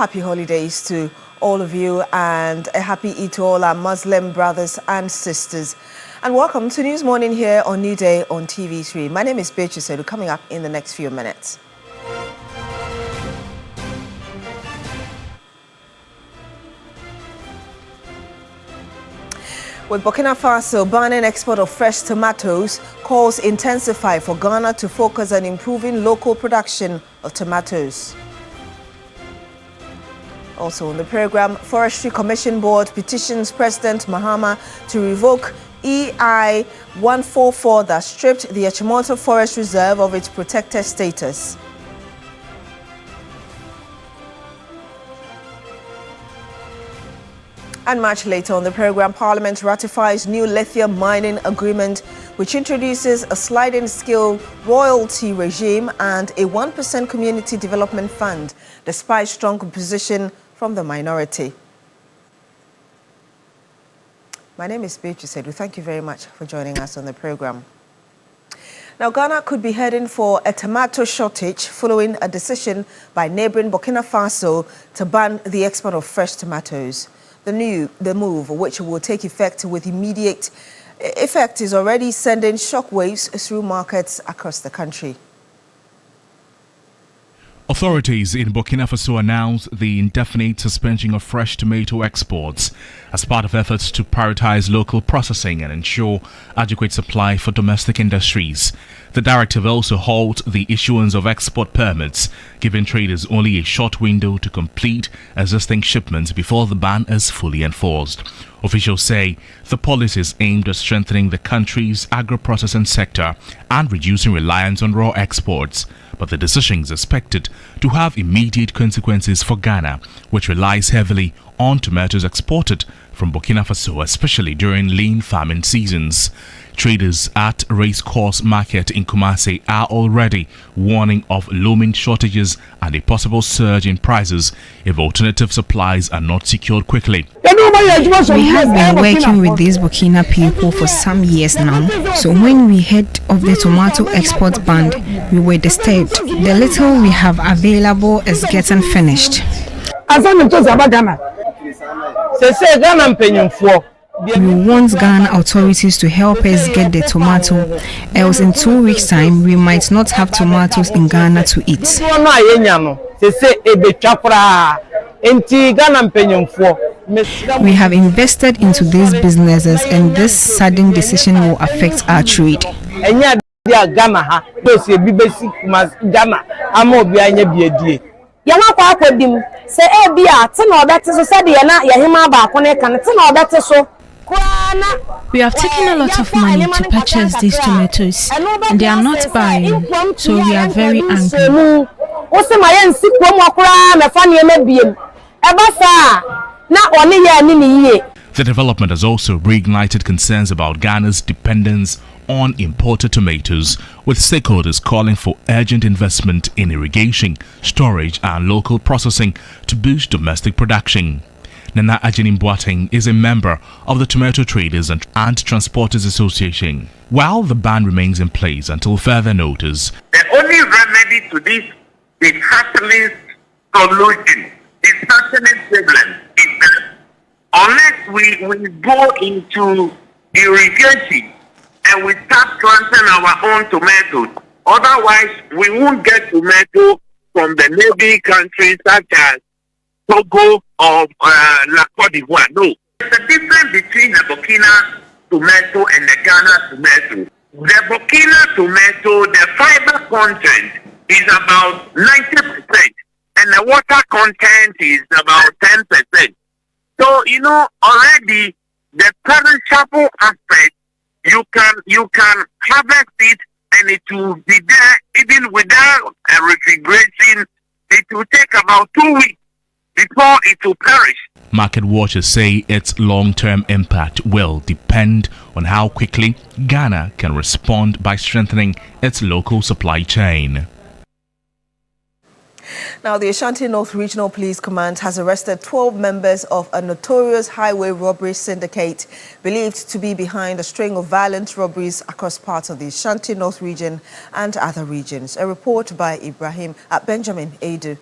happy holidays to all of you and a happy Eid to all our Muslim brothers and sisters. And welcome to News Morning here on New Day on TV3. My name is Beatrice Edu, coming up in the next few minutes. With Burkina Faso banning export of fresh tomatoes, calls intensify for Ghana to focus on improving local production of tomatoes. Also on the program, Forestry Commission Board petitions President Mahama to revoke EI 144 that stripped the Achimota Forest Reserve of its protected status. And much later on the program, Parliament ratifies new lithium mining agreement, which introduces a sliding scale royalty regime and a 1% community development fund, despite strong opposition from the minority. My name is Beatrice Edu. Thank you very much for joining us on the program. Now, Ghana could be heading for a tomato shortage following a decision by neighboring Burkina Faso to ban the export of fresh tomatoes. The move, which will take effect with immediate effect, is already sending shockwaves through markets across the country. Authorities in Burkina Faso announced the indefinite suspension of fresh tomato exports as part of efforts to prioritize local processing and ensure adequate supply for domestic industries. The directive also halts the issuance of export permits, giving traders only a short window to complete existing shipments before the ban is fully enforced. Officials say the policy is aimed at strengthening the country's agro-processing sector and reducing reliance on raw exports. But the decision is expected to have immediate consequences for Ghana, which relies heavily on tomatoes exported from Burkina Faso, especially during lean farming seasons. Traders at Racecourse Market in Kumasi are already warning of looming shortages and a possible surge in prices if alternative supplies are not secured quickly. We have been working with these Burkina people for some years now, so when we heard of the tomato export ban, we were disturbed. The little we have available is getting finished. We want Ghana authorities to help us get the tomato, else in 2 weeks' time we might not have tomatoes in Ghana to eat. We have invested into these businesses and this sudden decision will affect our trade. We have taken a lot of money to purchase these tomatoes and they are not buying, so we are very angry. The development has also reignited concerns about Ghana's dependence on imported tomatoes, with stakeholders calling for urgent investment in irrigation, storage and local processing to boost domestic production. Nana Ajinim Boateng is a member of the Tomato Traders and Transporters Association. While the ban remains in place until further notice, the only remedy to this is hustling solution, is hustling problem, is that unless we go into irrigation and we start planting our own tomatoes, otherwise we won't get tomato from the neighboring countries such as Togo or La Côte d'Ivoire. No. There's a difference between the Burkina tomato and the Ghana tomato. The Burkina tomato, the fiber content is about 90% and the water content is about 10%. So, already the perishable aspect, you can harvest it and it will be there even without a refrigeration. It will take about 2 weeks before it will perish. Market watchers say its long-term impact will depend on how quickly Ghana can respond by strengthening its local supply chain. Now, the Ashanti North Regional Police Command has arrested 12 members of a notorious highway robbery syndicate believed to be behind a string of violent robberies across parts of the Ashanti North region and other regions. A report by Benjamin Edu.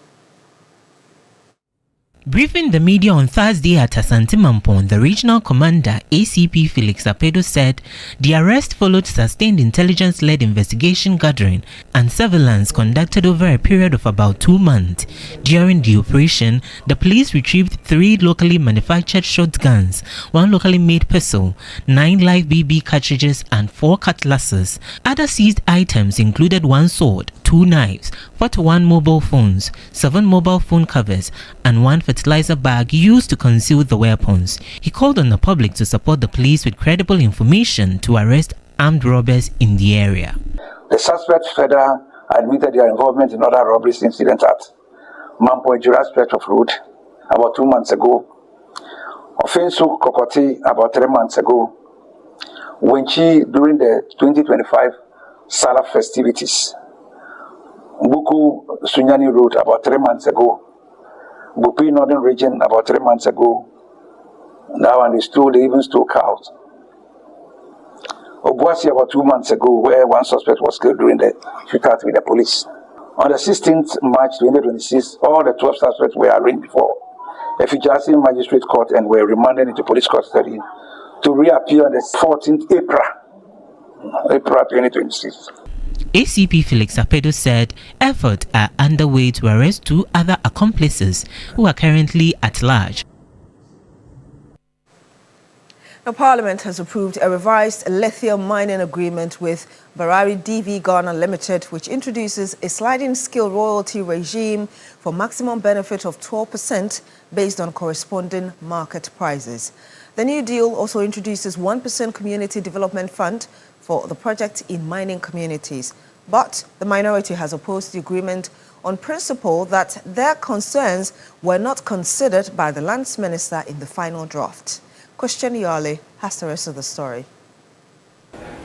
Briefing the media on Thursday at Asante Mampon, the regional commander, ACP Felix Apedo, said the arrest followed sustained intelligence-led investigation gathering and surveillance conducted over a period of about 2 months. During the operation, the police retrieved 3 locally manufactured shotguns, 1 locally made pistol, 9 live BB cartridges and 4 cutlasses. Other seized items included 1 sword, 2 knives, 41 mobile phones, 7 mobile phone covers, and 1 fertilizer bag used to conceal the weapons. He called on the public to support the police with credible information to arrest armed robbers in the area. The suspects further admitted their involvement in other robberies incidents at Mampo Jura stretch of road about 2 months ago, Offensu Kokoti about 3 months ago, Wenchi during the 2025 Salah festivities, Buku Sunyani Road about 3 months ago, Bupi Northern Region about 3 months ago. Now and they even stole cows. Obuasi about 2 months ago, where 1 suspect was killed during the shootout with the police. On the 16th March 2026, all the 12 suspects were arraigned before a Fijasi Magistrate Court and were remanded into police custody to reappear on the 14th April 2026. ACP Felix Apedo said efforts are underway to arrest 2 other accomplices who are currently at large. Now, Parliament has approved a revised lithium mining agreement with Barari DV Ghana Limited, which introduces a sliding scale royalty regime for maximum benefit of 12% based on corresponding market prices. The new deal also introduces 1% community development fund for the project in mining communities. But the minority has opposed the agreement on principle that their concerns were not considered by the Lands Minister in the final draft. Christian Yale has the rest of the story.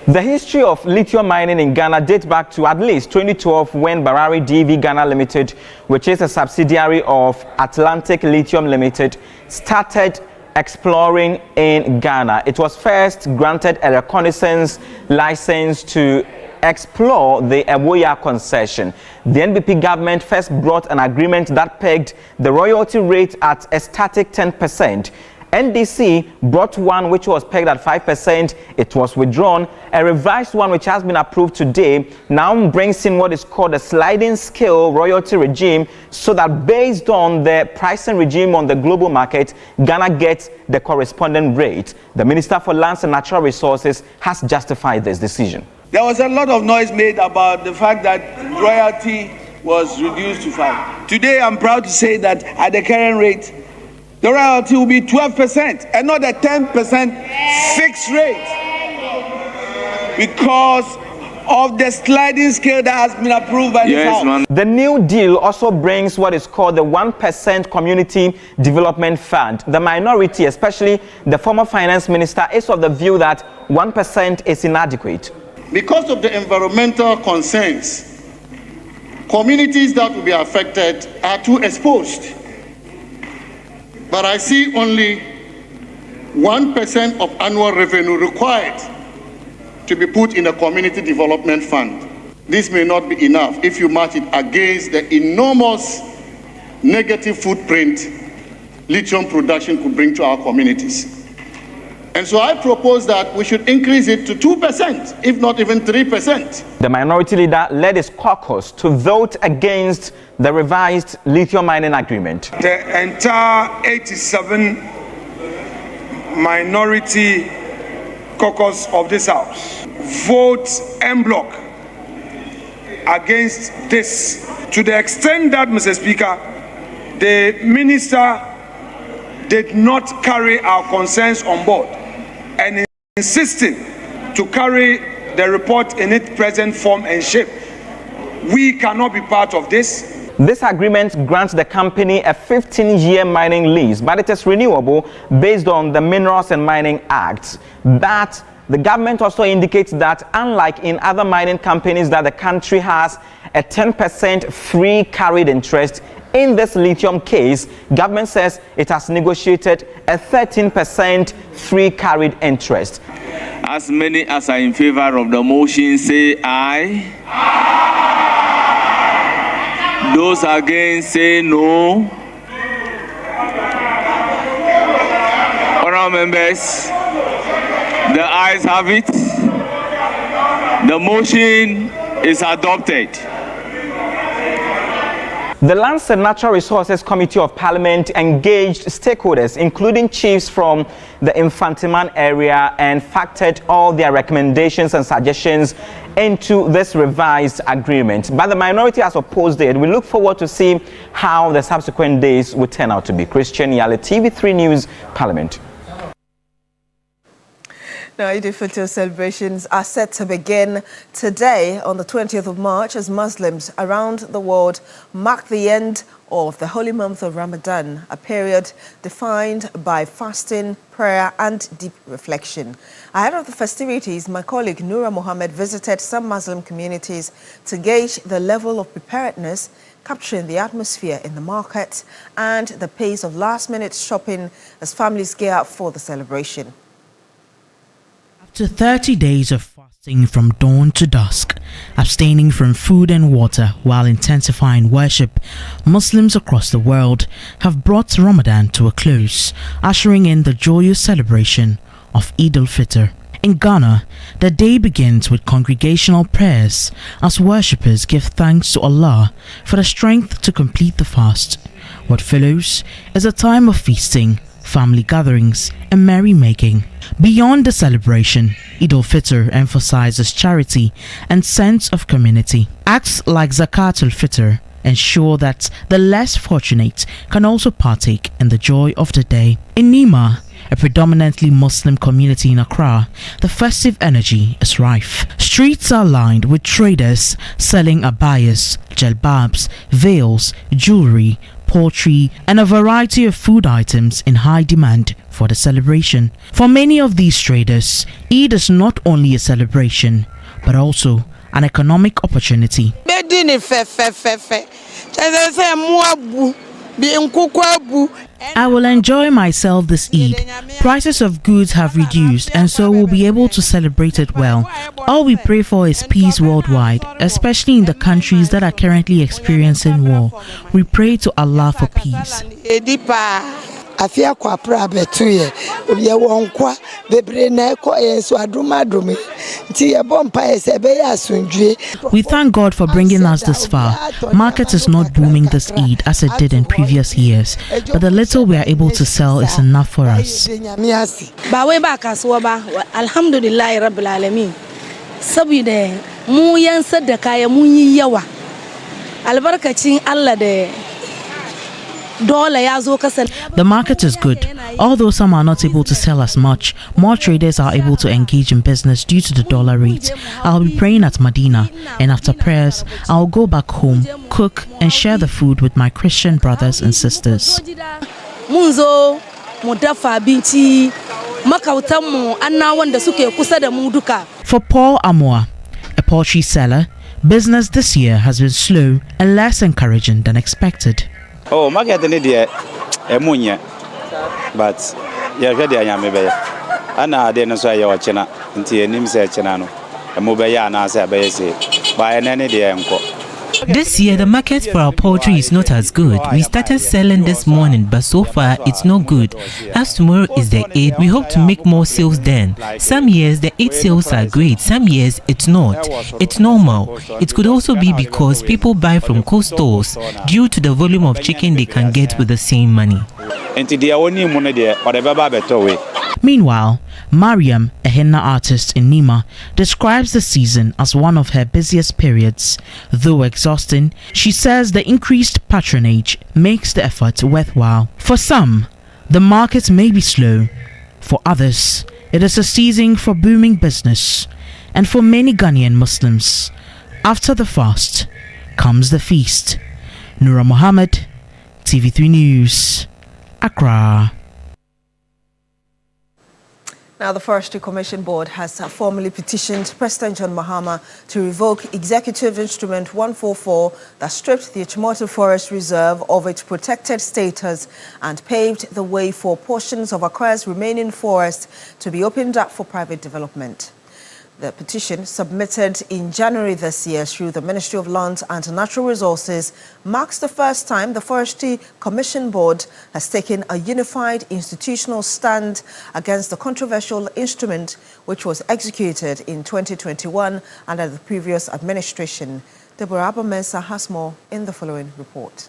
The history of lithium mining in Ghana dates back to at least 2012 when Barari DV Ghana Limited, which is a subsidiary of Atlantic Lithium Limited, started exploring in Ghana. It was first granted a reconnaissance license to explore the Ewoya concession. The NBP government first brought an agreement that pegged the royalty rate at a static 10%. NDC brought one which was pegged at 5%. It was withdrawn. A revised one which has been approved today now brings in what is called a sliding scale royalty regime, so that based on the pricing regime on the global market, Ghana gets the corresponding rate. The Minister for Lands and Natural Resources has justified this decision. There was a lot of noise made about the fact that royalty was reduced to 5%. Today I'm proud to say that at the current rate, the royalty will be 12% and not a 10% fixed rate, because of the sliding scale that has been approved by the House. The new deal also brings what is called the 1% Community Development Fund. The minority, especially the former finance minister, is of the view that 1% is inadequate. Because of the environmental concerns, communities that will be affected are too exposed. But I see only 1% of annual revenue required to be put in a community development fund. This may not be enough if you match it against the enormous negative footprint lithium production could bring to our communities. And so I propose that we should increase it to 2%, if not even 3%. The minority leader led his caucus to vote against the revised lithium mining agreement. The entire 87 minority caucus of this House votes en bloc against this, to the extent that, Mr. Speaker, the minister did not carry our concerns on board and insisting to carry the report in its present form and shape. We cannot be part of this. This agreement grants the company a 15-year mining lease, but it is renewable based on the Minerals and Mining Act. But the government also indicates that, unlike in other mining companies, that the country has a 10% free carried interest. In this lithium case, government says it has negotiated a 13% free carried interest. As many as are in favor of the motion say aye. Those against say no. Now, members, the ayes have it. The motion is adopted. The Lands and Natural Resources Committee of Parliament engaged stakeholders, including chiefs from the Infantiman area, and factored all their recommendations and suggestions into this revised agreement. But the minority has opposed it. We look forward to see how the subsequent days will turn out to be. Christian Yale, TV3 News, Parliament. Now, Eid al-Fitr celebrations are set to begin today on the 20th of March as Muslims around the world mark the end of the holy month of Ramadan, a period defined by fasting, prayer and deep reflection. Ahead of the festivities, my colleague Noura Mohammed visited some Muslim communities to gauge the level of preparedness, capturing the atmosphere in the market and the pace of last-minute shopping as families gear up for the celebration. After 30 days of fasting from dawn to dusk, abstaining from food and water while intensifying worship, Muslims across the world have brought Ramadan to a close, ushering in the joyous celebration of Eid al-Fitr. In Ghana, the day begins with congregational prayers as worshippers give thanks to Allah for the strength to complete the fast. What follows is a time of feasting, family gatherings and merrymaking. Beyond the celebration, Eid al-Fitr emphasizes charity and sense of community. Acts like Zakat al-Fitr ensure that the less fortunate can also partake in the joy of the day. In Nima, a predominantly Muslim community in Accra, the festive energy is rife. Streets are lined with traders selling abayas, jalbabs, veils, jewelry, poultry and a variety of food items in high demand for the celebration. For many of these traders, Eid is not only a celebration but also an economic opportunity. I will enjoy myself this Eid. Prices of goods have reduced and so we'll be able to celebrate it well. All we pray for is peace worldwide, especially in the countries that are currently experiencing war. We pray to Allah for peace. afia kwa pra betuye obiye wonkwa bebre na eko yeso adumadumi nti ye bompa ese be ya asundwe. We thank God for bringing us this far. Market is not booming this Eid as it did in previous years, but the little we are able to sell is enough for us. Ba wai ba kasuwa ba, alhamdulillah rabbil alamin. Saboda mu yan sadaka ya mun yi yawa. Albarkacin Allah da the market is good. Although some are not able to sell as much, more traders are able to engage in business due to the dollar rate. I'll be praying at Medina, and after prayers, I'll go back home, cook, and share the food with my Christian brothers and sisters. For Paul Amoa, a poultry seller, business this year has been slow and less encouraging than expected. Oh, market ni dia emunya, but ya hwede anyame be ana ade no so ya ochena nti enim se chena no emu be ya na se be se ba ene ne dia enko. This year, the market for our poultry is not as good. We started selling this morning, but so far, it's not good. As tomorrow is the 8th, we hope to make more sales then. Some years, the 8 sales are great. Some years, it's not. It's normal. It could also be because people buy from co-stores due to the volume of chicken they can get with the same money. Meanwhile, Mariam, a henna artist in Nima, describes the season as one of her busiest periods. Though exhausting, she says the increased patronage makes the effort worthwhile. For some, the market may be slow. For others, it is a season for booming business. And for many Ghanaian Muslims, after the fast comes the feast. Noura Mohammed, TV3 News, Accra. Now, the Forestry Commission Board has formally petitioned President John Mahama to revoke Executive Instrument 144 that stripped the Achimota Forest Reserve of its protected status and paved the way for portions of Accra's remaining forest to be opened up for private development. The petition, submitted in January this year through the Ministry of Lands and Natural Resources, marks the first time the Forestry Commission Board has taken a unified institutional stand against the controversial instrument which was executed in 2021 under the previous administration. Deborah Abamesa has more in the following report.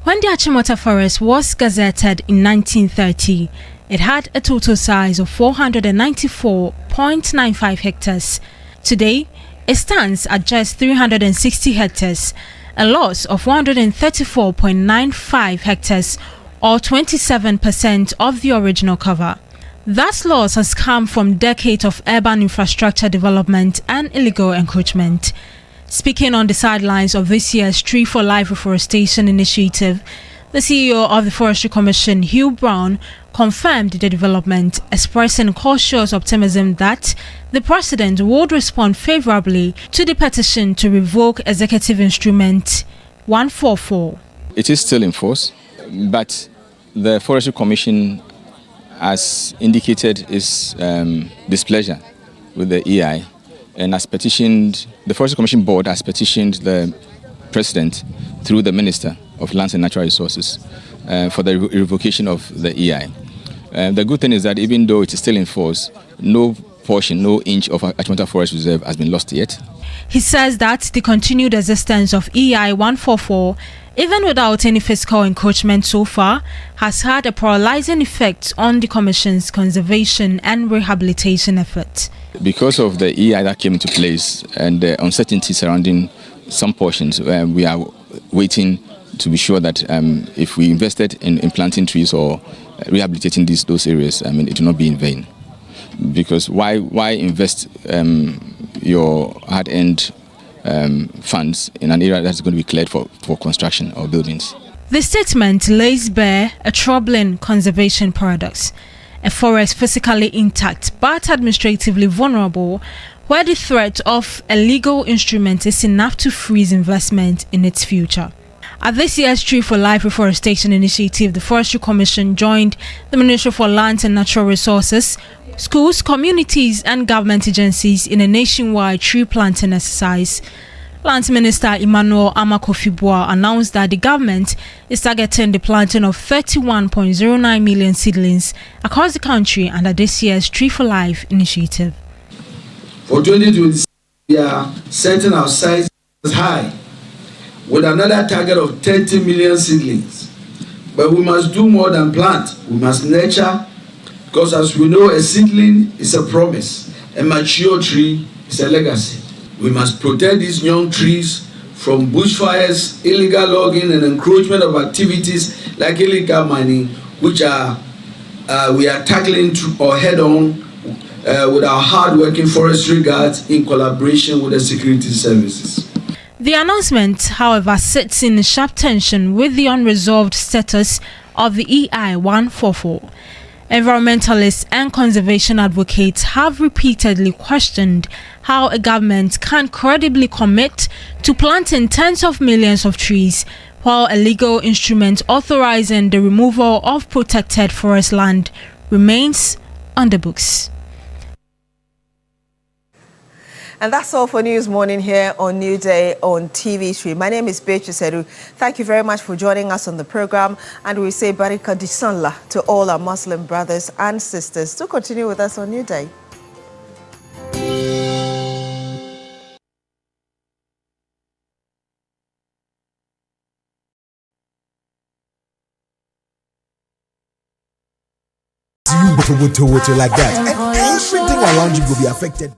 When the Achimota Forest was gazetted in 1930, it had a total size of 494.95 hectares. Today, it stands at just 360 hectares, a loss of 134.95 hectares, or 27% of the original cover. That loss has come from decades of urban infrastructure development and illegal encroachment. Speaking on the sidelines of this year's Tree for Life Reforestation Initiative, the CEO of the Forestry Commission, Hugh Brown, confirmed the development, expressing cautious optimism that the President would respond favorably to the petition to revoke Executive Instrument 144. It is still in force, but the Forestry Commission has indicated its displeasure with the EI and has petitioned, the Forestry Commission Board has petitioned the President through the Minister of Lands and Natural Resources for the revocation of the EI. The good thing is that even though it is still in force, no portion, no inch of Achimota Forest Reserve has been lost yet. He says that the continued existence of EI 144, even without any fiscal encroachment so far, has had a paralyzing effect on the Commission's conservation and rehabilitation efforts. Because of the EI that came into place and the uncertainty surrounding some portions, we are waiting to be sure that if we invested in planting trees or rehabilitating those areas, it will not be in vain. Because why invest your hard-earned funds in an area that's going to be cleared for construction or buildings? The statement lays bare a troubling conservation paradox. A forest physically intact but administratively vulnerable, where the threat of a legal instrument is enough to freeze investment in its future. At this year's Tree for Life Reforestation Initiative, the Forestry Commission joined the Ministry for Lands and Natural Resources, schools, communities and government agencies in a nationwide tree planting exercise. Lands Minister Emmanuel Amakofibua announced that the government is targeting the planting of 31.09 million seedlings across the country under this year's Tree for Life initiative. For 2026, we are setting our sights high with another target of 30 million seedlings. But we must do more than plant. We must nurture, because as we know, a seedling is a promise. A mature tree is a legacy. We must protect these young trees from bushfires, illegal logging and encroachment of activities like illegal mining, which we are tackling head on with our hard-working forestry guards in collaboration with the security services. The announcement, however, sits in sharp tension with the unresolved status of the EI 144. Environmentalists and conservation advocates have repeatedly questioned how a government can credibly commit to planting tens of millions of trees while a legal instrument authorizing the removal of protected forest land remains on the books. And that's all for News Morning here on New Day on TV3. My name is Beatrice Sedu. Thank you very much for joining us on the program. And we say Barika Disanla to all our Muslim brothers and sisters. Do continue with us on New Day. You like that, and everything around you will be affected.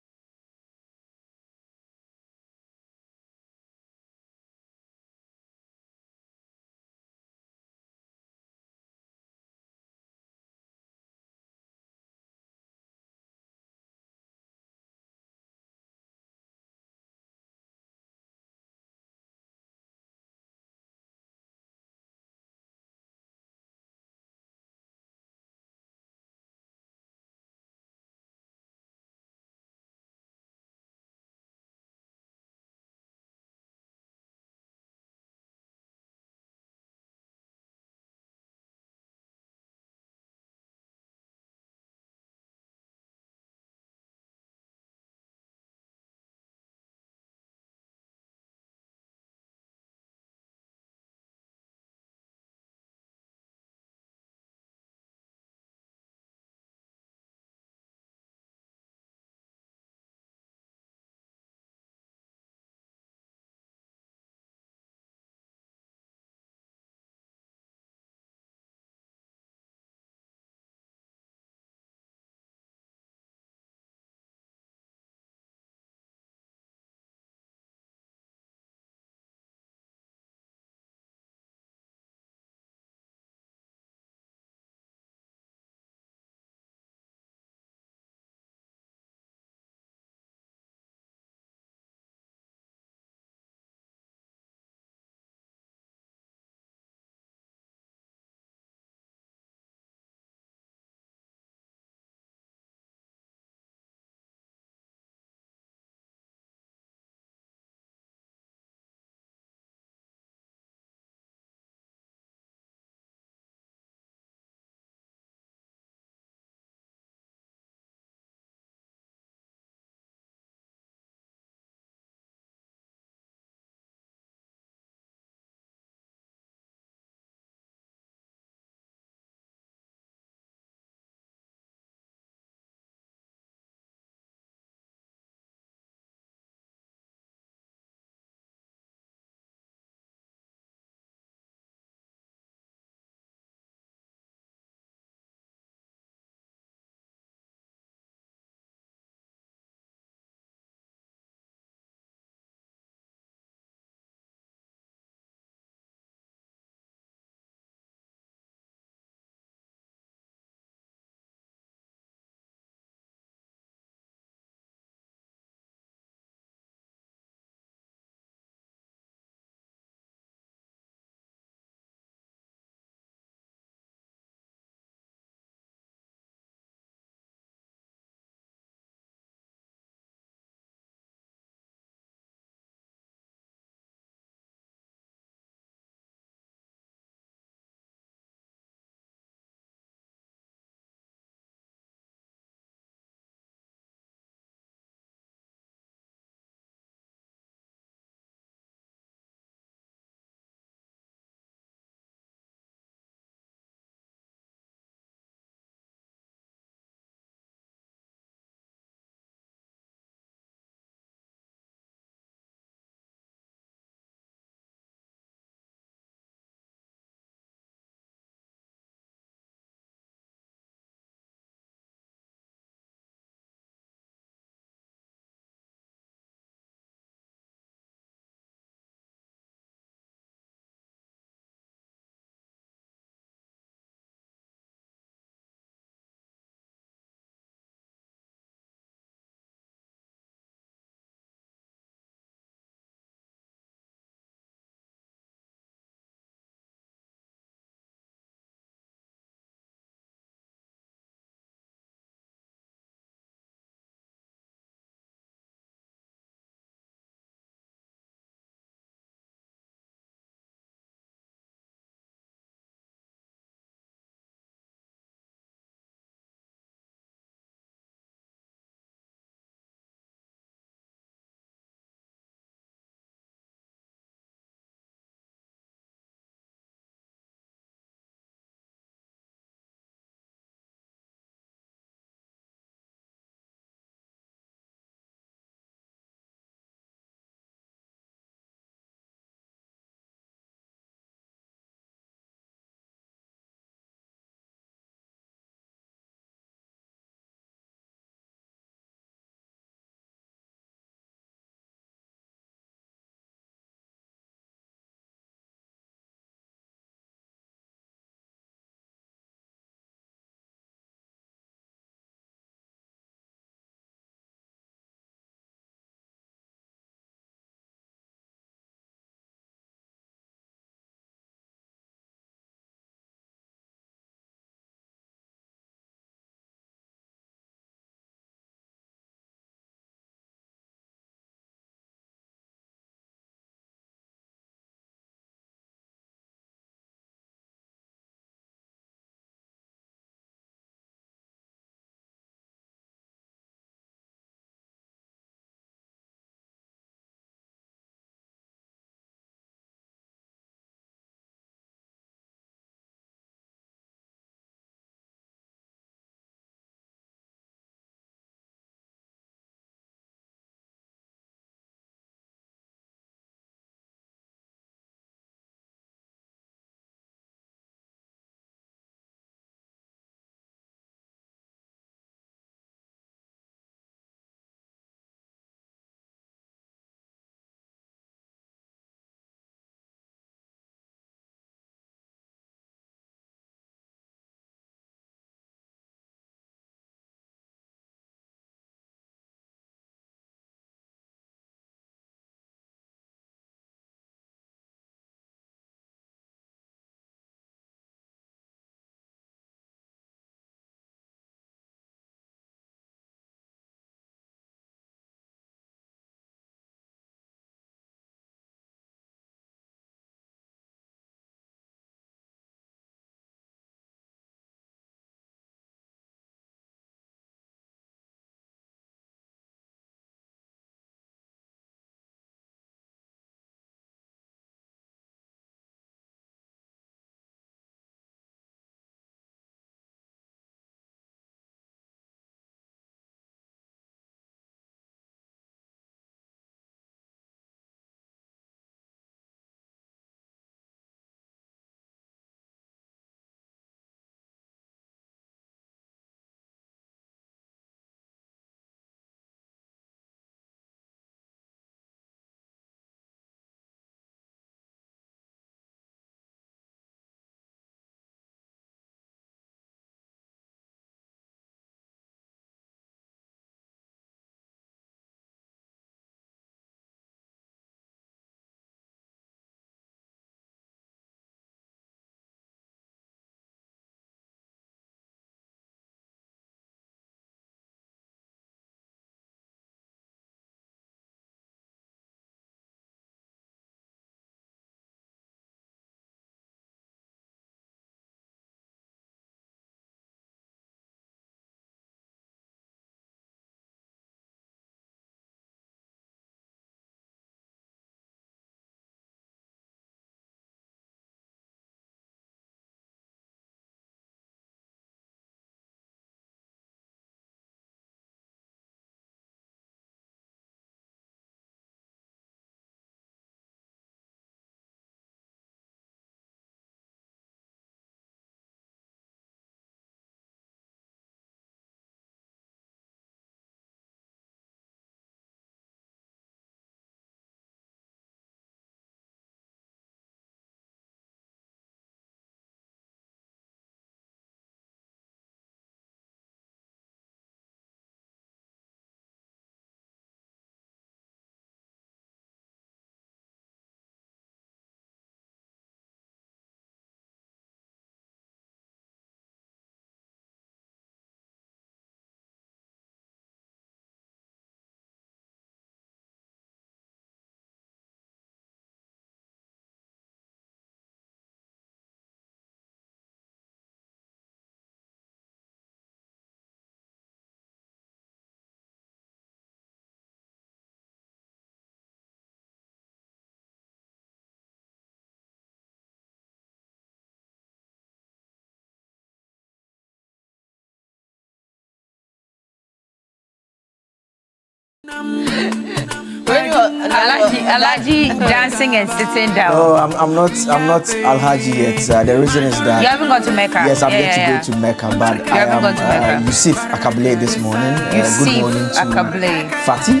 Alhaji dancing and sitting down. No, I'm not Alhaji yet. The reason is that you haven't gone to Mecca. Yes, I'm yet to go to Mecca, but you haven't gone to Mecca. Yusuf Akable this morning. Good morning to Akable. Fatih.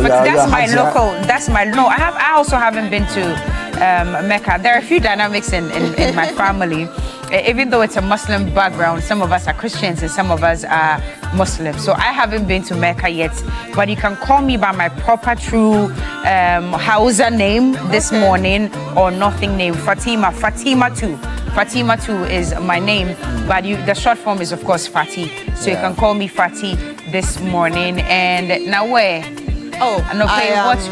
That's my local. That's my no. I also haven't been to Mecca. There are a few dynamics in my family. Even though it's a Muslim background, some of us are Christians and some of us are Muslims. So I haven't been to Mecca yet, but you can call me by my proper true Hausa name this morning or nothing name, Fatima. Fatima 2. Fatima 2 is my name, but the short form is of course Fati. So you can call me Fati this morning. And now where? Oh,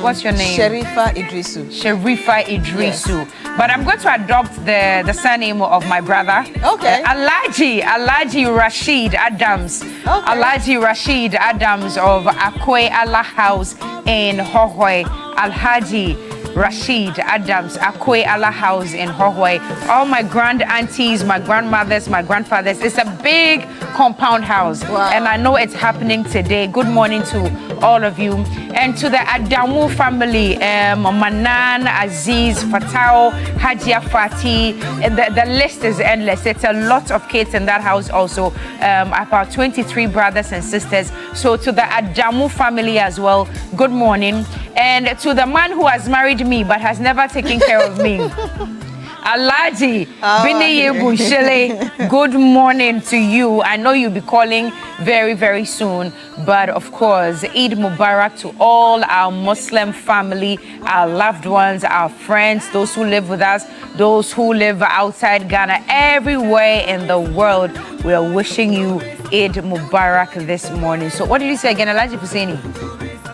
what's your name? Sharifa Idrisu. Sharifa Idrisu. Yes. But I'm going to adopt the surname of my brother. Okay. Alhaji Rashid Adams. Okay. Alhaji Rashid Adams of Akwe Allah House in Hohoi. Alhaji Rashid Adams, Akwe Allah House in Hohoi. All my grand aunties, my grandmothers, my grandfathers. It's a big compound house. Wow. And I know it's happening today. Good morning to all of you. And to the Adamu family, Manan, Aziz, Fatao, Hajia Fati. The list is endless. It's a lot of kids in that house also. About 23 brothers and sisters. So to the Adamu family as well, good morning. And to the man who has married me but has never taken care of me, Alhaji Biniye Bunshele, good morning to you. I know you'll be calling very, very soon. But of course, Eid Mubarak to all our Muslim family, our loved ones, our friends, those who live with us, those who live outside Ghana, everywhere in the world. We are wishing you Eid Mubarak this morning. So what did you say again, Alhaji Husseini?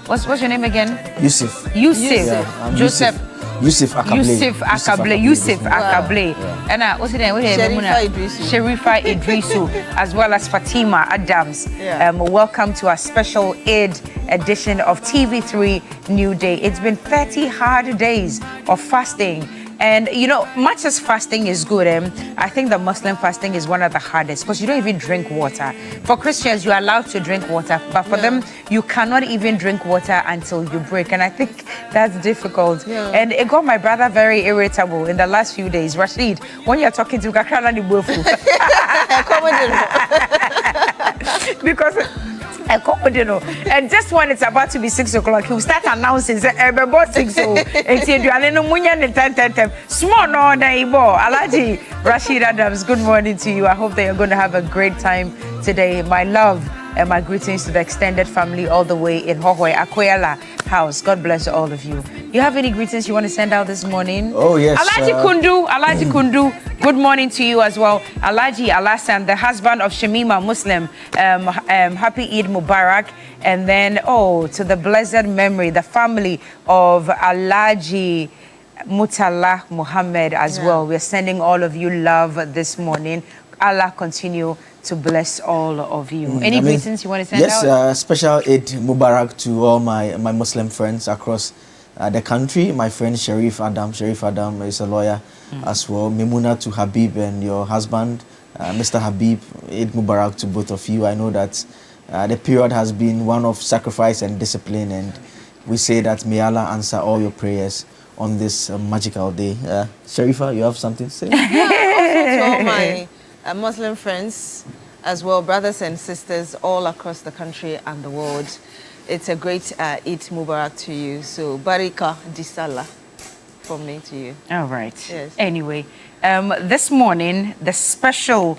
What's your name again? Yusuf. Yeah, Joseph. Yusuf Akable. Yusuf Akable. And what's your name? Sharifa Idrisu. Sharifa Idrisu, as well as Fatima Adams. Welcome to our special Eid edition of TV3 Newday. It's been 30 hard days of fasting. And, you know, much as fasting is good, I think the Muslim fasting is one of the hardest because you don't even drink water. For Christians, you're allowed to drink water, but for them, you cannot even drink water until you break. And I think that's difficult. And it got my brother very irritable in the last few days. Rashid, when you're talking to Kakrana di Bofu. Because... and just when it's about to be 6 o'clock, he'll start announcing, about 6 small no neighbor. Alhaji Rashid Adams, good morning to you. I hope that you're going to have a great time today. My love and my greetings to the extended family all the way in Hohoi, Akwela House. God bless all of you. You have any greetings you want to send out this morning? Oh, yes. Alhaji Kundu, good morning to you as well. Alhaji Alasan, the husband of Shamima Muslim, happy Eid Mubarak. And then, to the blessed memory, the family of Alhaji Mutala Muhammad as well. We're sending all of you love this morning. Allah continue to bless all of you. Any greetings you want to send out? Yes, special Eid Mubarak to all my Muslim friends across the country. My friend Sharif Adam is a lawyer as well. Mimuna to Habib and your husband, Mr. Habib. Eid Mubarak to both of you. I know that the period has been one of sacrifice and discipline, and we say that may Allah answer all your prayers on this magical day. Sharifa, you have something to say? Also to all my Muslim friends, as well, brothers and sisters all across the country and the world. It's a great Eid Mubarak to you. So, Barika Disala from me to you. All right. Yes. Anyway, this morning, the special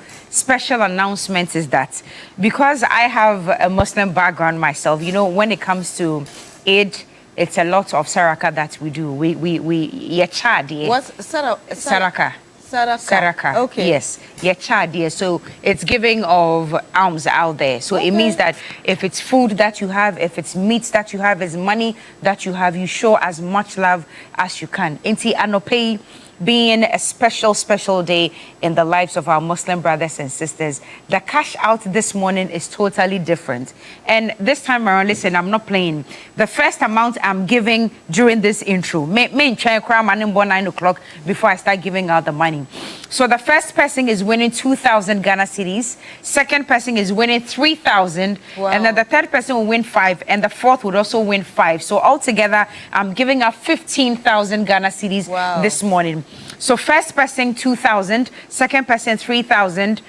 announcement is that because I have a Muslim background myself, you know, when it comes to Eid, it's a lot of saraka that we do. We yachad. What's saraka? Saraka. Okay. Yes. Yachad. So it's giving of alms out there. So it means that if it's food that you have, if it's meat that you have, it's money that you have, you show as much love as you can. Inti Anope being a special day in the lives of our Muslim brothers and sisters. The cash out this morning is totally different. And this time around, listen, I'm not playing. The first amount I'm giving during this intro, me try cram 9 o'clock before I start giving out the money. So the first person is winning 2,000 Ghana cedis. Second person is winning 3,000. Wow. And then the third person will win 5. And the fourth would also win 5. So altogether, I'm giving out 15,000 Ghana cedis this morning. So first person 2,000, second person 3,000,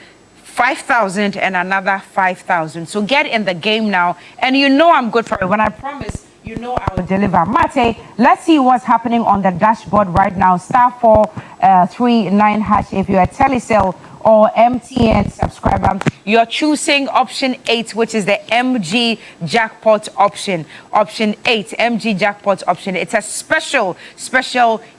5,000 and another 5,000. So get in the game now. And you know I'm good for it. When I promise, you know I will deliver. Mate, let's see what's happening on the dashboard right now. *439# if you're a Telecel or MTN subscriber. You're choosing option 8, which is the MG jackpot option. Option 8, MG jackpot option. It's a special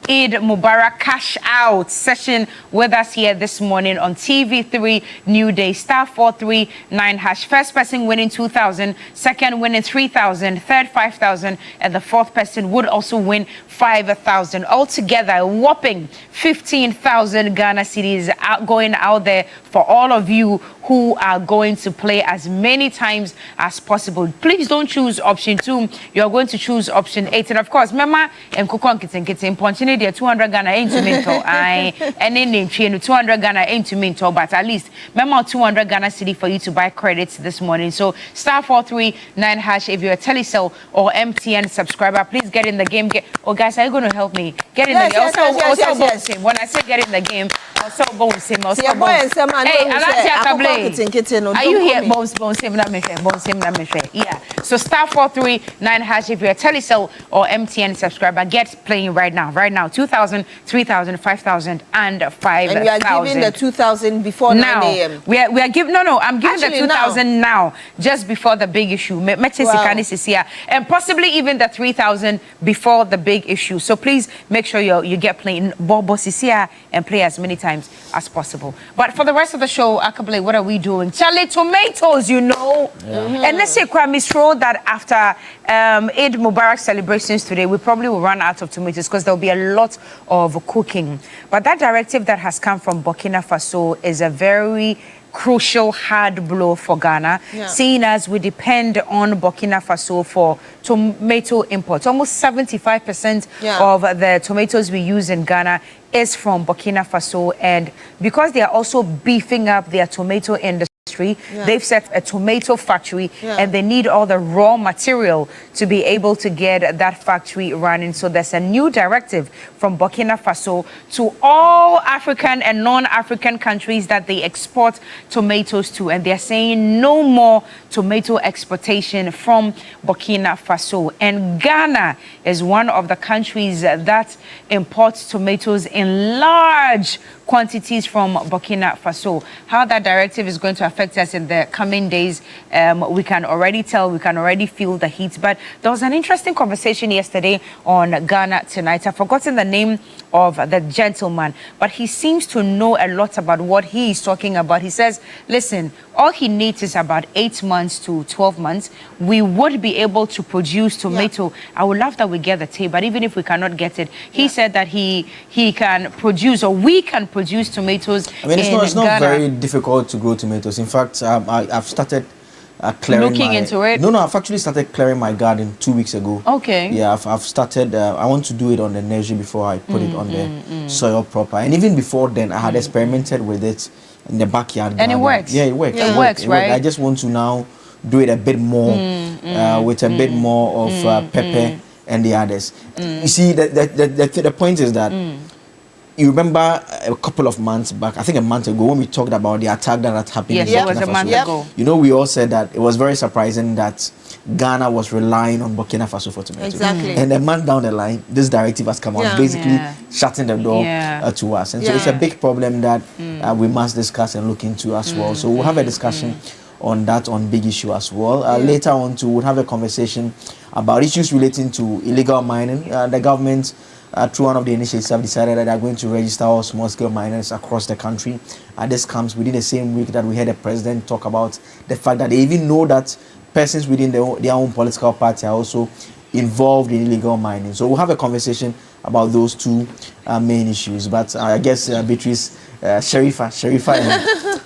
Eid Mubarak cash out session with us here this morning on TV3 Newday. *439#. First person winning 2,000, second winning 3,000, third 5,000, and the fourth person would also win 5,000. Altogether, a whopping 15,000 Ghana cedis going out there for all of you who are going to play as many times as possible. Please don't choose option 2. You're going to choose option 8. And of course, remember, Ponchine, 200 Ghana ain't to mentor. And then 200 Ghana ain't to mentor, but at least remember 200 Ghana cedi for you to buy credits this morning. So *439# if you're a Telecel or MTN subscriber, please get in the game. Oh guys, are you going to help me? Get in the game. Yes. When I say get in the game, also bones him. Hey, are you here? Bones him. Yeah. So *439# if you're a Telecel or MTN subscriber, get playing right now. 2,000, 3,000, 5,000, and 5,000. And we are giving the 2,000 before 9 a.m. We are giving. No. I'm giving the 2,000 now, just before the big issue. And possibly even the 3,000 before the big issue. So please make sure you get playing Bobo Sisia and play as many times as possible. But for the rest of the show, Akabale, what are we doing? Charlie, tomatoes, you know. And let's say, Miss Ro, that after Eid Mubarak celebrations today, we probably will run out of tomatoes because there'll be a lot of cooking. But that directive that has come from Burkina Faso is a very crucial hard blow for Ghana, seeing as we depend on Burkina Faso for tomato imports. Almost 75% of the tomatoes we use in Ghana is from Burkina Faso, and because they are also beefing up their tomato industry, they've set a tomato factory and they need all the raw material to be able to get that factory running. So there's a new directive from Burkina Faso to all African and non-African countries that they export tomatoes to, and they're saying no more tomato exportation from Burkina Faso. And Ghana is one of the countries that imports tomatoes in large quantities from Burkina Faso. How that directive is going to affect us in the coming days, we can already tell, we can already feel the heat. But there was an interesting conversation yesterday on Ghana Tonight. I've forgotten the name of the gentleman, but he seems to know a lot about what he is talking about. He says, listen, all he needs is about 8 months to 12 months. We would be able to produce tomato. I would love that we get the tape, but even if we cannot get it, he said that he can produce, or we can produce tomatoes. I mean, it's not very difficult to grow tomatoes. In fact, I've started clearing into it. No, I've actually started clearing my garden 2 weeks ago. Okay. Yeah, I've started. I want to do it on the nursery before I put it on the soil proper. And even before then, I had experimented with it in the backyard. And it works. Yeah, it works. It works, right? I just want to now do it a bit more with a bit more of pepper and the others. You see, the point is that. You remember a couple of months back, I think a month ago, when we talked about the attack that had happened in Burkina Faso. Yes, it was a month ago. You know, we all said that it was very surprising that Ghana was relying on Burkina Faso for tomatoes. Exactly. And a month down the line, this directive has come out, basically shutting the door to us. And so it's a big problem that we must discuss and look into as well. So we'll have a discussion on that, on big issue as well. Later on, we'll have a conversation about issues relating to illegal mining. The government, through one of the initiatives, have decided that they are going to register all small-scale miners across the country. This comes within the same week that we heard the president talk about the fact that they even know that persons within their own political party are also involved in illegal mining. So we'll have a conversation about those two main issues. But I guess Beatrice, Sharifa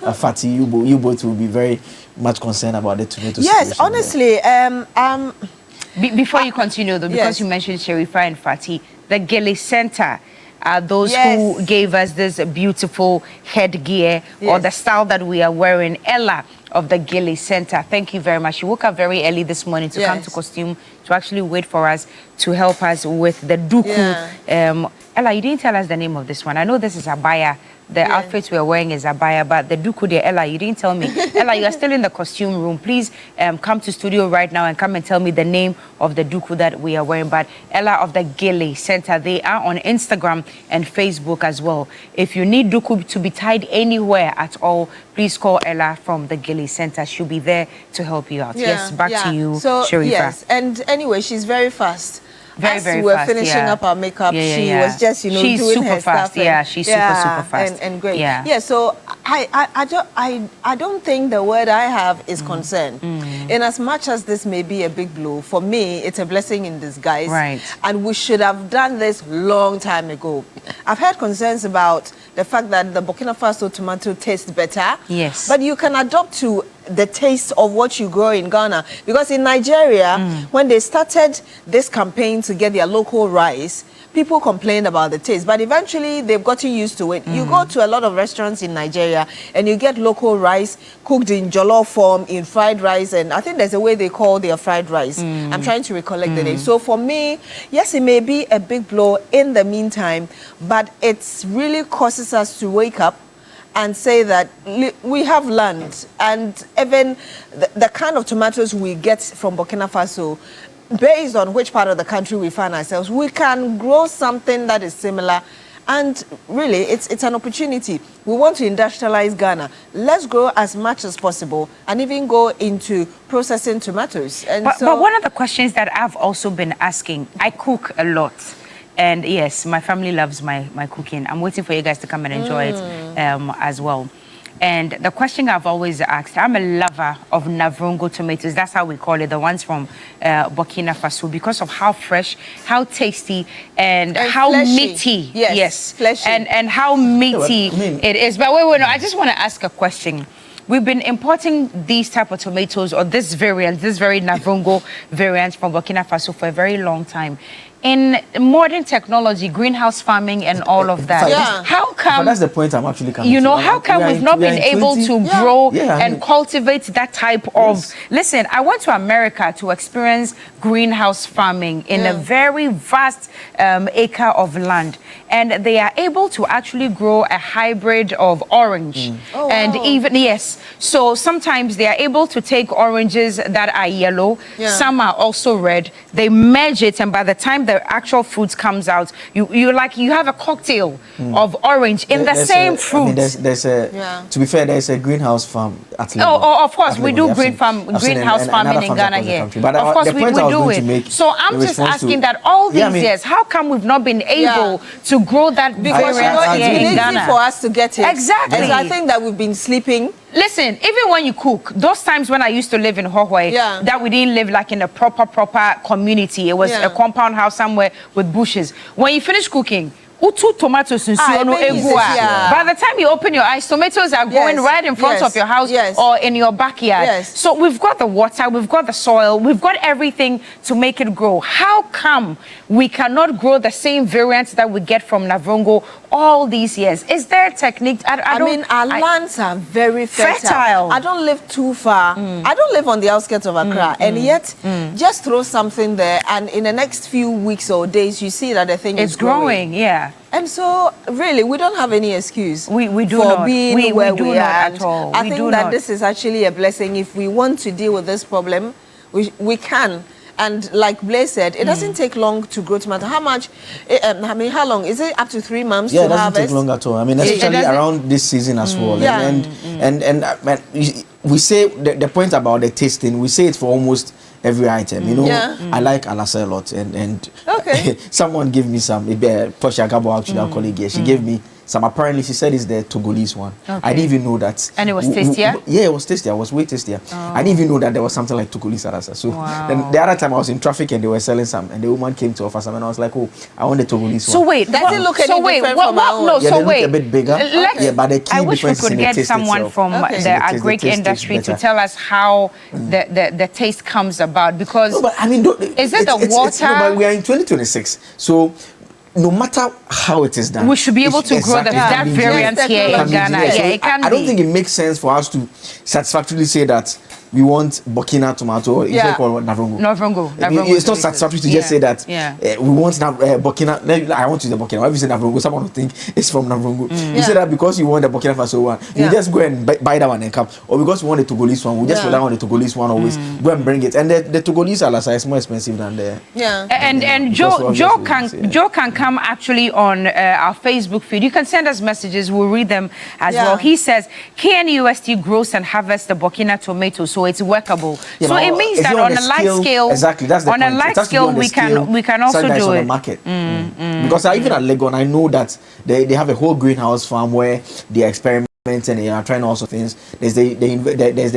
and Fatty, you both will be very much concerned about the tomato situation. Yes, honestly, before you continue though, because you mentioned Sharifa and Fatty, the Gele Center are those who gave us this beautiful headgear or the style that we are wearing. Ella of the Gilly Center, thank you very much. She woke up very early this morning to come to costume to actually wait for us to help us with the duku. Ella, you didn't tell us the name of this one. I know this is abaya. The outfit we're wearing is abaya, but the duku there, Ella, you didn't tell me. Ella, you are still in the costume room. Please come to studio right now and come and tell me the name of the duku that we are wearing. But Ella of the Gilly Center, they are on Instagram and Facebook as well. If you need duku to be tied anywhere at all, please call Ella from the Gilly Center. She'll be there to help you out. Yes, back to you, so, Sharifa. Yes, and anyway, she's very fast. Very, As very we were fast, finishing up our makeup, she was just, you know, she's doing super her fast. stuff. Yeah, she's super fast. And great. Yeah. So I don't think the word I have is concern. In as much as this may be a big blow, for me, it's a blessing in disguise. Right. And we should have done this long time ago. I've heard concerns about the fact that the Burkina Faso tomato tastes better. Yes. But you can adopt to the taste of what you grow in Ghana. Because in Nigeria, when they started this campaign to get their local rice, people complained about the taste. But eventually, they've gotten used to it. You go to a lot of restaurants in Nigeria, and you get local rice cooked in jollof form, in fried rice, and I think there's a way they call their fried rice. I'm trying to recollect the name. So for me, yes, it may be a big blow in the meantime, but it really causes us to wake up and say that we have land, and even the kind of tomatoes we get from Burkina Faso, based on which part of the country we find ourselves, we can grow something that is similar. And really, it's an opportunity. We want to industrialize Ghana. Let's grow as much as possible and even go into processing tomatoes. And but one of the questions that I've also been asking, I cook a lot. And yes, my family loves my cooking. I'm waiting for you guys to come and enjoy it as well. And the question I've always asked, I'm a lover of Navrongo tomatoes. That's how we call it, the ones from Burkina Faso, because of how fresh, how tasty, and how fleshy. meaty. Yes, fleshy. And how meaty it is. But wait, no, I just want to ask a question. We've been importing these type of tomatoes, or this variant, this very Navrongo variant from Burkina Faso for a very long time. In modern technology, greenhouse farming and all of that, how come... But that's the point I'm actually coming You know, to. how come we've not been able to grow and cultivate that type of... Listen, I went to America to experience greenhouse farming in a very vast acre of land. And they are able to actually grow a hybrid of orange. And even, so sometimes they are able to take oranges that are yellow. Some are also red. They merge it, and by the time the actual fruit comes out, you have a cocktail of orange in the same fruit. There's a to be fair, there's a greenhouse farm at Lagos. Of course, we do greenhouse farming in Ghana here. But of course, we do it. So I'm just asking that all these years, how come we've not been able to grow that? Because it's easy for us to get it. Exactly. And I think that we've been sleeping. Listen, even when you cook, those times when I used to live in Hohoi, that we didn't live like in a proper community. It was a compound house somewhere with bushes. When you finish cooking, utu tomatoes by the time you open your eyes, tomatoes are growing right in front of your house or in your backyard. So we've got the water, we've got the soil, we've got everything to make it grow. How come we cannot grow the same variants that we get from Navrongo all these years? Is there a technique? I mean, our lands are very fertile. I don't live too far. I don't live on the outskirts of Accra. And yet, just throw something there, and in the next few weeks or days, you see that the thing is growing. And so, really, we don't have any excuse we do for not. being where we are at all. I think that this is actually a blessing. If we want to deal with this problem, we can. And like Blaise said, it doesn't take long to grow tomato. How much? I mean, how long? Is it up to 3 months to harvest? Yeah, it doesn't take long at all. I mean, especially around this season as well. And we say the point about the tasting, we say it for almost every item. You know, I like alasa a lot, and someone gave me some. Portia Gabo, actually, our colleague here, she gave me some. Apparently, she said it's the Togolese one. I didn't even know that. And it was tastier? Yeah, it was tastier. It was way tastier. I didn't even know that there was something like Togolese alasa. So then the other time I was in traffic and they were selling some, and the woman came to offer some, and I was like, oh, I want the Togolese one. So wait, does it look any different from our own? No, yeah, so they look a bit bigger. But the key I wish we difference could in the get taste someone itself. from the agric industry to tell us how the taste comes about, because no, but I mean, is it the water? No, but we are in 2026, so no matter how it is done, we should be able to grow that variant here in Ghana. Yeah, it can be. I don't think it makes sense for us to satisfactorily say that we want Burkina tomato. Yeah. Navrongo. It's not satisfactory to just say that we want Burkina. I want to use the Burkina. If you say Navrongo, someone will think it's from Navrongo. You say that because you want the Burkina Faso one. You just go and buy that one and come. Or because you want the Togolese one, we just rely on the Togolese one always. Go and bring it. And the Togolese are is more expensive than the... And Joe can come actually on our Facebook feed. You can send us messages. We'll read them as well. He says, KNUST grows and harvests the Burkina tomato, so it's workable. So it means that on a light scale, exactly, that's the on point. A light scale, we can also do it. Market. Because even at Legon, I know that they have a whole greenhouse farm where they experiment and they are trying also things. They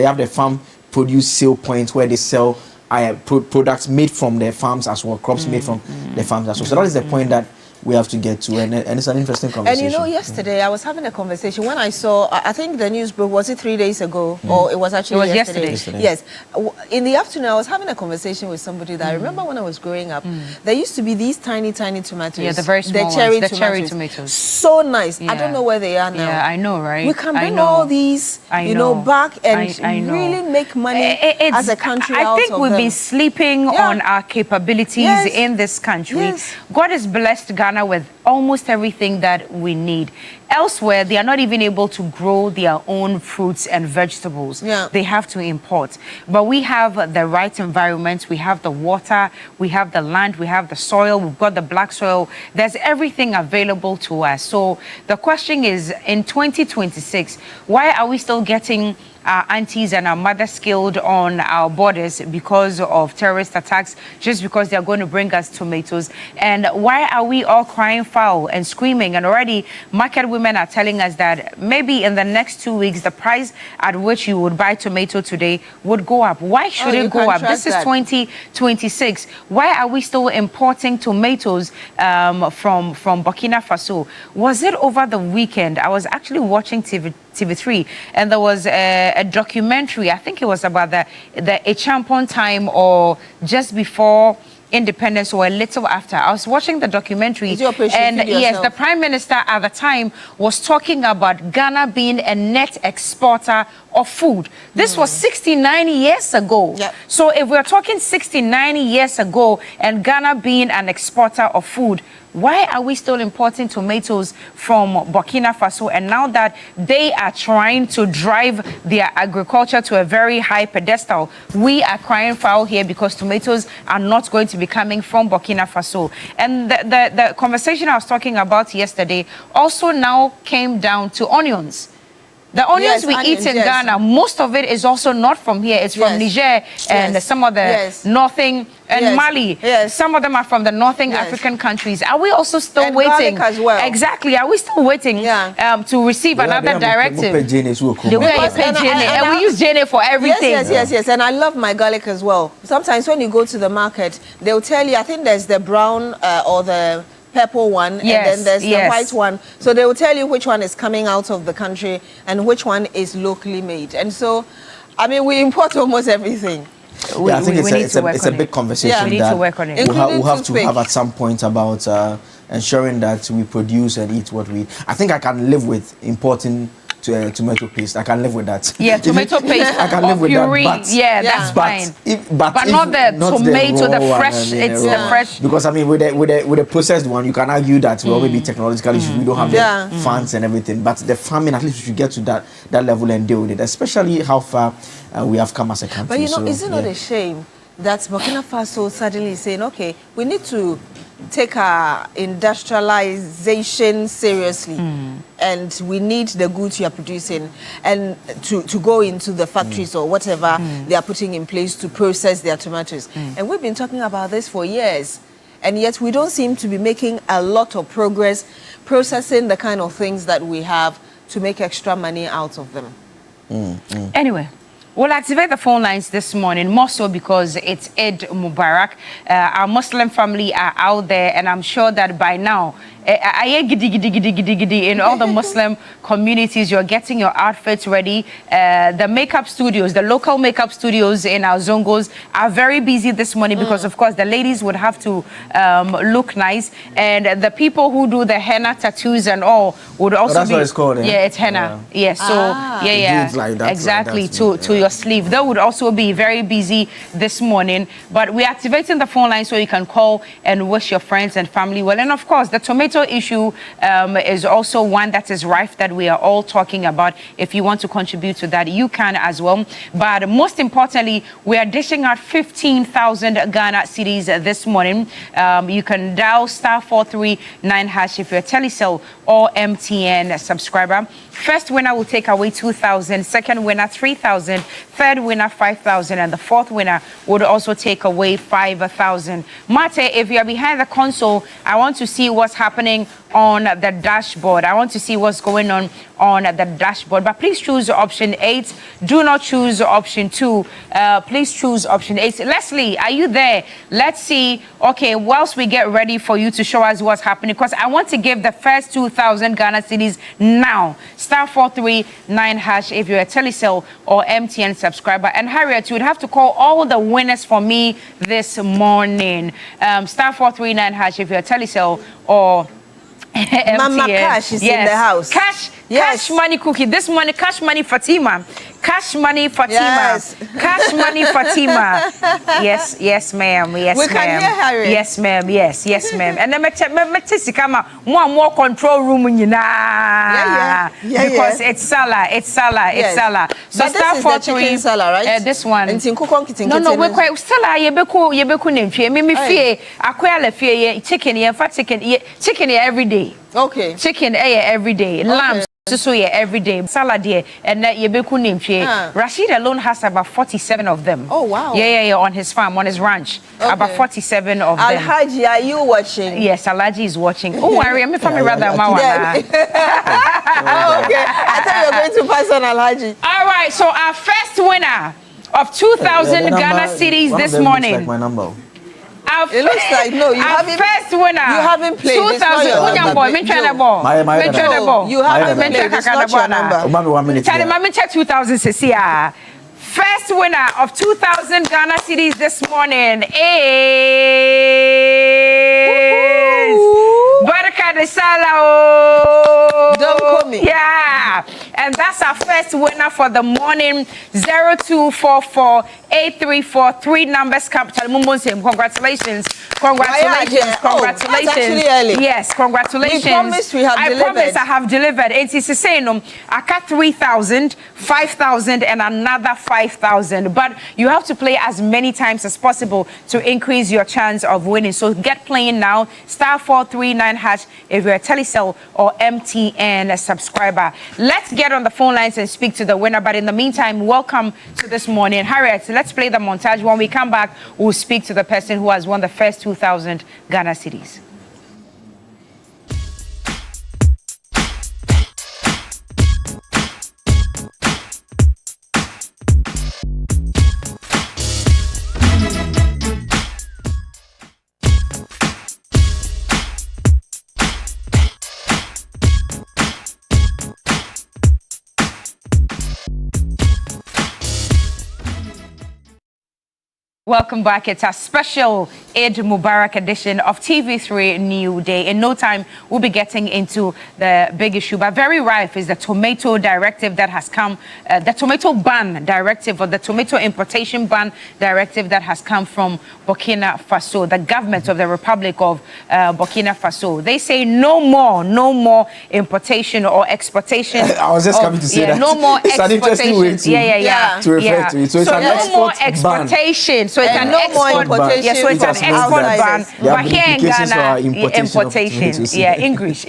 have the farm produce sale points where they sell products made from their farms as well, crops made from the farms as well. So that is the point that we have to get to, and it's an interesting conversation. And you know, yesterday I was having a conversation when I saw, I think the news broke, was it 3 days ago? Or it was actually yesterday? Yes. In the afternoon, I was having a conversation with somebody that I remember when I was growing up, there used to be these tiny tomatoes. Yeah, the very small ones, cherry tomatoes. So nice. I don't know where they are now. Yeah, I know, right? We can bring all these, back and really make money as a country I think we've been sleeping on our capabilities in this country. God has blessed Ghana with almost everything that we need. Elsewhere, they are not even able to grow their own fruits and vegetables. They have to import. But we have the right environment, we have the water, we have the land, we have the soil, we've got the black soil. There's everything available to us. So the question is, in 2026, why are we still getting our aunties and our mothers killed on our borders because of terrorist attacks, just because they're going to bring us tomatoes? And why are we all crying foul and screaming? And already market women are telling us that maybe in the next 2 weeks, the price at which you would buy tomato today would go up. Why should it go up? This is 2026. Why are we still importing tomatoes from Burkina Faso? Was it over the weekend? I was actually watching TV3, and there was a documentary, I think it was about the Echampon time or just before independence or a little after. I was watching the documentary, and yes, the Prime Minister at the time was talking about Ghana being a net exporter of food. This was 69 years ago. So if we're talking 69 years ago and Ghana being an exporter of food, why are we still importing tomatoes from Burkina Faso? And now that they are trying to drive their agriculture to a very high pedestal, we are crying foul here because tomatoes are not going to be coming from Burkina Faso. And the conversation I was talking about yesterday also now came down to onions. The onions we eat in Ghana, most of it is also not from here. It's from Niger and some of the northern and Mali. Some of them are from the northern African countries. Are we also still waiting? As well. Exactly. Are we still waiting to receive another directive? And we use JNA for everything. Yes. And I love my garlic as well. Sometimes when you go to the market, they'll tell you, I think there's the brown or the purple one, and then there's the white one. So they will tell you which one is coming out of the country and which one is locally made. And so, I mean, we import almost everything. I think it's a big conversation we need to work on it. We'll have to have at some point about ensuring that we produce and eat what we eat. I think I can live with importing tomato paste. I can live with that. Yeah, tomato paste. I can live with that. But, that's fine. But not the tomato, the fresh. It's the fresh. Because I mean, with the processed one, you can argue that maybe technologically we don't have the funds and everything. But the farming, at least we should get to that level and deal with it. Especially how far we have come as a country. But you know, is it not a shame that Burkina Faso suddenly is saying, okay, we need to take our industrialization seriously, and we need the goods you are producing and to go into the factories or whatever they are putting in place to process their tomatoes. And we've been talking about this for years, and yet we don't seem to be making a lot of progress processing the kind of things that we have to make extra money out of them. Anyway, We'll activate the phone lines this morning, more so because it's Eid Mubarak. Our Muslim family are out there, and I'm sure that by now, in all the Muslim communities, you're getting your outfits ready. The makeup studios, the local makeup studios in our Zongos are very busy this morning because, of course, the ladies would have to look nice. And the people who do the henna tattoos and all would also that's be... what it's called, eh? Yeah, it's henna. Yeah, so, Like that, exactly, like that, to your sleeve. They would also be very busy this morning. But we're activating the phone line so you can call and wish your friends and family well. And, of course, the tomato issue is also one that is rife that we are all talking about. If you want to contribute to that, you can as well. But most importantly, we are dishing out 15,000 Ghana cedis this morning. You can dial *439# if you're a Telecel or MTN subscriber. First winner will take away 2,000, second winner 3,000, third winner 5,000, and the fourth winner would also take away 5,000. Mate, if you're behind the console, I want to see what's happening on the dashboard. I want to see what's going on the dashboard. But please choose option 8. Do not choose option 2. Please choose option 8. Leslie, are you there? Let's see. Okay, whilst we get ready for you to show us what's happening, because I want to give the first 2,000 Ghana cedis now. *439# if you're a Telecel or MTN subscriber. And Harriet, you would have to call all the winners for me this morning. *439# if you're a Telecel or MTN. Mama Cash is in the house. Cash money cookie. This morning, cash money Fatima. Cash money Fatima. Yes. Cash money Fatima. Yes, ma'am. Yes, we ma'am. Can hear Harriet. Yes, ma'am. Yes, ma'am. And then more control room because it's Salah. So but this is the chicken Salah, right? This one. No, we're quite Salah. Yebeku name. Me fear. Akwela fear. Chicken. Chicken every day. Okay. Chicken every day. Lamb. So every day. Salad and yebeku name. Rashid alone has about 47 of them. Oh wow. Yeah, on his farm, on his ranch. Okay. About 47 of them. Alhaji, are you watching? Yes, Alhaji is watching. Oh, worry, I'm from rather Mawana. Okay. I thought you were going to pass on Alhaji. All right, so our first winner of 2,000 Ghana cedis this morning. Like my number. It looks like no. You haven't. First winner. You haven't played. 2,000. You haven't played. It's not your number. Tell him I'm check 2,000 Cecilia. First winner of 2,000 Ghana cedis this morning is Baraka de Salah. Don't call me. Yeah. And that's our first winner for the morning. 0244-834. 3 numbers capital. Congratulations. Congratulations. That's actually early. Yes, congratulations. We promised we have delivered. I promise I have delivered. It is saying I got 3,000, 5,000, and another 5,000. But you have to play as many times as possible to increase your chance of winning. So get playing now. *439# if you're a Telecel or MTN subscriber. Let's get on the phone lines and speak to the winner. But in the meantime, welcome to this morning. Harriet, let's play the montage. When we come back, we'll speak to the person who has won the first 2,000 Ghana cedis. Welcome back. It's a special Eid Mubarak edition of TV3 Newday. In no time, we'll be getting into the big issue, but very rife is the tomato directive that has come, the tomato ban directive or the tomato importation ban directive that has come from Burkina Faso, the government of the Republic of Burkina Faso. They say no more importation or exportation. I was just coming to say that. No more it's exportation. An interesting way to refer to it. So it's an no more export ban. exportation. So so it's an no export more importation. Yeah, so it's an export ban. But here in Ghana, importation. Yeah, English.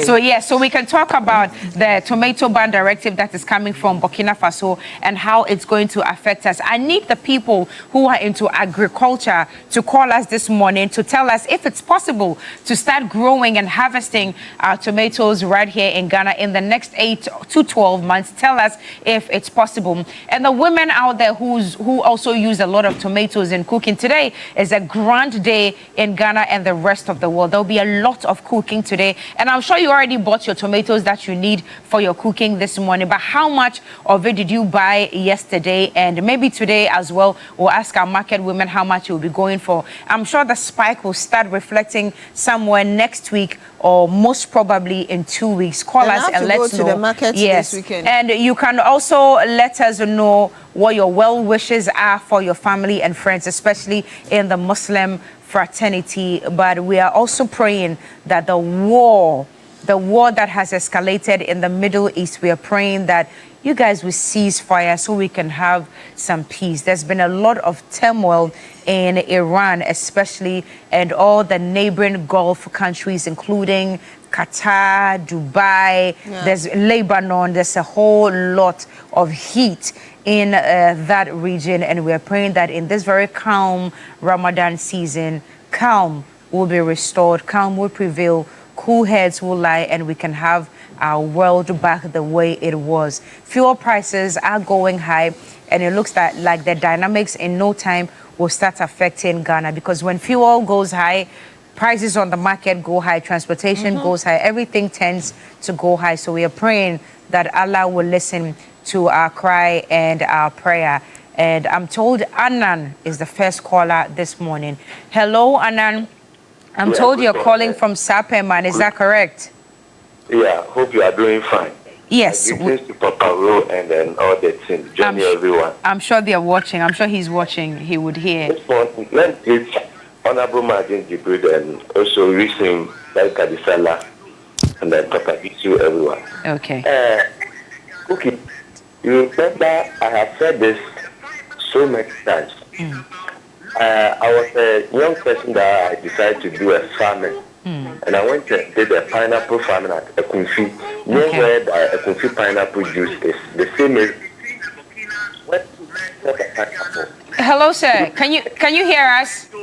So yeah, so we can talk about the tomato ban directive that is coming from Burkina Faso and how it's going to affect us. I need the people who are into agriculture to call us this morning to tell us if it's possible to start growing and harvesting our tomatoes right here in Ghana in the next 8 to 12 months. Tell us if it's possible. And the women out there who also use a lot of tomatoes in cooking, today is a grand day in Ghana and the rest of the world. There'll be a lot of cooking today, and I'm sure you already bought your tomatoes that you need for your cooking this morning. But how much of it did you buy yesterday? And maybe today as well, we'll ask our market women how much you'll be going for. I'm sure the spike will start reflecting somewhere next week or most probably in 2 weeks. Call us and let us know. The market this weekend. And you can also let us know what your well wishes are for your family and friends, especially in the Muslim fraternity. But we are also praying that the war that has escalated in the Middle East, we are praying that you guys will cease fire so we can have some peace. There's been a lot of turmoil in Iran, especially, and all the neighboring Gulf countries, including Qatar, Dubai, there's Lebanon, there's a whole lot of heat in that region. And we're praying that in this very calm Ramadan season, calm will be restored, calm will prevail, cool heads will lie, and we can have our world back the way it was. Fuel prices are going high, and it looks like the dynamics in no time will start affecting Ghana, because when fuel goes high, prices on the market go high, transportation goes high, everything tends to go high. So we are praying that Allah will listen to our cry and our prayer. And I'm told Anan is the first caller this morning. Hello, Anan. I'm told you're calling from Sapeman. Is that correct? Yeah, hope you are doing fine. Yes. Greetings to Papa Ro and then all the team, Johnny, everyone. I'm sure they're watching. I'm sure he's watching. He would hear. This morning, let's greet Honorable Martin Jibril and also wish him like Kadisala and then Papa Bisu, everyone. Okay. Cookie, you remember I have said this so many times. I was a young person that I decided to do a farming. And I went and did a pineapple farming at Ekunfi. You know where the Ekunfi pineapple juice is? The same as Hello, sir. Can you hear us? When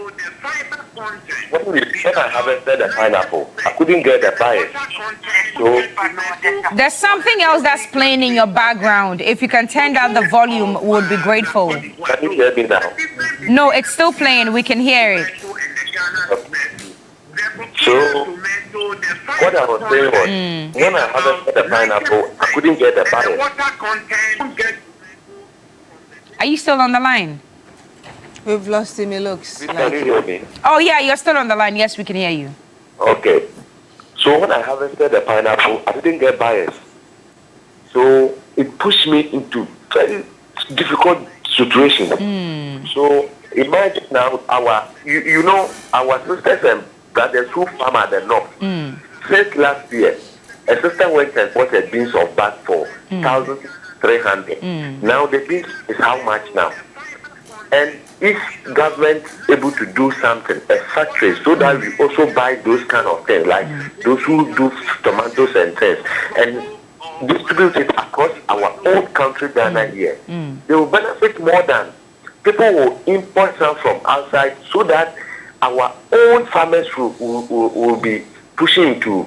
I harvested the pineapple, I couldn't get the buyers. So there's something else that's playing in your background. If you can turn down the volume, we would be grateful. Can you hear me now? No, it's still playing. We can hear it. So what I was saying was, when I harvested the pineapple, I couldn't get the buyers. Are you still on the line? We've lost him, it looks. Can you hear me? Oh, yeah, you're still on the line. Yes, we can hear you. Okay. So when I harvested the pineapple, I didn't get buyers. So it pushed me into very difficult situation. So imagine now our sisters and brothers who farm at the north. Since last year, a sister went and bought a beans of bag for 1,300. Now the beans is how much now? And if government able to do something, a factory, so that we also buy those kind of things, like those who do tomatoes and things, and distribute it across our own country, Ghana here, they will benefit more than people will import some from outside, so that our own farmers will be pushing into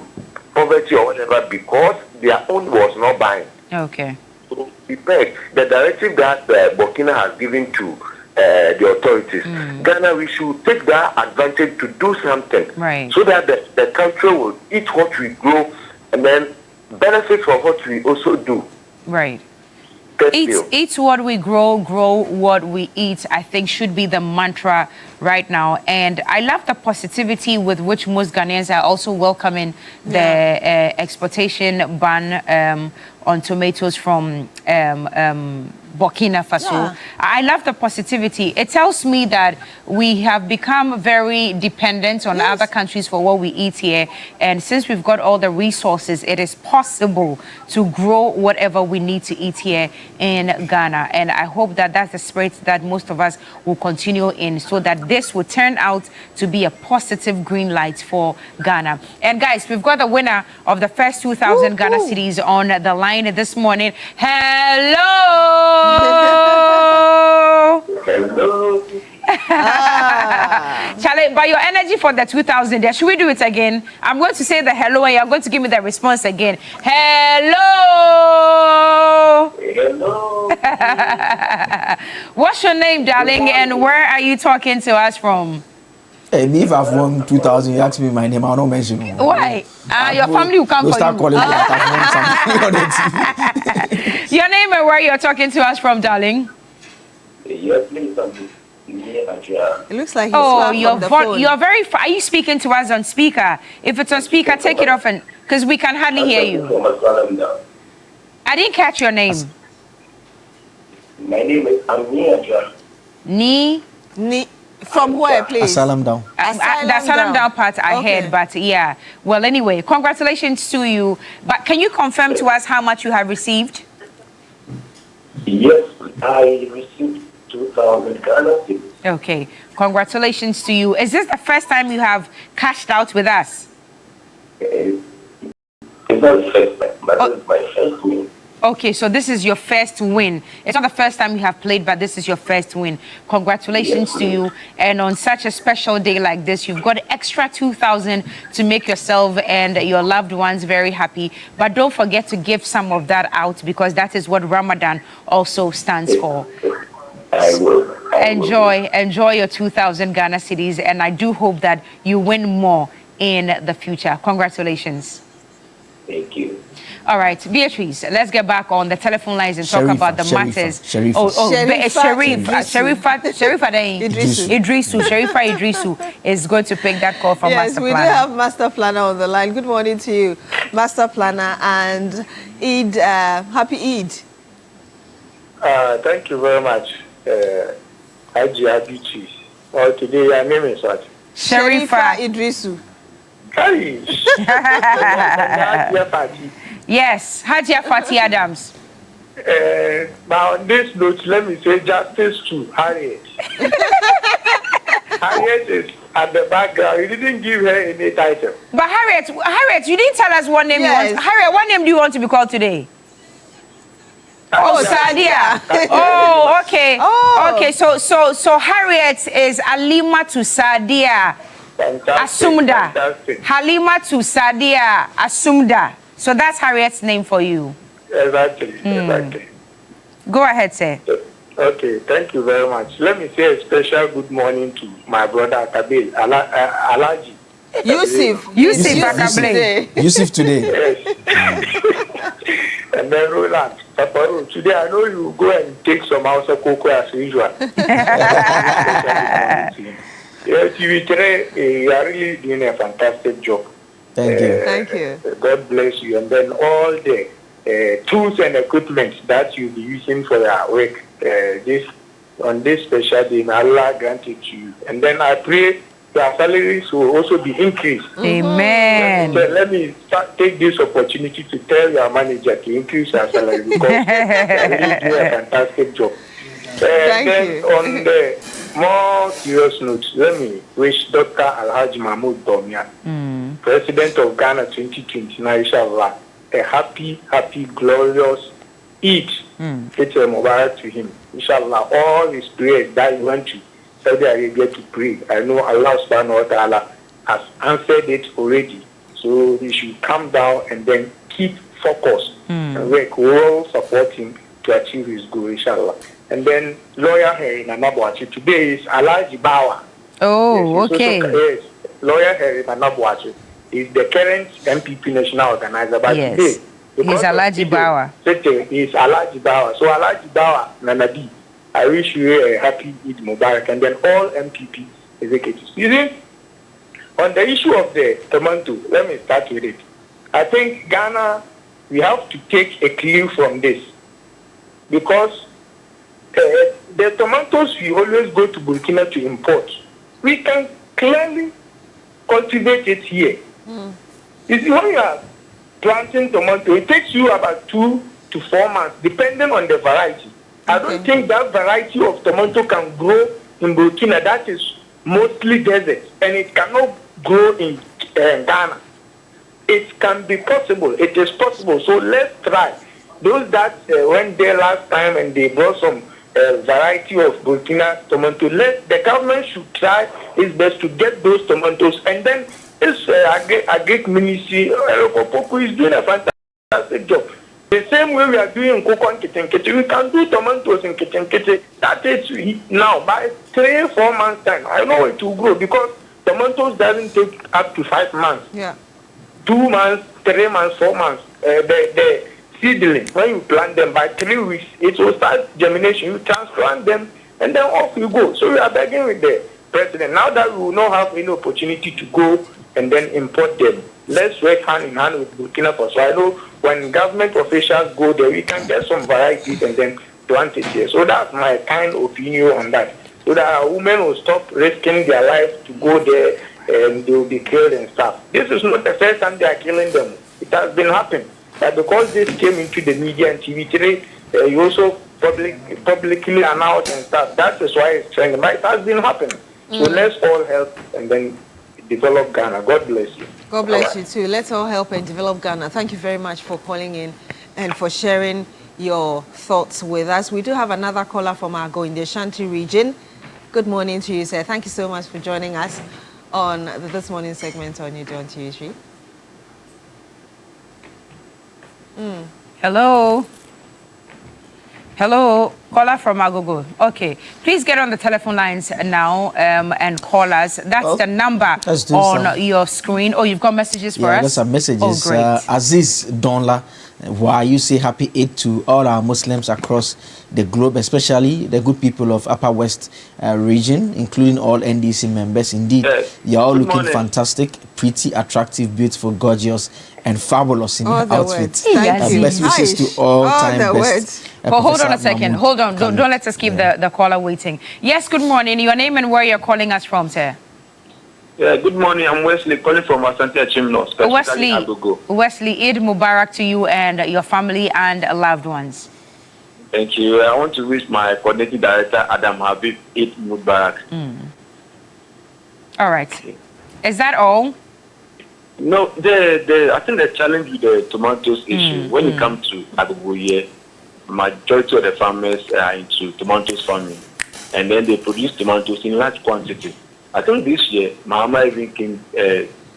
poverty or whatever because their own was not buying. Okay. So we beg the directive that Burkina has given to the authorities. Ghana, we should take that advantage to do something, so that the country will eat what we grow and then benefit from what we also do. Right. Eat what we grow what we eat, I think should be the mantra right now. And I love the positivity with which most Ghanaians are also welcoming the exportation ban on tomatoes from Burkina Faso. Yeah. I love the positivity. It tells me that we have become very dependent on other countries for what we eat here. And since we've got all the resources, it is possible to grow whatever we need to eat here in Ghana. And I hope that that's the spirit that most of us will continue in, so that this will turn out to be a positive green light for Ghana. And guys, we've got the winner of the first 2,000 Ghana cedis on the line this morning. Hello! Hello. Charlie, by your energy for the 2,000 there, should we do it again? I'm going to say the hello and you're going to give me the response again. Hello! Hello. What's your name, darling, and where are you talking to us from? Hey, me if I've won 2,000, you ask me my name, I'll not mention it. Why? Your family will come for start you. calling me that I've won something on the TV. Your name and where you're talking to us from, darling? Yes, please. It looks like he's your the phone. you're very are you speaking to us on speaker? If it's on speaker, take it off, and because we can hardly hear you. I didn't catch your name. My name is Amnia. Ni. From where, please? Asylum down. The asylum down part I heard, but yeah. Well, anyway, congratulations to you. But can you confirm to us how much you have received? Yes, I received 2,000 Ghana cedis. Okay, congratulations to you. Is this the first time you have cashed out with us? It's not the first time, but this is my first win. Okay, so this is your first win. It's not the first time you have played, but this is your first win. Congratulations to you. And on such a special day like this, you've got extra 2,000 to make yourself and your loved ones very happy. But don't forget to give some of that out, because that is what Ramadan also stands for. I will. Enjoy your 2,000 Ghana cedis, and I do hope that you win more in the future. Congratulations. Thank you. All right, Beatrice, let's get back on the telephone lines and talk about the matters. Sharifa Idrisu is going to pick that call from Master Planner. Yes, we do have Master Planner on the line. Good morning to you, Master Planner, and Eid, happy Eid. Thank you very much, Haji Beatrice. Today your name is what? Sharifa Idrisu. Hey. Yes, Hajia Fati Adams. Now, on this note, let me say justice to Harriet. Harriet is at the background. You didn't give her any title. But Harriet, you didn't tell us what name you want. Harriet, what name do you want to be called today? Sadia. Oh, okay. Okay, so Harriet is Halima to Sadia. Asumda. Halima to Sadia Asumda. So that's Harriet's name for you. Exactly. Go ahead, sir. Okay, thank you very much. Let me say a special good morning to my brother Kabil, Alaji. Yusuf today. Yes. And then Roland, Papa, today I know you go and take some house of cocoa as usual. Yes, TV3, you are really doing a fantastic job. Thank you. Thank you. God bless you. And then all the tools and equipment that you'll be using for your work on this special day, may Allah grant it to you. And then I pray your salaries will also be increased. Amen. So let me take this opportunity to tell your manager to increase your salary, because you really do a fantastic job. Thank you. On the more serious note, let me wish Dr. Alhaji Mahmoud Domia, President of Ghana 2029, inshallah, a happy, glorious Eid. It's a Mubarak to him. Inshallah, all his prayers that he went to Saudi Arabia to pray, I know Allah subhanahu wa ta'ala has answered it already. So he should come down and then keep focused and work. We will support him to achieve his goal, inshallah. And then lawyer Harry Nanabuachi today is Alaji Bawa. Oh, okay. Yes, lawyer Harry Nanabuachi is the current MPP national organizer. But yes, today, he's Alaji Bawa. He's Alaji Bawa. So Alaji Bawa Nanabi, I wish you a happy Eid Mubarak, and then all MPP executives. You see, on the issue of the tomato, let me start with it. I think Ghana, we have to take a clue from this, because the tomatoes we always go to Burkina to import, we can clearly cultivate it here. You see, when you are planting tomato, it takes you about 2 to 4 months, depending on the variety. I don't think that variety of tomato can grow in Burkina. That is mostly desert, and it cannot grow in Ghana. It can be possible. It is possible. So let's try. Those that went there last time and they brought some variety of Burkina tomato, the government should try its best to get those tomatoes. And then this agric ministry is doing a fantastic job. The same way we are doing cocoa in Kitenkete, we can do tomatoes in Kitenkete. That is now by 3-4 months time. I know it will grow because tomatoes doesn't take up to 5 months. Yeah. 2 months, 3 months, 4 months. The seedling, when you plant them by 3 weeks, it will start germination. You transplant them and then off you go. So we are begging with the president. Now that we will not have any opportunity to go and then import them, let's work hand in hand with Burkina Faso. I know when government officials go there, we can get some varieties and then plant it here. So that's my kind opinion on that. So that our women will stop risking their lives to go there and they will be killed and stuff. This is not the first time they are killing them. It has been happening. But because this came into the media and TV3, you also publicly announced and stuff. That is why it's trending. But it has been happening. So let's all help and then develop Ghana. God bless you. God bless you too. Let's all help and develop Ghana. Thank you very much for calling in and for sharing your thoughts with us. We do have another caller from Ago in the Ashanti region. Good morning to you, sir. Thank you so much for joining us on this morning segment on Newday on TV3. Hello. Hello, caller from Agogo. Okay, please get on the telephone lines now and call us. That's the number on your screen. Oh, you've got messages for us? Yeah, there's some messages. Oh, great. Aziz Donla, why you say happy Eid to all our Muslims across the globe, especially the good people of Upper West region, including all NDC members. Indeed, you're all looking fantastic, pretty, attractive, beautiful, gorgeous, and fabulous in your outfits. Best wishes to all time best. Well, hold on a second. Hold on. Don't let us keep the caller waiting. Yes, good morning. Your name and where you're calling us from, sir? Yeah, good morning. I'm Wesley, calling from Asante Achimno, Wesley, Eid Mubarak to you and your family and loved ones. Thank you. I want to wish my coordinating director, Adam Habib, Eid Mubarak. All right. Is that all? No, I think the challenge with the tomatoes issue, when it comes to Agogoye, majority of the farmers are into tomatoes farming, and then they produce tomatoes in large quantity. I think this year, Mahama even came,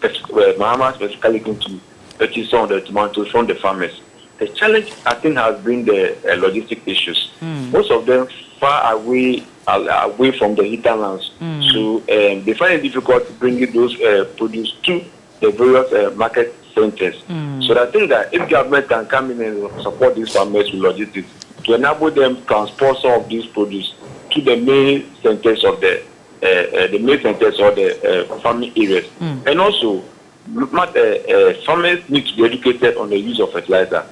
Mahama specifically came to purchase some of the tomatoes from the farmers. The challenge, I think, has been the logistic issues. Most of them far away from the hinterlands, so they find it difficult bringing those produce to the various market centers. So I think that if government can come in and support these farmers with logistics to enable them to transport some of these produce to the main centers of the main centers or the farming areas, and also farmers need to be educated on the use of fertilizer.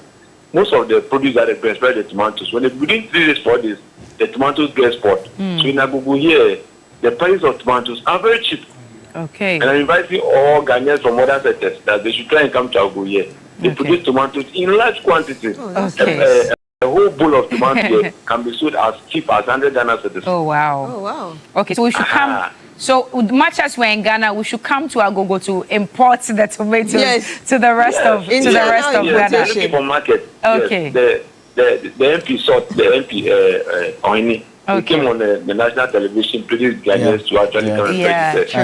Most of the produce that they bring, especially the tomatoes, when within 3 days, 4 days, the tomatoes get spoiled. So in Agogo here, the price of tomatoes are very cheap. Okay. And I'm inviting all Ghanaians from other sectors that they should try and come to Agogo here. They produce tomatoes in large quantities. A whole bowl of tomatoes can be sold as cheap as 100 Ghana cedis. Oh wow! Oh wow! Okay, so we should come. So much as we're in Ghana, we should come to Agogo to import the tomatoes to the rest of Ghana. Looking for market. Okay. Yes, the MP sought the MP Oini. He came on the national television, produced Ghanaians to actually come and purchase. I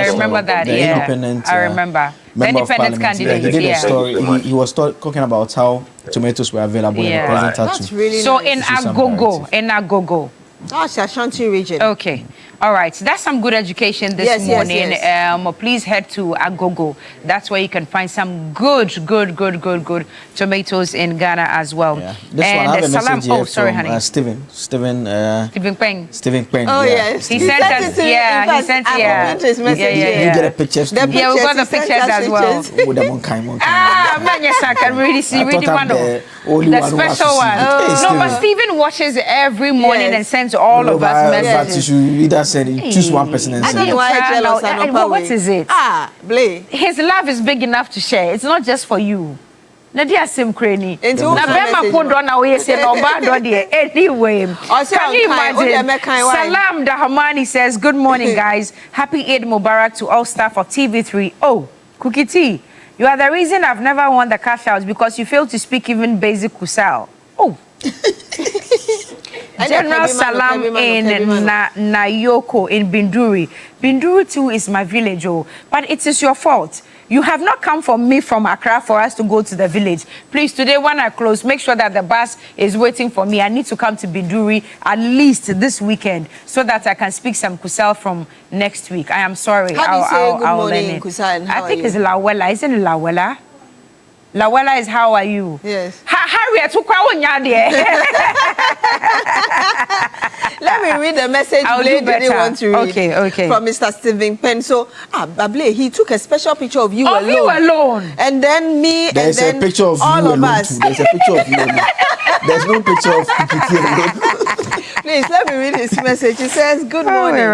remember that. The independent. I remember. The independent candidate. He did a story. He was talking about how tomatoes were available in the present That's really so nice. In Agogo. That's Ashanti region. Okay. All right, so that's some good education this morning. Yes. Please head to Agogo. That's where you can find some good tomatoes in Ghana as well. Yeah. This one, I have a message here from Stephen Peng. Oh, yes. He sent us, he sent, You get a picture. Yeah, we got the pictures as well. Man, yes, I can really see. Really one the special one. No, but Stephen watches every morning and sends all of us messages. Choose one person and send it. What is it? Blay. His love is big enough to share. It's not just for you. Nadia Sim Cranny. Na Bema Pondon away say no bad anyway. Can you imagine? Salam Dahamani says, good morning, guys. Happy Eid Mubarak to all staff of TV3. Oh, Cookie T, you are the reason I've never won the cash out because you failed to speak even basic Kusal. Oh. General Salam in Nayoko in Binduri. Binduri too is my village, but it is your fault. You have not come for me from Accra for us to go to the village. Please, today when I close, make sure that the bus is waiting for me. I need to come to Binduri at least this weekend so that I can speak some Kusal from next week. I am sorry. How do you say good morning, Kusal? I think it's Lawela. Isn't it Lawela? Lawela is how are you? Yes. Harriet, let me read the message Blay didn't want to read. Okay. From Mr. Stephen Penn. So, Blay, he took a special picture of you alone. You alone. And then me, There's and then a picture of all you of alone us. too. There's a picture of you alone. There's no picture of Kikiti alone. Please, let me read his message. He says, good morning,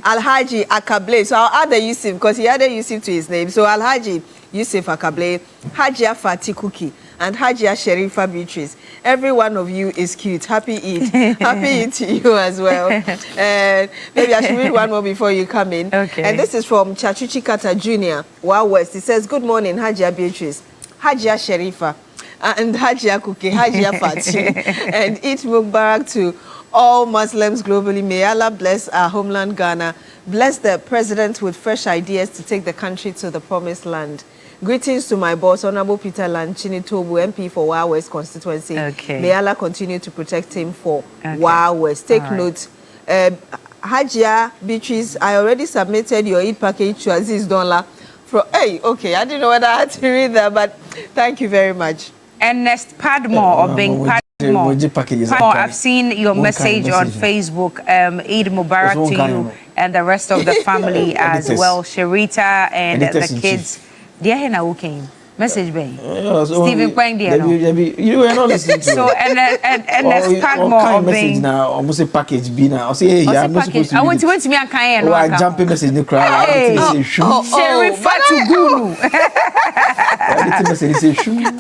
Alhaji Akable. So I'll add the Yusuf because he added Yusuf to his name. So Alhaji Yusuf Akable, Hajia Fati Kuki, and Hajia Sherifa Beatrice. Every one of you is cute. Happy Eid. Happy Eid to you as well. And maybe I should read one more before you come in. Okay. And this is from Chachuchi Kata Jr., Wow West. He says, good morning, Hajia Beatrice, Hajia Sherifa, and Hajia Kuki, Hajia Fati. And Eid Mubarak to all Muslims globally. May Allah bless our homeland, Ghana. Bless the president with fresh ideas to take the country to the promised land. Greetings to my boss, Honorable Peter Lanchini Tobu, MP for Wa West constituency. Okay. May Allah continue to protect him for Wa West. Take note. Hajia Beatrice, I already submitted your Eid package to Aziz Donla. Okay, I didn't know whether I had to read that, but thank you very much. Ernest Padmore of Bing Padmore, I've seen your message on Facebook. Eid Mubarak to you and the rest of the family as well. Sharita and the kids. Dear now came. Message Ben. Stephen Peng you were not listening to so and let's pack more of message now. Almost a package B now. I say hey, I'm not supposed to. I want to me a kind. Oh, I jump in message in the crowd. Sherifa Tugunu.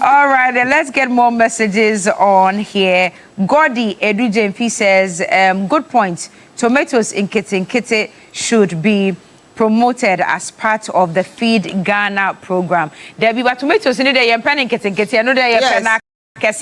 All right, then let's get more messages on here. Gordy Edu JMP says, good point. Tomatoes in Kete should be promoted as part of the Feed Ghana program. There be tomatoes in there. You're planning Kete. I know there you're we can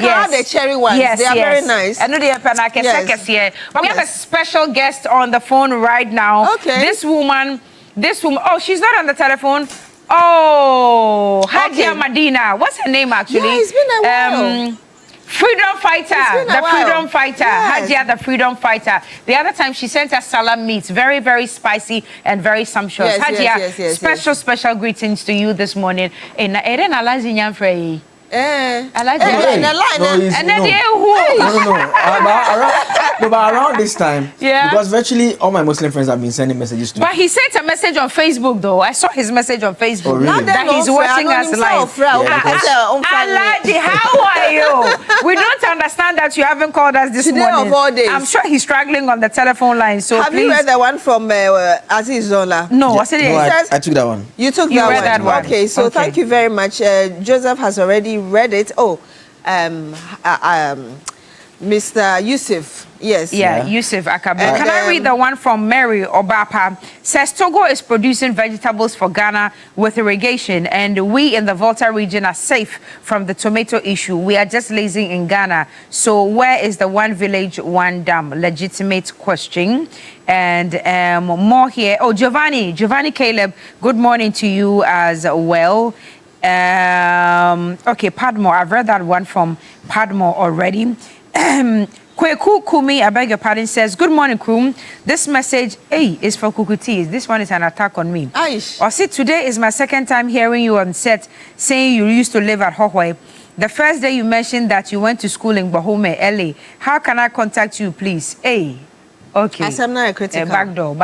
have the cherry ones. They are very nice. I know they are But we have a special guest on the phone right now. Okay. This woman. Oh, she's not on the telephone. Oh, Hajia Madina. What's her name actually? Yeah, it's been a while. Freedom fighter, freedom fighter, Hajia the freedom fighter. The other time she sent us salam meat, very, very spicy and very sumptuous. Hajia, special greetings to you this morning. But around this time, because virtually all my Muslim friends have been sending messages to me. But he sent a message on Facebook though. I saw his message on Facebook. Oh, really? That he's watching us live. Alaji, how are you? We don't understand that you haven't called us this morning. Of all days. I'm sure he's struggling on the telephone line. So have you read the one from Aziz Zola? No, what's it? I took that one. You took that one. Okay, so thank you very much. Joseph has already read it. Mr. Yusuf, yes. Yusuf Akabe. Can I read the one from Mary Obapa? Says Togo is producing vegetables for Ghana with irrigation, and we in the Volta region are safe from the tomato issue. We are just lazy in Ghana. So where is the one village, one dam? Legitimate question. And more here. Oh, Giovanni Caleb, good morning to you as well. Okay, Padmore. I've read that one from Padmore already. Kweku Kumi, I beg your pardon, says, good morning, crew. This message, is for Kukuti. This one is an attack on me. Aish. Or see, today is my second time hearing you on set saying you used to live at Hohoi. The first day you mentioned that you went to school in Bahome, LA. How can I contact you, please? Okay. Back door.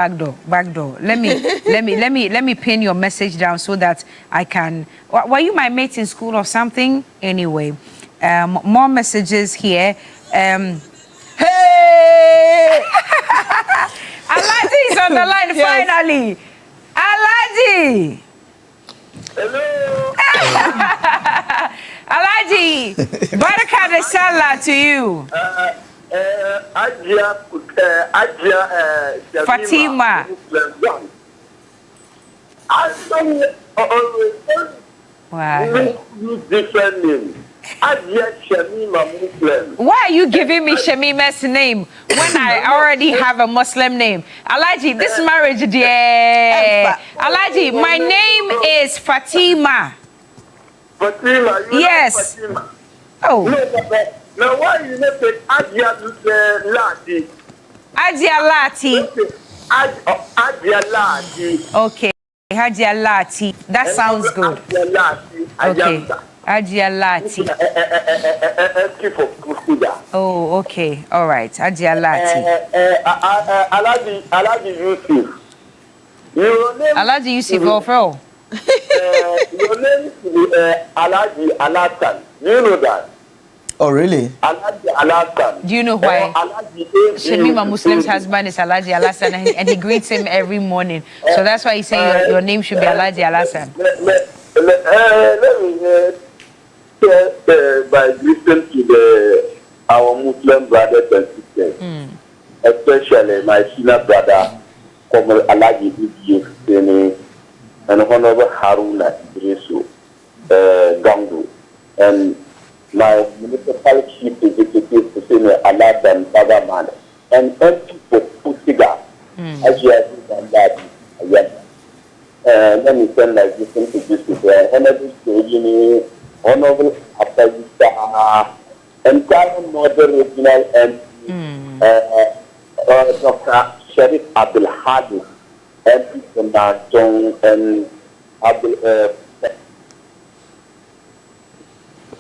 Let me pin your message down so that I can. Were you my mate in school or something? Anyway, more messages here. Hey! Alaji is on the line finally. Alaji. Hello. Alaji, Baraka de Salah to you. Fatima. Wow. Different names. Why are you giving me Shamima's name when I already have a Muslim name? Alaji, this marriage, dear. Alaji, my name is Fatima. Fatima, you yes. Know Fatima. Oh. No, now why you not say Adia Lati? Adia Lati. Adia Lati. Okay, Adia Lati. That sounds good. Adia Lati. Okay. Adia Lati. Oh, okay. All right. Adia Lati. Alaji Yusuf. Alaji Yusuf, overall. Your name is Alaji Alasan. You know that? Oh, really? Alaji Alasan. Do you know why? Shamima Muslim's husband is Alaji Alasan, and he greets him every morning. So that's why he's saying your name should be Alaji Alasan. Let me by listening to our Muslim brothers and sisters, especially my senior brother, Komol Alaji Yusuf, and Honorable Haruna Idrisu Gangu, and my municipal chief executive, Senior Alasan Bagaman, and MP for Pusiga, as you have done that. Let me send like this to this Honorable Sojini, Honorable Apayita, entire modern regional MP, Dr. Sharif Abdul Hadi, MP from Natong, and Abdul.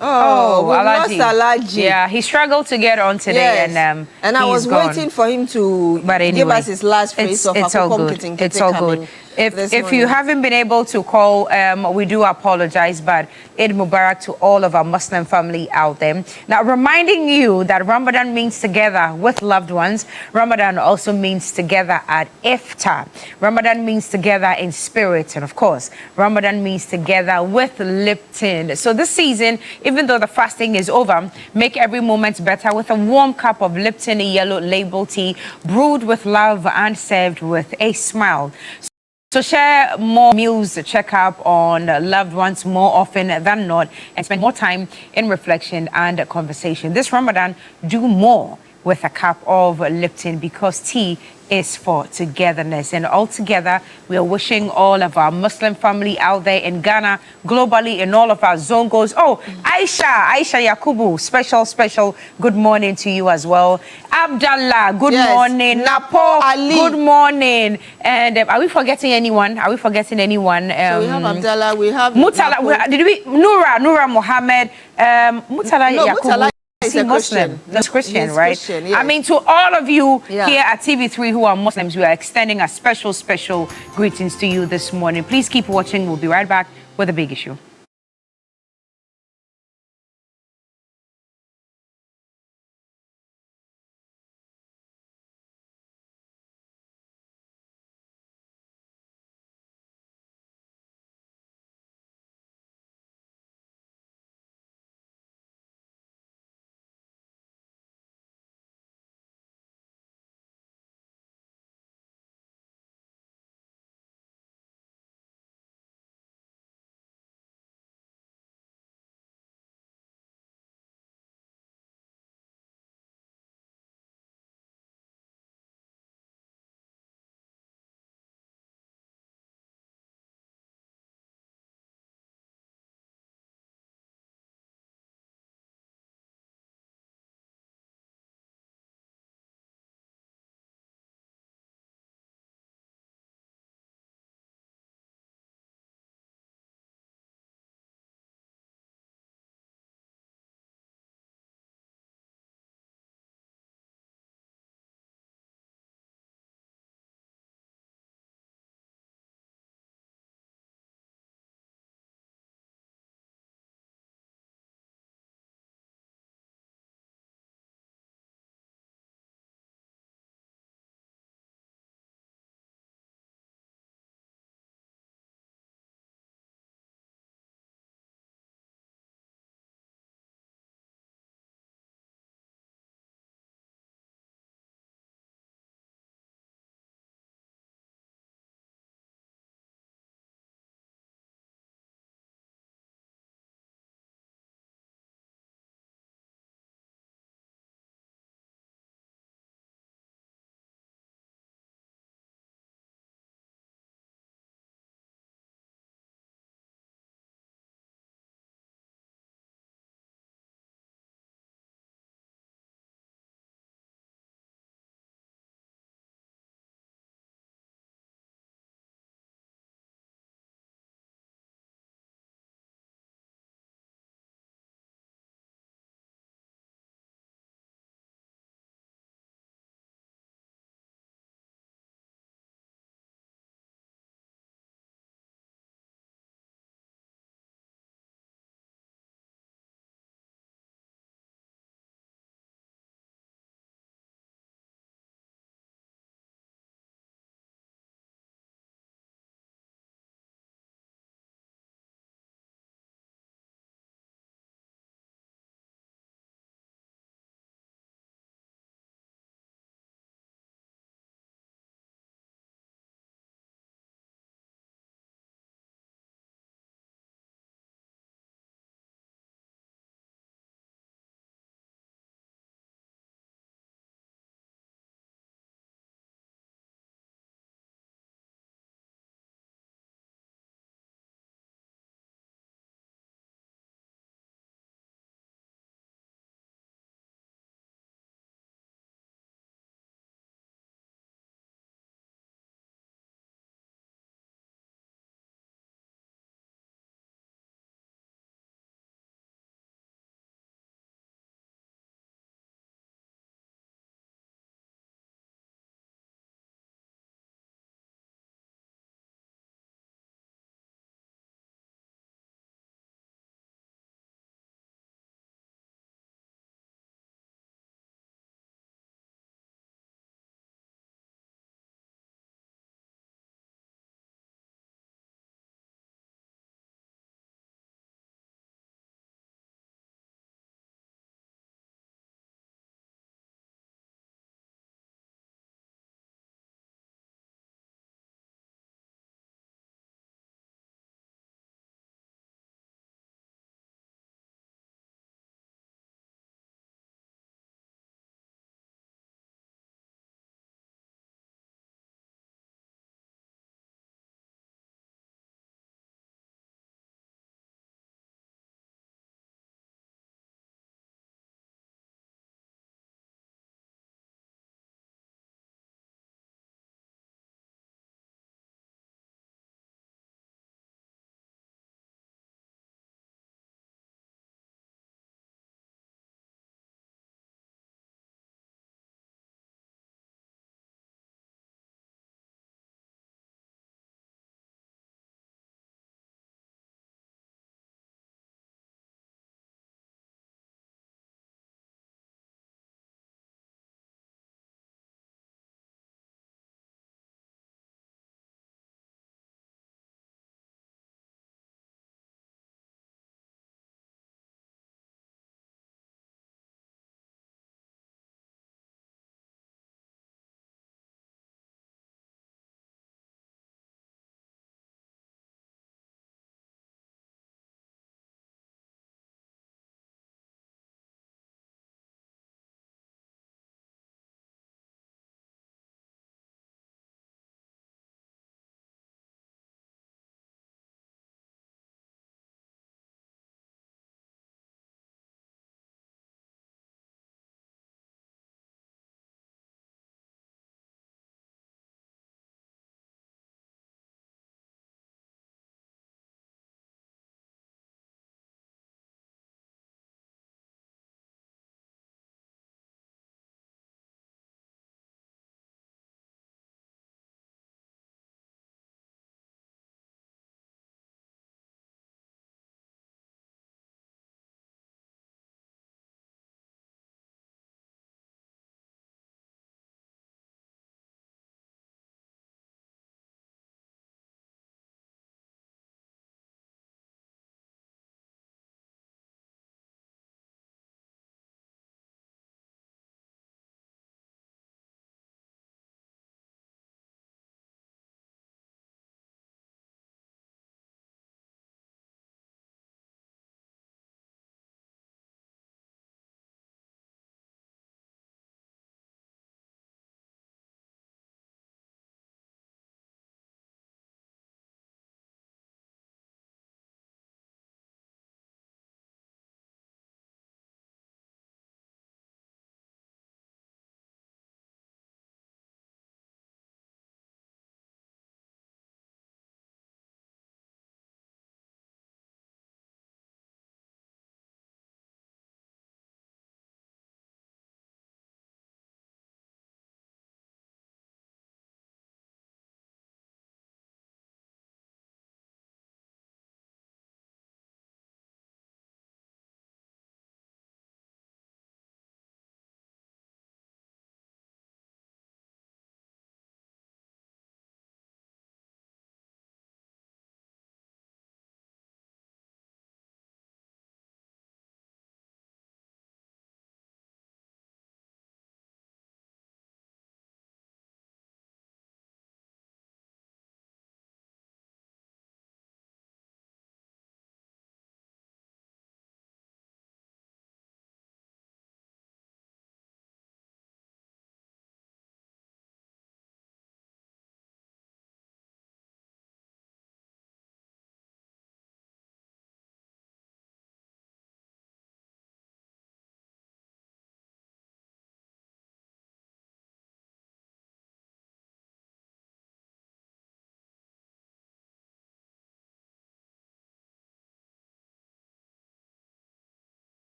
We lost Alaji. Yeah, he struggled to get on today, yes. and I was waiting for him to give us his last phrase of it's all good. It's all good. If you haven't been able to call, we do apologize, but Eid Mubarak to all of our Muslim family out there. Now, reminding you that Ramadan means together with loved ones. Ramadan also means together at iftar. Ramadan means together in spirit. And of course, Ramadan means together with Lipton. So this season, even though the fasting is over, make every moment better with a warm cup of Lipton yellow label tea, brewed with love and served with a smile. So share more meals, check up on loved ones more often than not, and spend more time in reflection and conversation. This Ramadan, do more with a cup of Lipton, because tea is for togetherness. And all together, we are wishing all of our Muslim family out there in Ghana, globally, in all of our zongos. Oh, Aisha Yakubu, special good morning to you as well. Abdallah, good morning. Napo Ali, good morning. And are we forgetting anyone? So we have Abdallah, we have Mutala, Nura Mohammed, Mutala Yakubu. He's a Muslim. That's Christian, right? Christian, yes. I mean, to all of you here at TV3 who are Muslims, we are extending a special greetings to you this morning. Please keep watching. We'll be right back with a big issue.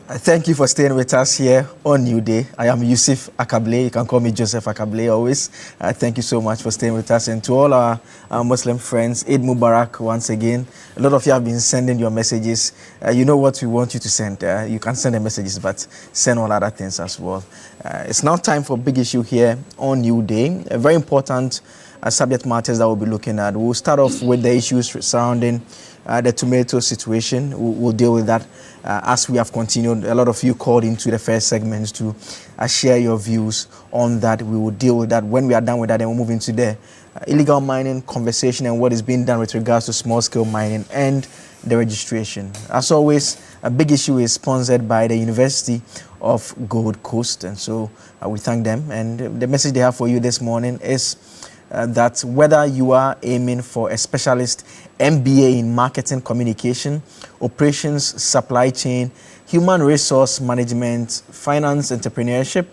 Thank you for staying with us here on New Day. I am Yusuf Akable. You can call me Joseph Akable always. Thank you so much for staying with us. And to all our Muslim friends, Eid Mubarak once again. A lot of you have been sending your messages. You know what we want you to send. You can send the messages, but send all other things as well. It's now time for a big issue here on New Day. A very important subject matters that we'll be looking at. We'll start off with the issues surrounding the tomato situation. We'll deal with that as we have continued. A lot of you called into the first segments to share your views on that. We will deal with that. When we are done with that, then we'll move into the illegal mining conversation and what is being done with regards to small-scale mining and the registration. As always, a big issue is sponsored by the University of Gold Coast, and so we thank them. And the message they have for you this morning is that whether you are aiming for a specialist MBA in marketing communication, operations, supply chain, human resource management, finance, entrepreneurship,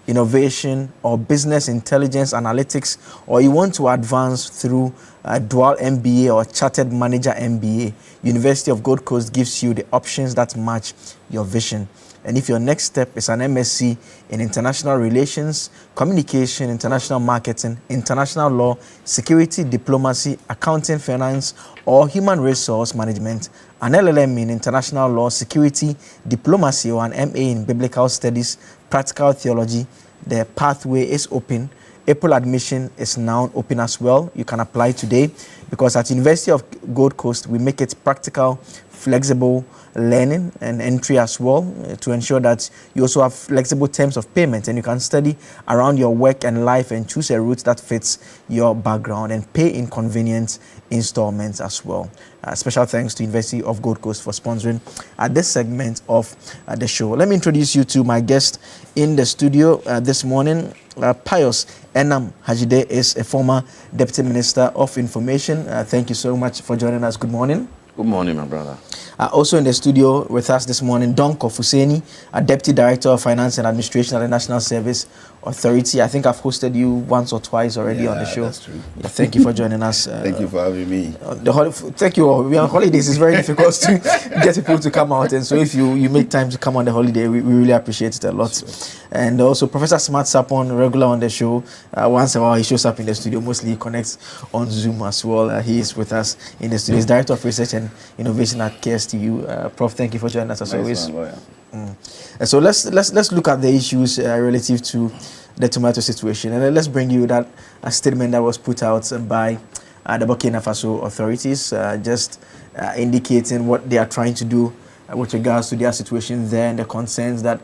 innovation, or business intelligence analytics, or you want to advance through a dual MBA or chartered manager MBA, University of Gold Coast gives you the options that match your vision. And if your next step is an MSc in international relations, communication, international marketing, international law, security, diplomacy, accounting, finance, or human resource management, an LLM in international law, security, diplomacy, or an MA in biblical studies, practical theology, the pathway is open. April admission is now open as well. You can apply today because at University of Gold Coast, we make it practical, flexible learning and entry as well to ensure that you also have flexible terms of payment and you can study around your work and life and choose a route that fits your background and pay in convenient installments as well. Special thanks to University of Gold Coast for sponsoring this segment of the show. Let me introduce you to my guest in the studio this morning. Pius Enam Hajide is a former Deputy Minister of Information. Thank you so much for joining us. Good morning. Good morning, my brother. Also in the studio with us this morning, Don Kofuseni, a Deputy Director of Finance and Administration at the National Service Authority. I think I've hosted you once or twice already on the show. That's true. Yeah, thank you for joining us. Thank you for having me. Thank you all. We are on holidays. It's very difficult to get people to come out. And so if you make time to come on the holiday, we really appreciate it a lot. Sure. And also Professor Smart Sapon, regular on the show. Once in a while he shows up in the studio. Mostly he connects on Zoom as well. He is with us in the studio. He's Director of Research and Innovation at KSTU. Prof, thank you for joining us as always. And so let's look at the issues relative to the tomato situation, and then let's bring you that statement that was put out by the Burkina Faso authorities, just indicating what they are trying to do with regards to their situation there and the concerns that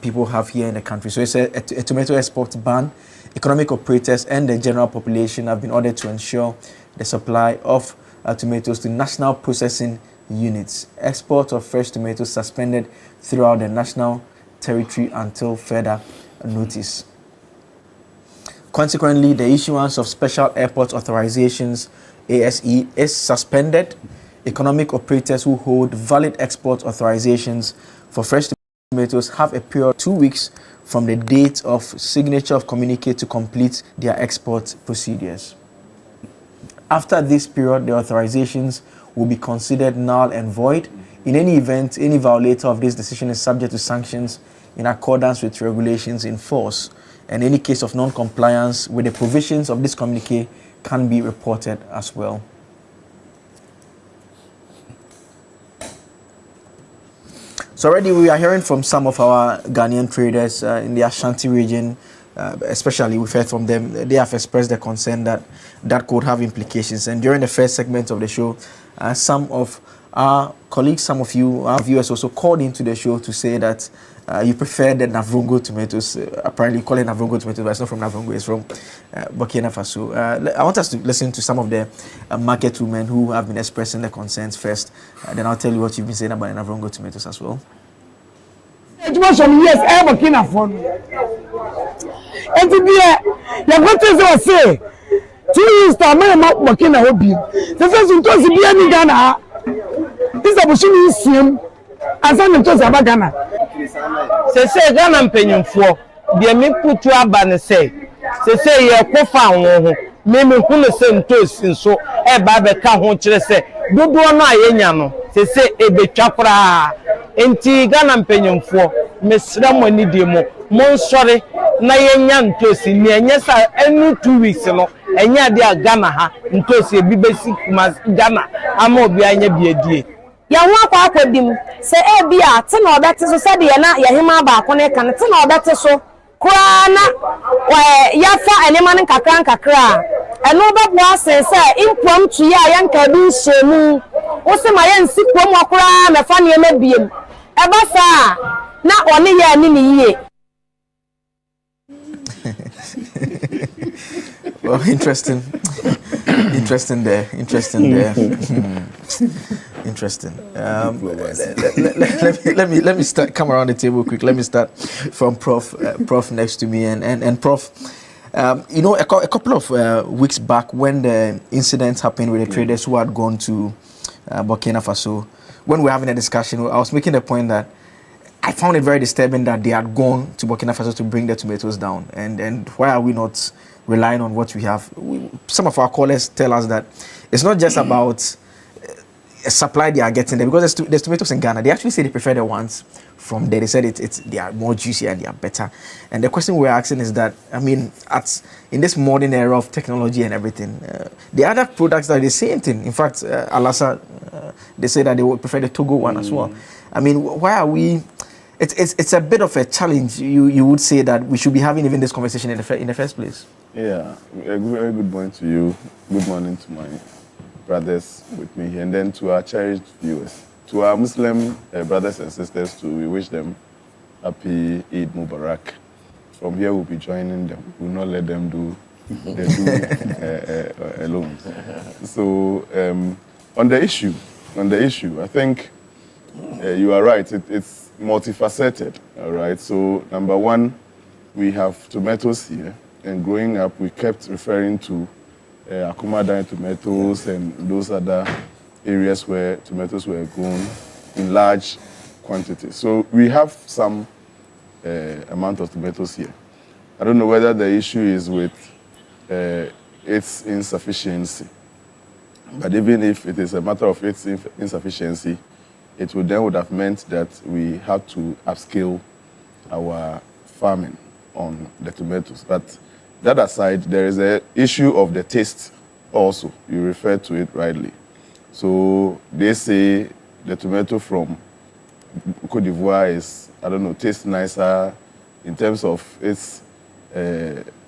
people have here in the country. So it's a tomato export ban. Economic operators and the general population have been ordered to ensure the supply of tomatoes to national processing units. Export of fresh tomatoes suspended throughout the national territory until further notice. Consequently, the issuance of special airport authorizations, ASE, is suspended. Economic operators who hold valid export authorizations for fresh tomatoes have a period of 2 weeks from the date of signature of communique to complete their export procedures. After this period, the authorizations will be considered null and void. In any event, any violator of this decision is subject to sanctions in accordance with regulations in force, and any case of non-compliance with the provisions of this communique can be reported as well. So already we are hearing from some of our Ghanaian traders in the Ashanti region, especially we've heard from them. They have expressed their concern that could have implications. And during the first segment of the show, some of our colleagues, some of you, our viewers also called into the show to say that you prefer the Navrongo tomatoes. Apparently you call it Navrongo tomatoes, but it's not from Navrongo, it's from Burkina Faso. I want us to listen to some of the market women who have been expressing their concerns first. Then I'll tell you what you've been saying about the Navrongo tomatoes as well. It was some years ever Burkina Faso. And to be the what say 2 years time Burkina Faso. The first to be any Ghana. This is a machine sim and send to Ghana. Say Ghana mpenyimfo de me putu aba ne say ye kofa won ho me hunu se ntosi nso e ba be ka ho kire se dodo no ayenya no say ebetwa kora enti Ghana mpenyemfo mesra mo ni di mo nsori na yenya ntosi ni enye sa enu 2 weeks no enya de Ghana ha ntosi ebi besi kuma Ghana ama obi anya biedie ya ho akwadim se e bia te na obete so se de na ya hima ba akone kan te na obete so kura na ya fa enema nkakra eno bebo asen se impromptu ya yanka bi shemu wo se ma ya nsi kwom akura me fa ne mabiem e ba sa na oni ya ni yie. Well, interesting there. Interesting. Let me start. Come around the table quick. Let me start from Prof next to me and Prof. You know, a couple of weeks back when the incident happened with the traders who had gone to Burkina Faso, when we were having a discussion, I was making the point that I found it very disturbing that they had gone to Burkina Faso to bring the tomatoes down. And why are we not relying on what we have? Some of our callers tell us that it's not just about a supply they are getting there, because there's tomatoes in Ghana. They actually say they prefer the ones from there. They said they are more juicy and they are better. And the question we're asking is that, I mean, in this modern era of technology and everything, the other products are the same thing. In fact, Alasa, they say that they would prefer the Togo one as well. I mean, why are we... It's a bit of a challenge. You would say that we should be having even this conversation in the first place. Yeah, a very good morning to you. Good morning to my brothers with me here, and then to our cherished viewers. To our Muslim brothers and sisters too, we wish them happy Eid Mubarak. From here we'll be joining them. We'll not let them do alone. So on the issue, I think you are right. It's multifaceted, all right? So number one, we have tomatoes here, and growing up we kept referring to Akumadan tomatoes and those other areas where tomatoes were grown in large quantities. So we have some amount of tomatoes here. I don't know whether the issue is with its insufficiency, but even if it is a matter of its insufficiency, it would have meant that we have to upscale our farming on the tomatoes. But that aside, there is an issue of the taste also. You referred to it rightly. So they say the tomato from Côte d'Ivoire is, I don't know, tastes nicer in terms of its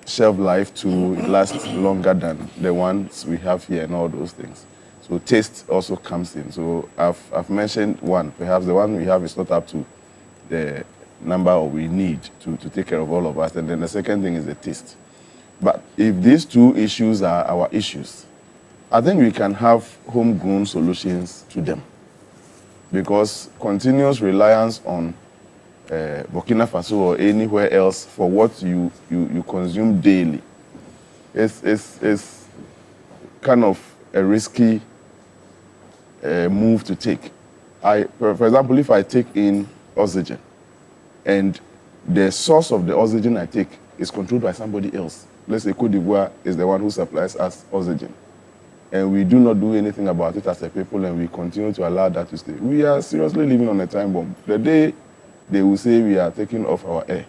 shelf life to last longer than the ones we have here and all those things. So taste also comes in. So I've mentioned one. Perhaps the one we have is not up to the number we need to take care of all of us. And then the second thing is the taste. But if these two issues are our issues, I think we can have homegrown solutions to them. Because continuous reliance on Burkina Faso or anywhere else for what you consume daily is kind of a risky move to take. For example, if I take in oxygen and the source of the oxygen I take is controlled by somebody else, let's say Côte d'Ivoire is the one who supplies us oxygen, and we do not do anything about it as a people and we continue to allow that to stay, we are seriously living on a time bomb. The day they will say we are taking off our air,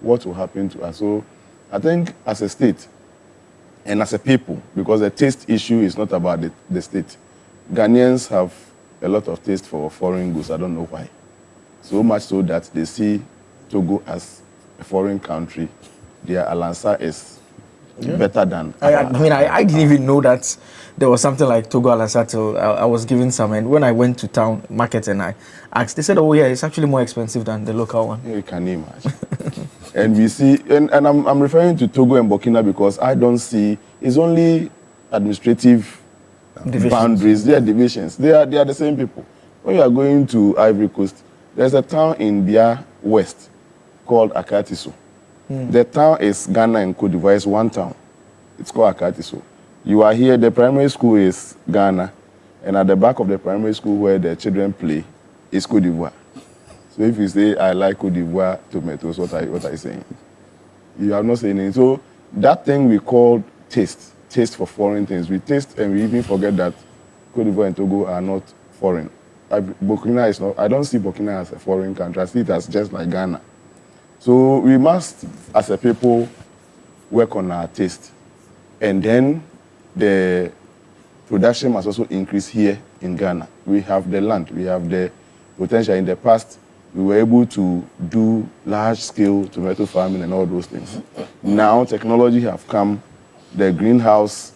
what will happen to us? So I think as a state and as a people, because the taste issue is not about the state, Ghanaians have a lot of taste for foreign goods. I don't know why. So much so that they see Togo as a foreign country. Their alansa is better than... I didn't even know that there was something like Togo alansa till I was given some. And when I went to town market and I asked, they said, oh yeah, it's actually more expensive than the local one. You can imagine. And we see, and I'm referring to Togo and Burkina because I don't see, it's only administrative boundaries, they are divisions. They are the same people. When you are going to Ivory Coast, there's a town in Bia West called Akatiso. The town is Ghana and Côte d'Ivoire. It's one town. It's called Akatiso. You are here, the primary school is Ghana, and at the back of the primary school where the children play is Côte d'Ivoire. So if you say, I like Côte d'Ivoire tomatoes, what are you saying? You are not saying anything. So that thing we call taste for foreign things. We taste and we even forget that Côte d'Ivoire and Togo are not foreign. Burkina is not. I don't see Burkina as a foreign country. I see it as just like Ghana. So we must, as a people, work on our taste, and then the production must also increase here in Ghana. We have the land, we have the potential. In the past, we were able to do large-scale tomato farming and all those things. Now, technology have come, the greenhouse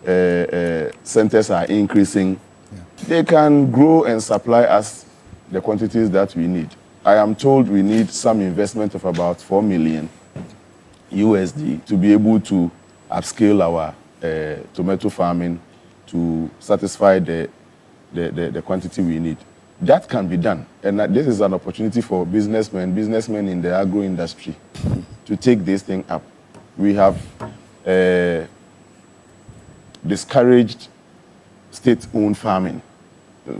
centers are increasing. They can grow and supply us the quantities that we need. I am told we need some investment of about $4 million USD to be able to upscale our tomato farming to satisfy the quantity we need. That can be done. And this is an opportunity for businessmen in the agro industry to take this thing up. We have discouraged state-owned farming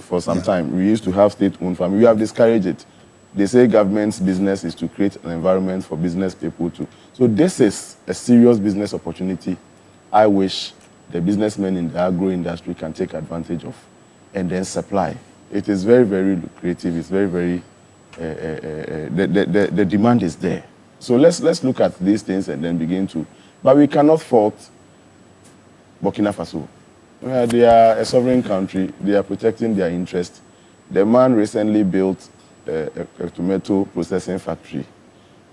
for some time. We used to have state-owned farming. We have discouraged it. They say government's business is to create an environment for business people to. So this is a serious business opportunity I wish the businessmen in the agro industry can take advantage of and then supply. It is very, very lucrative. It's very, very, the demand is there. So let's look at these things and then begin to, but we cannot fault Burkina Faso. They are a sovereign country. They are protecting their interest. The man recently built a tomato processing factory.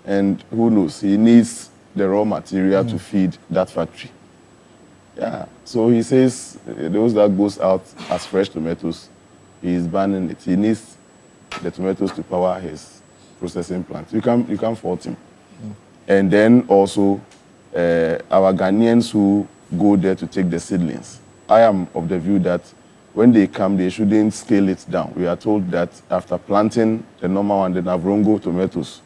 And who knows, he needs the raw material to feed that factory. Yeah, so he says those that goes out as fresh tomatoes, he is banning it. He needs the tomatoes to power his processing plant. You can't fault him. And then also our Ghanaians who go there to take the seedlings. I am of the view that when they come, they shouldn't scale it down. We are told that after planting the normal one, the Navrongo tomatoes,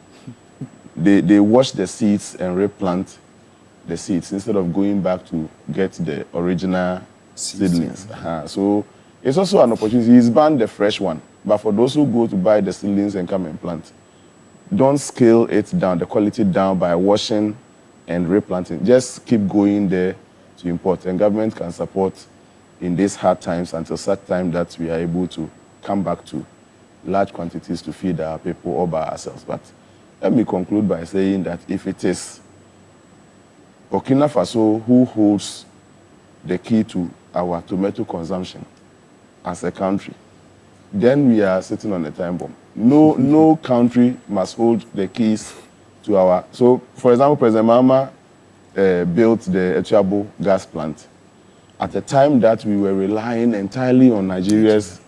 they wash the seeds and replant the seeds instead of going back to get the original seedlings. So it's also an opportunity. He's banned the fresh one, but for those who go to buy the seedlings and come and plant, don't scale it down, the quality down by washing and replanting. Just keep going there to import, and government can support in these hard times until such time that we are able to come back to large quantities to feed our people all by ourselves. But let me conclude by saying that if it is Burkina Faso who holds the key to our tomato consumption as a country, then we are sitting on a time bomb. No country must hold the keys to our. So, for example, President Mahama built the Etiabo gas plant at a time that we were relying entirely on Nigeria's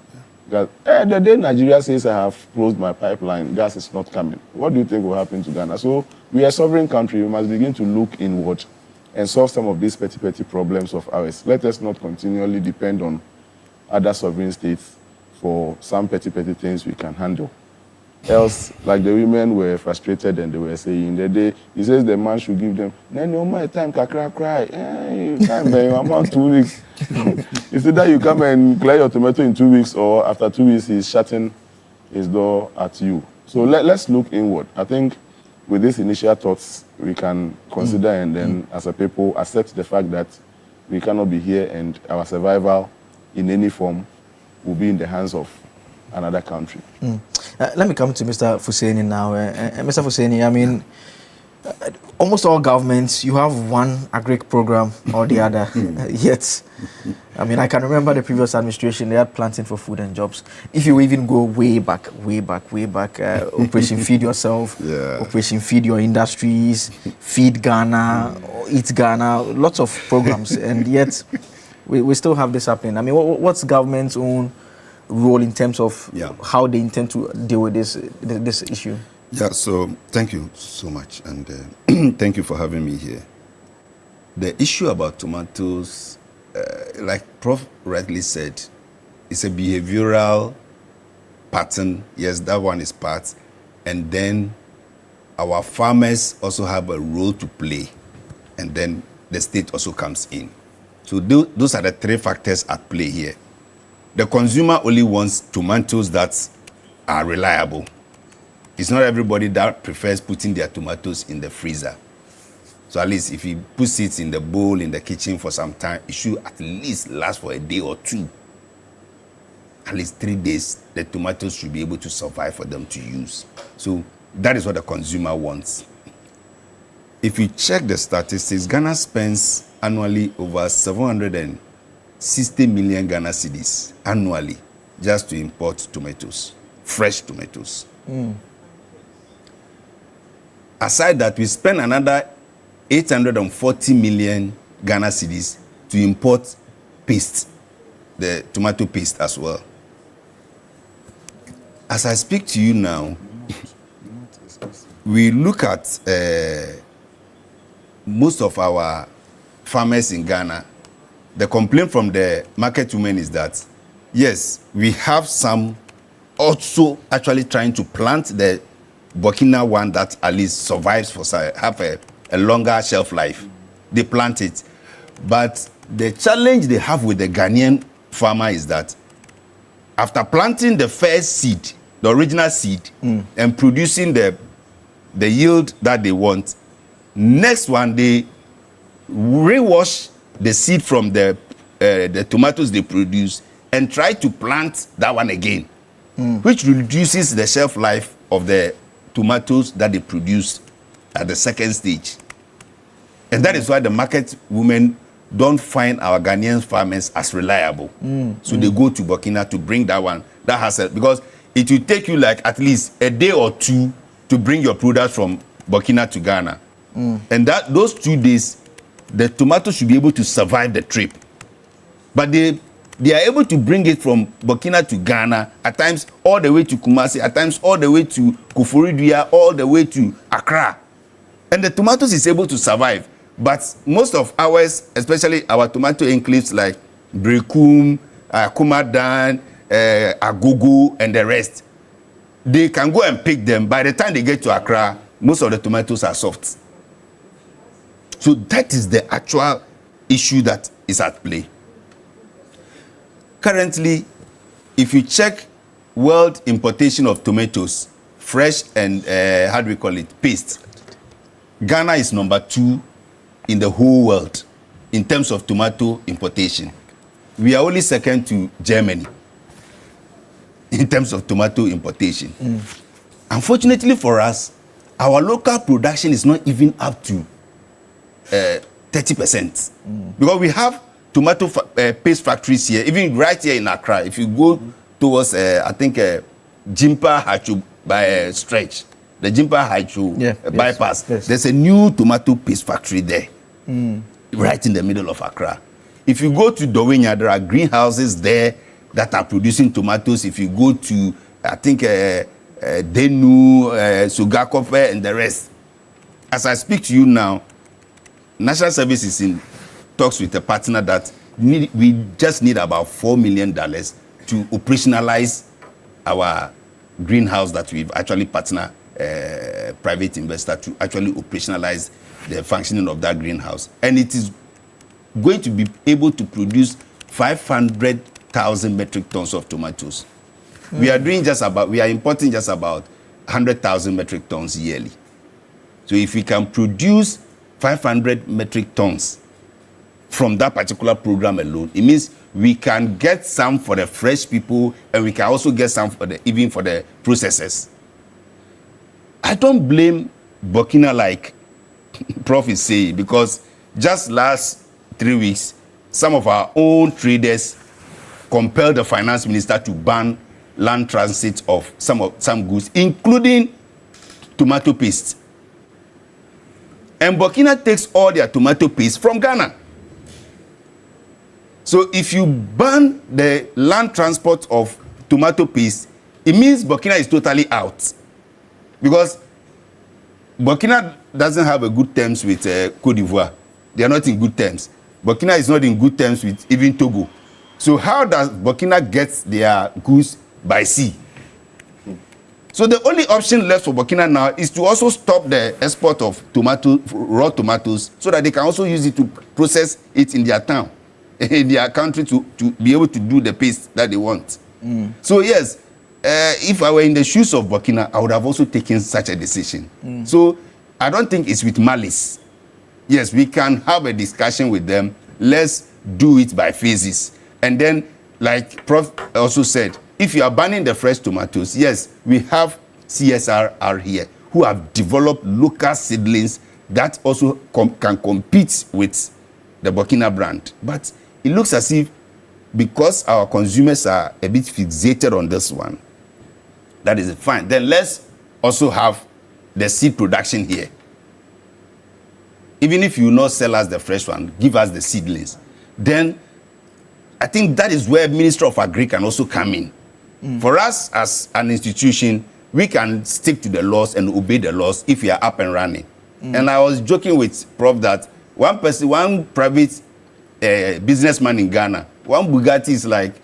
gas. The day Nigeria says I have closed my pipeline, gas is not coming. What do you think will happen to Ghana? So we are a sovereign country. We must begin to look inward and solve some of these petty problems of ours. Let us not continually depend on other sovereign states for some petty things we can handle. Else, like the women were frustrated and they were saying the day he says the man should give them no my time cry. You can't bear your amount 2 weeks. It's either you come and clear your tomato in 2 weeks, or after 2 weeks he's shutting his door at you. So let's look inward. I think with these initial thoughts we can consider and then as a people accept the fact that we cannot be here and our survival in any form will be in the hands of another country. Let me come to Mr. Fuseni now. Mr. Fuseni, I mean, almost all governments, you have one agric program or the other. Yet, I mean, I can remember the previous administration, they had planting for food and jobs. If you even go way back, Operation Feed Yourself, Operation Feed Your Industries, Feed Ghana, Eat Ghana, lots of programs. And yet, we still have this happening. I mean, what's government's own role in terms of how they intend to deal with this issue? Yeah, so thank you so much, and thank you for having me here. The issue about tomatoes, like Prof rightly said, it's a behavioral pattern. Yes, that one is part. And then our farmers also have a role to play. And then the state also comes in. So those are the three factors at play here. The consumer only wants tomatoes that are reliable. It's not everybody that prefers putting their tomatoes in the freezer. So at least if he puts it in the bowl in the kitchen for some time, it should at least last for a day or two. at least 3 days, the tomatoes should be able to survive for them to use. So that is what the consumer wants. If you check the statistics, Ghana spends annually over 760 million Ghana cedis annually just to import tomatoes, fresh tomatoes. Aside that, we spend another 840 million Ghana cedis to import paste, the tomato paste as well. As I speak to you now, we look at most of our farmers in Ghana. The complaint from the market women is that, yes, we have some also actually trying to plant the Burkina one that at least survives for have a longer shelf life. They plant it. But the challenge they have with the Ghanaian farmer is that after planting the first seed, the original seed, and producing the yield that they want, next one they rewash the seed from the tomatoes they produce and try to plant that one again, which reduces the shelf life of the tomatoes that they produce at the second stage. And that is why the market women don't find our Ghanaian farmers as reliable. So they go to Burkina to bring that one. That has because it will take you like at least a day or two to bring your product from Burkina to Ghana. And those 2 days, the tomatoes should be able to survive the trip. But they are able to bring it from Burkina to Ghana, at times all the way to Kumasi, at times all the way to Koforidua, all the way to Accra. And the tomatoes is able to survive. But most of ours, especially our tomato enclaves like Brekum, Kumadan, Agogo, and the rest, they can go and pick them. By the time they get to Accra, most of the tomatoes are soft. So that is the actual issue that is at play. Currently, if you check world importation of tomatoes, fresh and how do we call it, paste, Ghana is number 2 in the whole world in terms of tomato importation. We are only second to Germany in terms of tomato importation. Unfortunately for us, our local production is not even up to 30%. Because we have tomato paste factories here, even right here in Accra. If you go towards, I think, Jimpa Hachu by stretch, the Jimpa Hachu bypass, there's a new tomato paste factory there, right in the middle of Accra. If you go to Dowenya, there are greenhouses there that are producing tomatoes. If you go to, I think, Denu, Sugakofe, and the rest. As I speak to you now, National Service is in talks with a partner that we just need about $4 million to operationalize our greenhouse that we've actually partnered private investor to actually operationalize the functioning of that greenhouse. And it is going to be able to produce 500,000 metric tons of tomatoes. We are importing just about 100,000 metric tons yearly. So if we can produce 500 metric tons from that particular program alone, it means we can get some for the fresh people and we can also get some for even for the processors. I don't blame Burkina like Prof is saying, because just last 3 weeks, some of our own traders compelled the finance minister to ban land transit of some goods, including tomato paste. And Burkina takes all their tomato paste from Ghana. So if you ban the land transport of tomato paste, it means Burkina is totally out. Because Burkina doesn't have a good terms with Côte d'Ivoire. They are not in good terms. Burkina is not in good terms with even Togo. So how does Burkina get their goods by sea? So the only option left for Burkina now is to also stop the export of raw tomatoes, so that they can also use it to process it in their town, in their country, to be able to do the paste that they want. So yes, if I were in the shoes of Burkina, I would have also taken such a decision. So I don't think it's with malice. Yes, we can have a discussion with them. Let's do it by phases. And then like Prof also said, if you are banning the fresh tomatoes, yes, we have CSRR here who have developed local seedlings that also can compete with the Burkina brand. But it looks as if because our consumers are a bit fixated on this one, that is fine. Then let's also have the seed production here. Even if you not sell us the fresh one, give us the seedlings. Then I think that is where Ministry of Agri can also come in. For us as an institution, we can stick to the laws and obey the laws if we are up and running. And I was joking with Prof that one private businessman in Ghana, one Bugatti is like,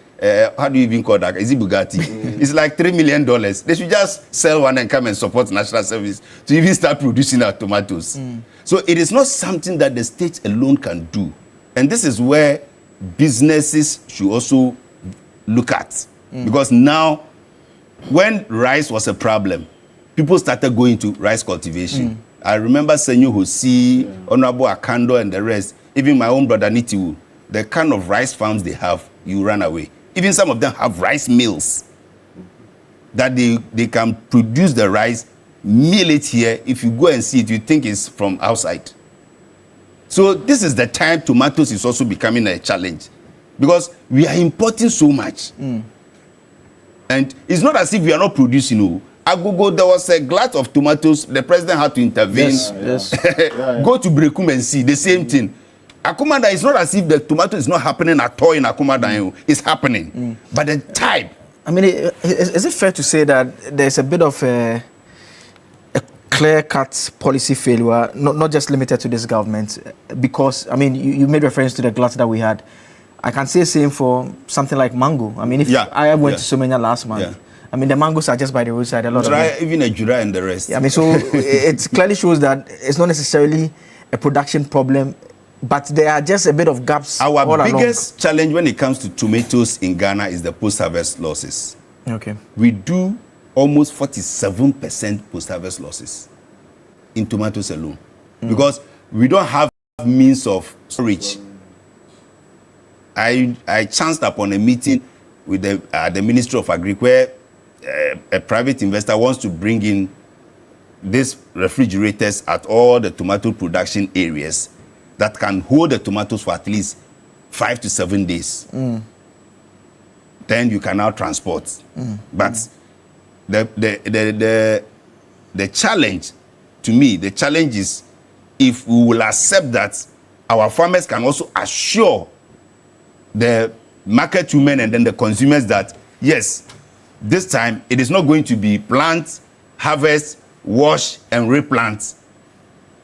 how do you even call that? Is it Bugatti? It's like $3 million. They should just sell one and come and support National Service to even start producing our tomatoes. So it is not something that the state alone can do. And this is where businesses should also look at. Because now, when rice was a problem, people started going to rice cultivation. I remember Senyo Hosi, Honorable Akando and the rest, even my own brother Nitiwu, the kind of rice farms they have, you run away. Even some of them have rice mills that they can produce the rice, mill it here. If you go and see it, you think it's from outside. So this is the time tomatoes is also becoming a challenge because we are importing so much. And it's not as if we are not producing. Agogo, there was a glut of tomatoes. The president had to intervene. Yes. Go to Brekum and see the same thing. Akumada, it's not as if the tomato is not happening at all in Akumada. It's happening. But the type. I mean, is it fair to say that there's a bit of a clear-cut policy failure, not just limited to this government? Because, I mean, you made reference to the glut that we had. I can say same for something like mango. I mean, if I went to Somenia last month, I mean, the mangoes are just by the roadside. A lot of them. Even a Jura and the rest. Yeah, I mean, so it clearly shows that it's not necessarily a production problem, but there are just a bit of gaps. Our biggest challenge when it comes to tomatoes in Ghana is the post-harvest losses. Okay. We do almost 47% post-harvest losses in tomatoes alone because we don't have means of storage. I chanced upon a meeting with the Ministry of Agri where a private investor wants to bring in these refrigerators at all the tomato production areas that can hold the tomatoes for at least 5 to 7 days. Then you can now transport. But the challenge, to me, the challenge is if we will accept that our farmers can also assure the market women and then the consumers that, yes, this time it is not going to be plant, harvest, wash, and replant.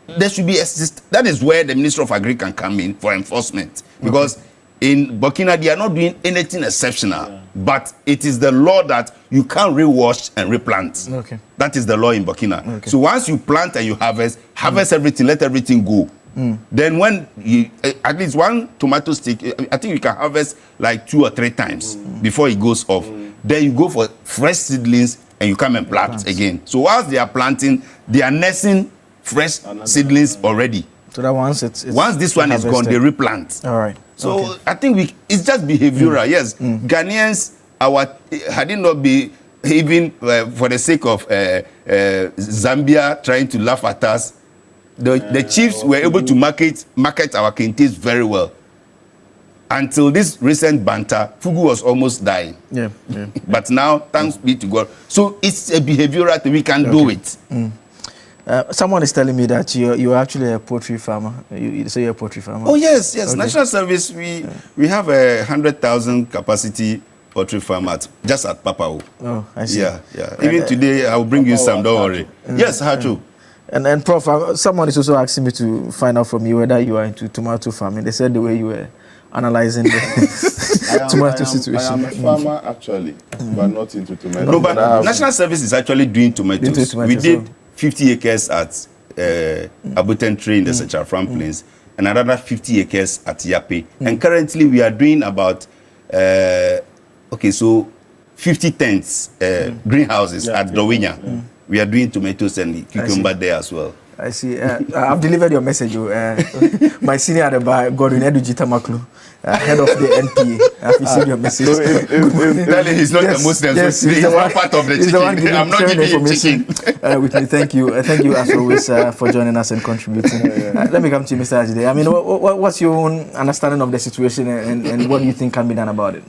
There should be that is where the Minister of Agri can come in for enforcement. Because in Burkina, they are not doing anything exceptional. But it is the law that you can't rewash and replant. That is the law in Burkina. So once you plant and you harvest everything, let everything go. Then when you, at least one tomato stick, I think you can harvest like 2 or 3 times before it goes off. Then you go for fresh seedlings and you come and plant again. So whilst they are planting, they are nursing fresh seedlings already. So that once once this one is gone, they replant. All right. So I think it's just behavioral. Yes, Ghanaians, had it not be even for the sake of Zambia trying to laugh at us, the chiefs were able to market our kentes very well. Until this recent banter, Fugu was almost dying. But now, thanks be to God. So it's a behavioral thing. We can do it. Someone is telling me that you're actually a poultry farmer. You say you're a poultry farmer. Oh yes. National Service. We have a 100,000 capacity poultry farm just at Papao. Oh, I see. Yeah. Even today, I will bring you some. Don't worry. Yes, Hachu. And Prof, someone is also asking me to find out from you whether you are into tomato farming. They said the way you were analyzing the tomato situation. I am a farmer actually, but not into tomatoes. No, but National Service is actually doing tomatoes. We did 50 acres at Abutentry in the Central Front Plains, and another 50 acres at Yape. And currently we are doing about 50 tents greenhouses at Dowinya. We are doing tomatoes and cucumber there as well. I see. I've delivered your message. My senior at the bar, Godwin Edujita Maklu, head of the NPA. I've received your message. So he's not a Muslim. Yes, so he's not part of the chicken. I'm not giving him chicken. With me, thank you. Thank you as always for joining us and contributing. Let me come to you, Mr. Ajide. I mean, what's your own understanding of the situation and what do you think can be done about it?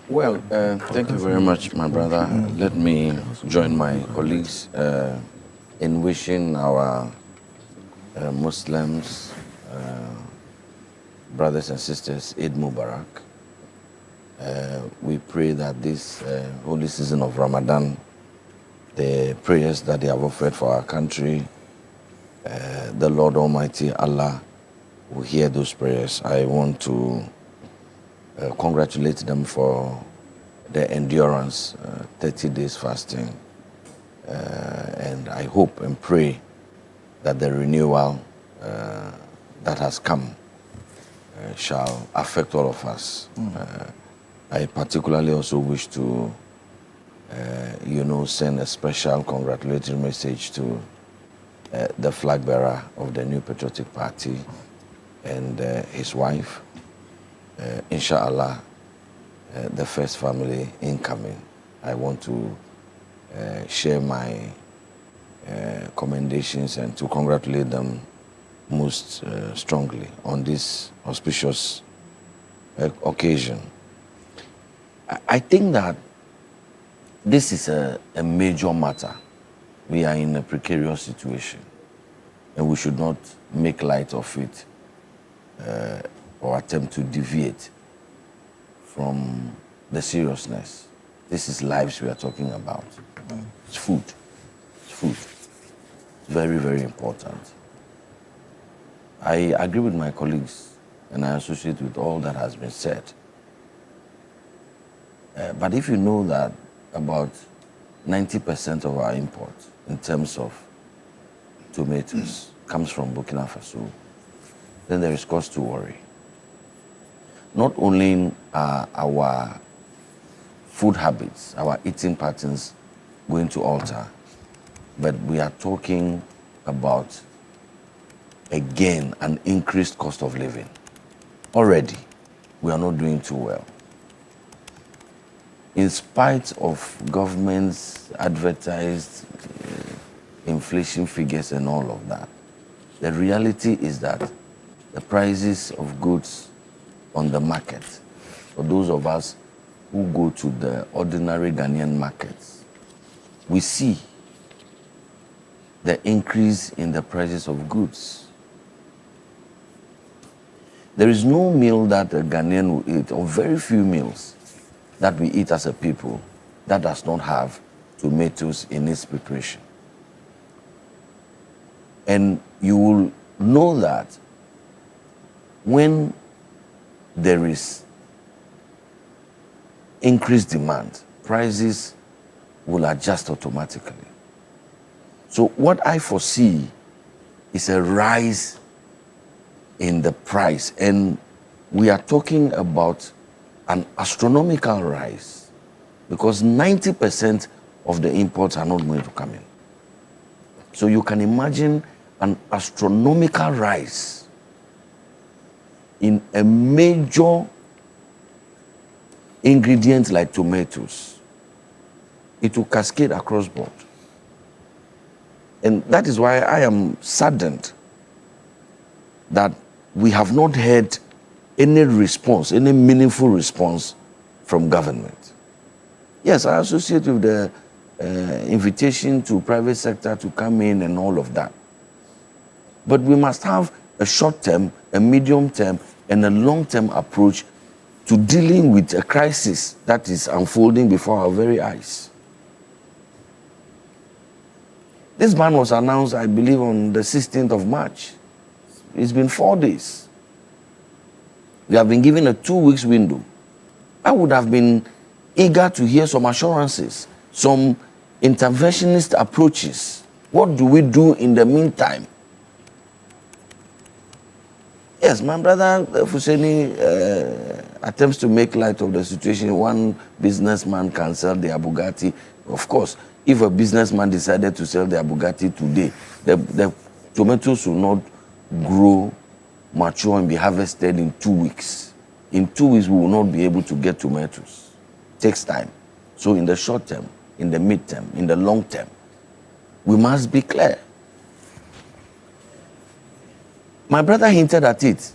Well, thank you very much, my brother. Let me join my colleagues in wishing our Muslims, brothers and sisters, Eid Mubarak. We pray that this holy season of Ramadan, the prayers that they have offered for our country, the Lord Almighty Allah will hear those prayers. I want to congratulate them for their endurance, 30 days fasting. And I hope and pray that the renewal that has come shall affect all of us. I particularly also wish to, send a special congratulatory message to the flag bearer of the New Patriotic Party and his wife. Inshallah, the first family incoming. I want to share my commendations and to congratulate them most strongly on this auspicious occasion. I think that this is a major matter. We are in a precarious situation and we should not make light of it or attempt to deviate from the seriousness. This is lives we are talking about. It's food. It's food. It's very, very important. I agree with my colleagues and I associate with all that has been said. But if you know that about 90% of our imports in terms of tomatoes comes from Burkina Faso, then there is cause to worry. Not only are our food habits, our eating patterns going to alter, but we are talking about, again, an increased cost of living. Already, we are not doing too well. In spite of government's advertised inflation figures and all of that, the reality is that the prices of goods on the market, for those of us who go to the ordinary Ghanaian markets, we see the increase in the prices of goods. There is no meal that a Ghanaian will eat, or very few meals that we eat as a people, that does not have tomatoes in its preparation. And you will know that when there is increased demand, prices will adjust automatically. So what I foresee is a rise in the price, and we are talking about an astronomical rise because 90% of the imports are not going to come in. So you can imagine an astronomical rise in a major ingredient like tomatoes. It will cascade across board. And that is why I am saddened that we have not heard any response, any meaningful response from government. Yes, I associate with the invitation to private sector to come in and all of that. But we must have a short-term, a medium-term, and a long-term approach to dealing with a crisis that is unfolding before our very eyes. This ban was announced, I believe, on the 16th of March. It's been 4 days. We have been given a 2 weeks window. I would have been eager to hear some assurances, some interventionist approaches. What do we do in the meantime? Yes, my brother Fuseni attempts to make light of the situation. One businessman can sell their Bugatti Of course, if a businessman decided to sell their Bugatti today, the tomatoes will not grow, mature, and be harvested in 2 weeks. In 2 weeks, we will not be able to get tomatoes. It takes time. So in the short term, in the mid-term, in the long term, we must be clear. My brother hinted at it.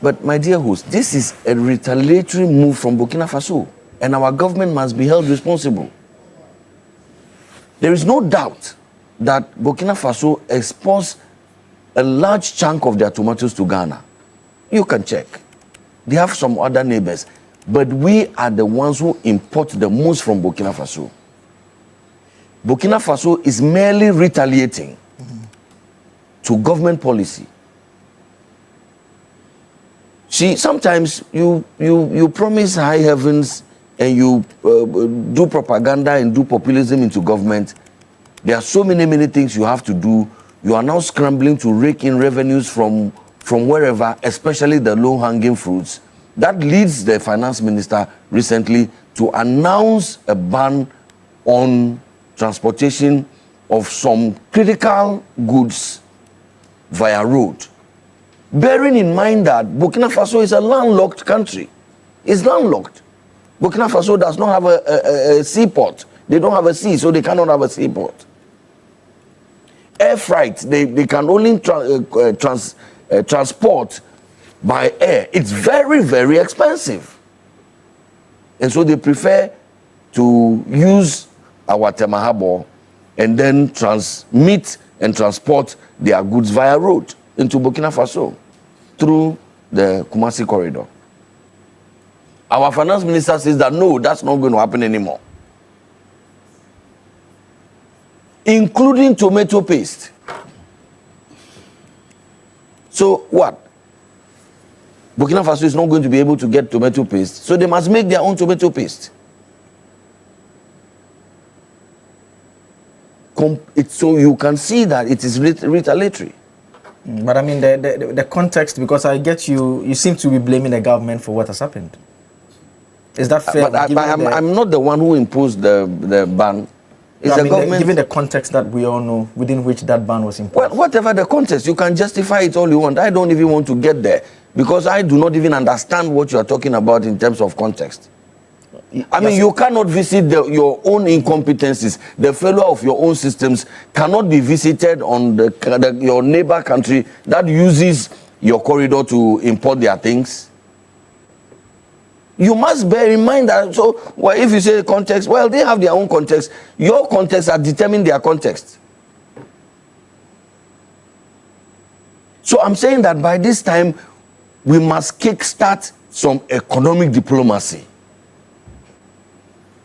But my dear host, this is a retaliatory move from Burkina Faso, and our government must be held responsible. There is no doubt that Burkina Faso exports a large chunk of their tomatoes to Ghana. You can check. They have some other neighbors, but we are the ones who import the most from Burkina Faso. Burkina Faso is merely retaliating to government policy. See, sometimes you promise high heavens and you do propaganda and do populism into government. There are so many things you have to do. You are now scrambling to rake in revenues from wherever, especially the low-hanging fruits. That leads the finance minister recently to announce a ban on transportation of some critical goods via road. Bearing in mind that Burkina Faso is a landlocked country. It's landlocked. Burkina Faso does not have a seaport. They don't have a sea, so they cannot have a seaport. Air freight, they can only transport by air. It's very, very expensive. And so they prefer to use our Temahabo and then transmit and transport their goods via road into Burkina Faso through the Kumasi corridor. Our finance minister says that no, that's not going to happen anymore. Including tomato paste. So what? Burkina Faso is not going to be able to get tomato paste, so they must make their own tomato paste. So you can see that it is retaliatory. But I mean, the context, because I get you seem to be blaming the government for what has happened. Is that fair? But I'm not the one who imposed the ban. It's the government. Given the context that we all know within which that ban was imposed. Well, whatever the context, you can justify it all you want. I don't even want to get there because I do not even understand what you are talking about in terms of context. I mean, you cannot visit your own incompetencies. The failure of your own systems cannot be visited on your neighbor country that uses your corridor to import their things. You must bear in mind that, so well, if you say context, well, they have their own context. Your context are determining their context. So I'm saying that by this time, we must kickstart some economic diplomacy.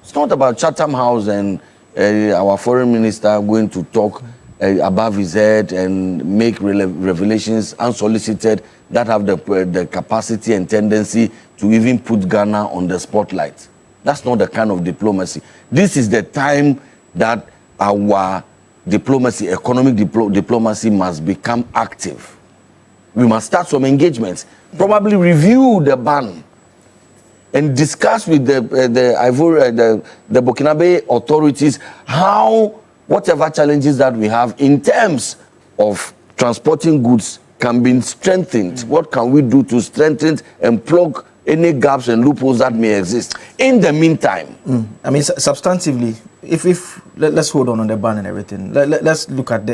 It's not about Chatham House and our foreign minister going to talk above his head and make revelations unsolicited that have the capacity and tendency to even put Ghana on the spotlight. That's not the kind of diplomacy. This is the time that our diplomacy, economic diplomacy must become active. We must start some engagements, probably review the ban and discuss with the Burkinabe authorities how whatever challenges that we have in terms of transporting goods can be strengthened. What can we do to strengthen and plug any gaps and loopholes that may exist in the meantime? I mean, substantively, if let's hold on the ban and everything. Let's look at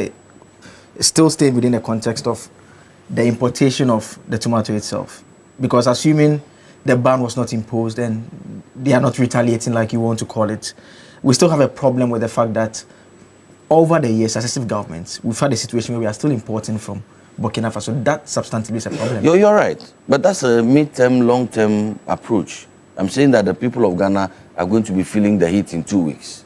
still staying within the context of the importation of the tomato itself, because assuming the ban was not imposed and they are not retaliating like you want to call it, we still have a problem with the fact that over the years, successive governments, we've had a situation where we are still importing from Burkina Faso. That substantively is a problem. You're right, but that's a mid-term, long-term approach. I'm saying that the people of Ghana are going to be feeling the heat in 2 weeks.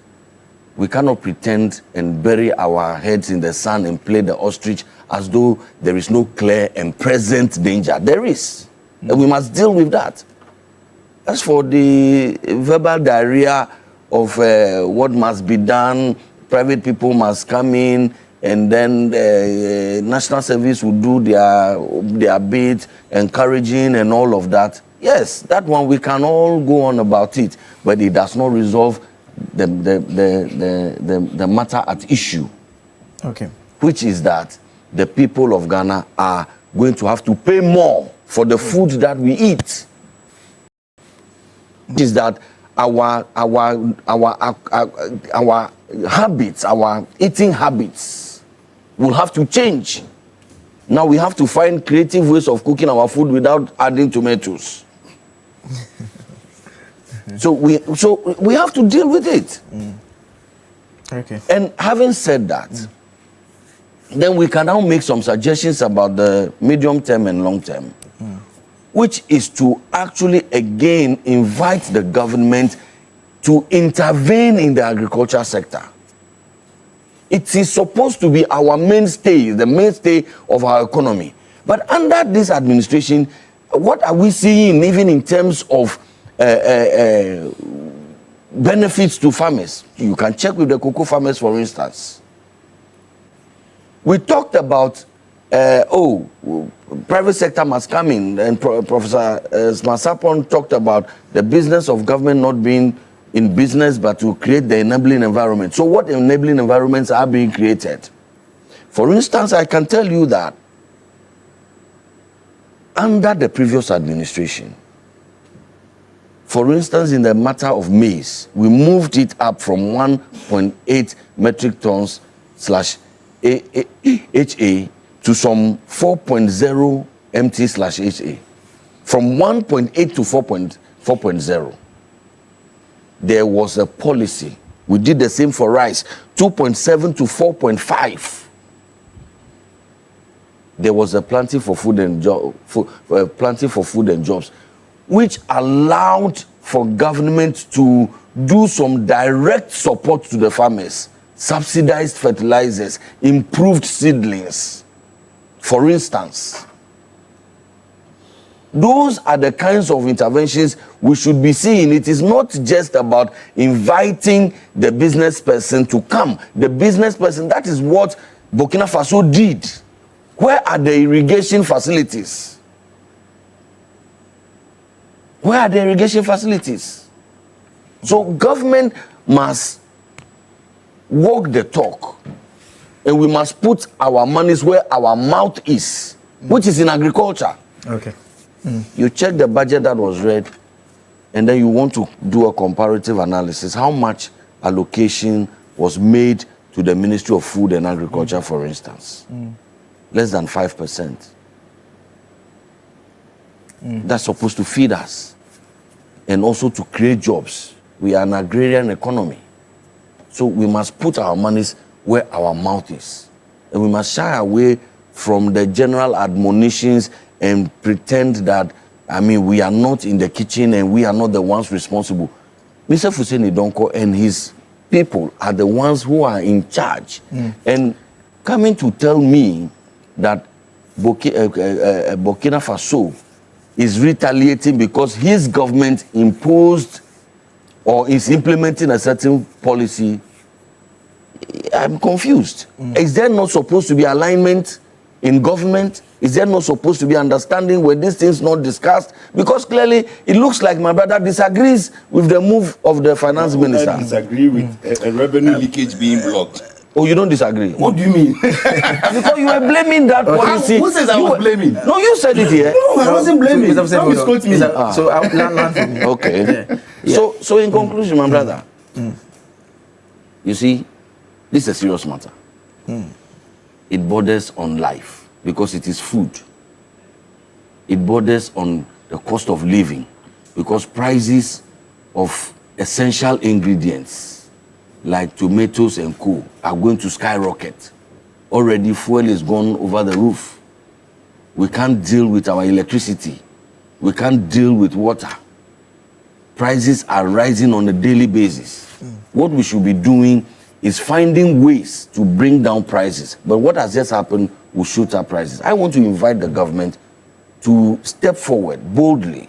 We cannot pretend and bury our heads in the sand and play the ostrich as though there is no clear and present danger. There is. And we must deal with that. As for the verbal diarrhea of what must be done, private people must come in, and then national service will do their bit, encouraging and all of that. Yes, that one we can all go on about it, but it does not resolve the matter at issue. Okay. Which is that the people of Ghana are going to have to pay more for the food that we eat. Which is that our habits, our eating habits will have to change. Now we have to find creative ways of cooking our food without adding tomatoes. So we have to deal with it. Okay. And having said that, then we can now make some suggestions about the medium term and long term, which is to actually again invite the government to intervene in the agriculture sector. It is supposed to be our mainstay, the mainstay of our economy. But under this administration, what are we seeing even in terms of benefits to farmers? You can check with the cocoa farmers, for instance. We talked about, private sector must come in, and Professor Smasapon talked about the business of government not being in business, but to create the enabling environment. So what enabling environments are being created? For instance, I can tell you that under the previous administration, for instance, in the matter of maize, we moved it up from 1.8 metric tons /HA to some 4.0 MT/HA. From 1.8 to 4.0. There was a policy. We did the same for rice, 2.7 to 4.5. There was a planting for food and jobs, which allowed for government to do some direct support to the farmers, subsidized fertilizers, improved seedlings, for instance. Those are the kinds of interventions we should be seeing. It is not just about inviting the business person to come. The business person, that is what Burkina Faso did. Where are the irrigation facilities? Where are the irrigation facilities? So government must walk the talk, and we must put our monies where our mouth is, which is in agriculture. Okay. You check the budget that was read, and then you want to do a comparative analysis. How much allocation was made to the Ministry of Food and Agriculture, for instance? Less than 5%. That's supposed to feed us and also to create jobs. We are an agrarian economy. So we must put our monies where our mouth is. And we must shy away from the general admonitions and pretend that, we are not in the kitchen and we are not the ones responsible. Mr. Fuseni Donko and his people are the ones who are in charge. And coming to tell me that Burkina Faso is retaliating because his government imposed or is implementing a certain policy, I'm confused. Is there not supposed to be alignment in government? Is there not supposed to be understanding when these things not discussed? Because clearly it looks like my brother disagrees with the move of the finance minister. I disagree with a revenue leakage being blocked. Oh, you don't disagree? What do you mean? Because you were blaming that policy. Who says I was blaming? No, you said it here. No, I wasn't blaming. So I'll land from you. Okay. Yeah. So in conclusion, my brother, you see, this is a serious matter. It borders on life because it is food. It borders on the cost of living because prices of essential ingredients like tomatoes and co are going to skyrocket. Already fuel is gone over the roof. We can't deal with our electricity. We can't deal with water. Prices are rising on a daily basis. What we should be doing is finding ways to bring down prices. But what has just happened will shoot up prices. I want to invite the government to step forward boldly,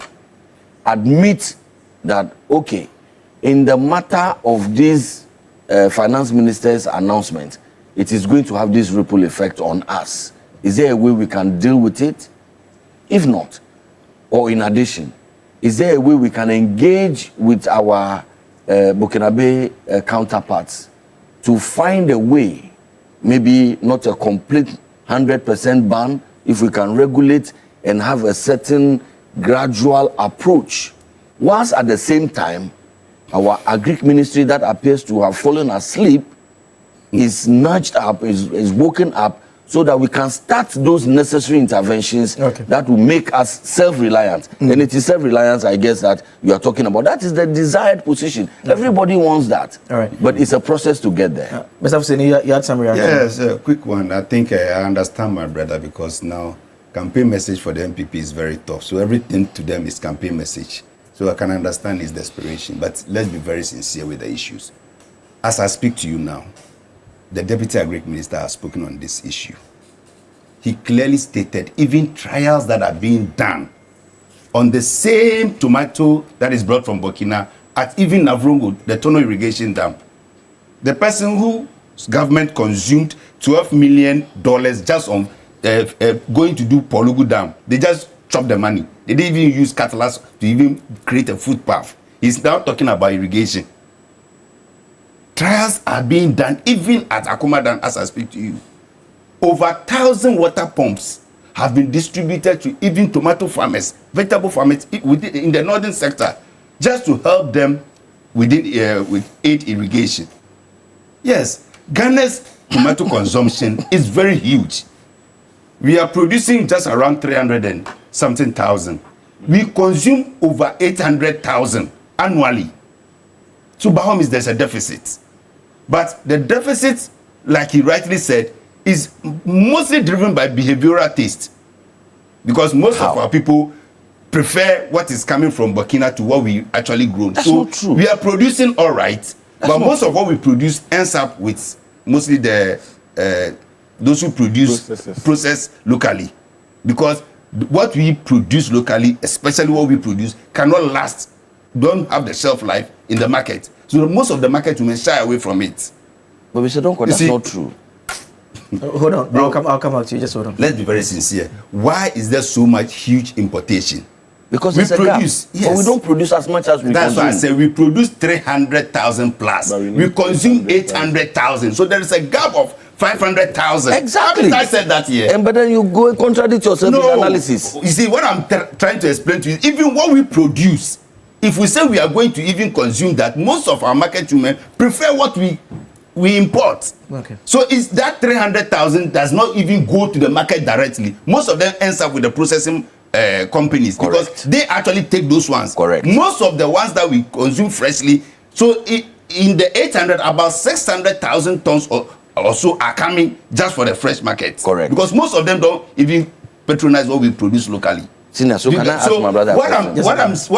admit that, okay, in the matter of this finance minister's announcement, it is going to have this ripple effect on us. Is there a way we can deal with it? If not, or in addition, is there a way we can engage with our Burkinabe counterparts to find a way, maybe not a complete 100% ban, if we can regulate and have a certain gradual approach, whilst at the same time, our agri ministry that appears to have fallen asleep is nudged up, is woken up, so that we can start those necessary interventions that will make us self-reliant. And it is self-reliance, I guess, that you are talking about. That is the desired position. Everybody wants that. All right. But it's a process to get there. Mr. Hussein, you had some reaction? Yes, a quick one. I think I understand my brother, because now campaign message for the MPP is very tough. So everything to them is campaign message. So I can understand his desperation. But let's be very sincere with the issues. As I speak to you now, the Deputy Agri Minister has spoken on this issue. He clearly stated even trials that are being done on the same tomato that is brought from Burkina at even Navrongo, the Tono irrigation dam. The person whose government consumed $12 million just on going to do Polugu Dam, they just chopped the money. They didn't even use catalyst to even create a footpath. He's now talking about irrigation. Trials are being done even at Akuma Dam as I speak to you. Over 1,000 water pumps have been distributed to even tomato farmers, vegetable farmers in the northern sector, just to help them with aid irrigation. Yes, Ghana's tomato consumption is very huge. We are producing just around 300 and something thousand. We consume over 800,000 annually. So by all means, there's a deficit. But the deficit, like he rightly said, is mostly driven by behavioral taste. Because most of our people prefer what is coming from Burkina to what we actually grow. That's so not true. We are producing all right, but most of what we produce ends up with mostly those who process locally. Because what we produce locally, especially what we produce, cannot last, don't have the shelf life in the market. So most of the market will shy away from it. But Mr. Donko, that's not true. Hold on, bro. I'll come back to you. Just hold on. Let's be very sincere. Why is there so much huge importation? Because we it's produce, a gap. But we don't produce as much as we That's consume. why I say we produce 300,000 plus. We consume 800,000. So there is a gap of 500,000. Exactly. Haven't I said that here? But then you go and contradict yourself with analysis. You see, what I'm trying to explain to you, even what we produce, if we say we are going to even consume that, most of our market women prefer what we import. Okay. So is that 300,000 does not even go to the market directly. Most of them ends up with the processing companies. Correct. Because they actually take those ones. Correct. Most of the ones that we consume freshly, so in the 800, about 600,000 tons or so are coming just for the fresh market. Correct. Because most of them don't even patronize what we produce locally. Sina, so can I ask my brother what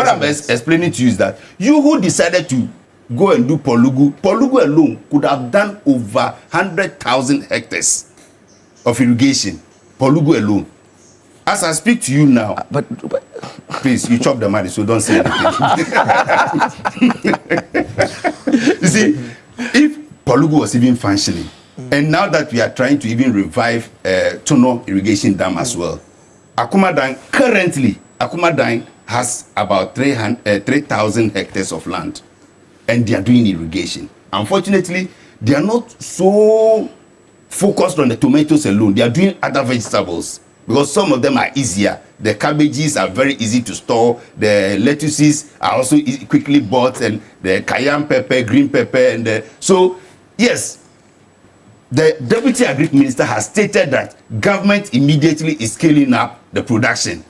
I'm explaining to you is that you who decided to go and do Polugu alone could have done over 100,000 hectares of irrigation. Polugu alone. As I speak to you now, but please, you chop the money, so don't say anything. You see, if Polugu was even functioning, and now that we are trying to even revive Tono irrigation dam as well, Akuma Dam has about 3,000 hectares of land, and they are doing irrigation. Unfortunately, they are not so focused on the tomatoes alone. They are doing other vegetables because some of them are easier. The cabbages are very easy to store. The lettuces are also quickly bought, and the cayenne pepper, green pepper, and so yes. The Deputy Agri Minister has stated that government immediately is scaling up the production.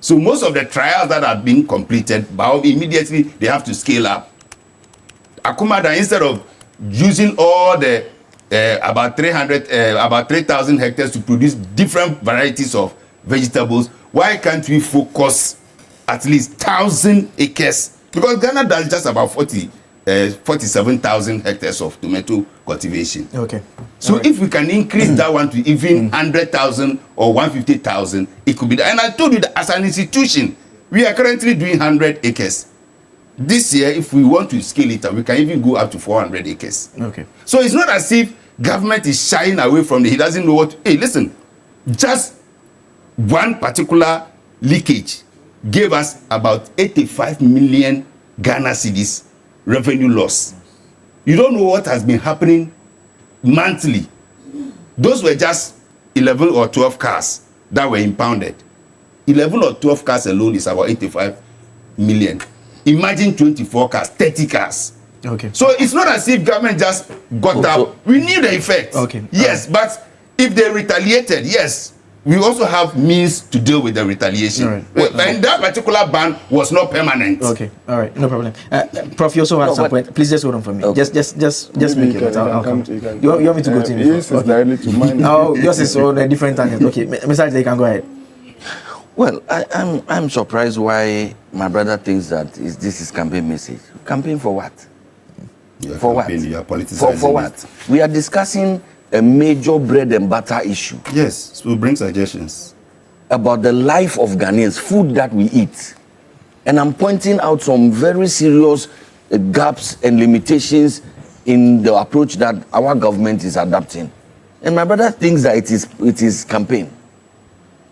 So most of the trials that are being completed, but immediately they have to scale up. Akuma Dam, instead of using all the about 3,000 hectares to produce different varieties of vegetables, why can't we focus at least 1,000 acres? Because Ghana does just about 47,000 hectares of tomato cultivation. Okay. So if we can increase that one to even 100,000 or 150,000, it could be that. And I told you that as an institution, we are currently doing 100 acres. This year, if we want to scale it up, we can even go up to 400 acres. Okay. So it's not as if government is shying away from it. He doesn't know what. Hey, listen, just one particular leakage gave us about 85 million Ghana cedis revenue loss. You don't know what has been happening monthly. Those were just 11 or 12 cars that were impounded. 11 or 12 cars alone is about 85 million. Imagine 24 cars, 30 cars. Okay. So it's not as if government just got up. We knew the effect. Okay. Yes, but if they retaliated, yes, we also have means to deal with the retaliation. All right. And that particular ban was not permanent. Okay. All right. No problem. Prof, you also have some point. Please just hold on for me. Okay. Just make it. I'll come. You want me to go to him? Yes, it's directly to mine. Oh, yours is on a different tangent. Okay, Mr. Ajay, you can go ahead. Well, I'm surprised why my brother thinks that this is campaign message. Campaign for what? For what? You are politicizing for what? We are discussing a major bread and butter issue. Yes, so bring suggestions. About the life of Ghanaians, food that we eat. And I'm pointing out some very serious gaps and limitations in the approach that our government is adopting. And my brother thinks that it is campaign.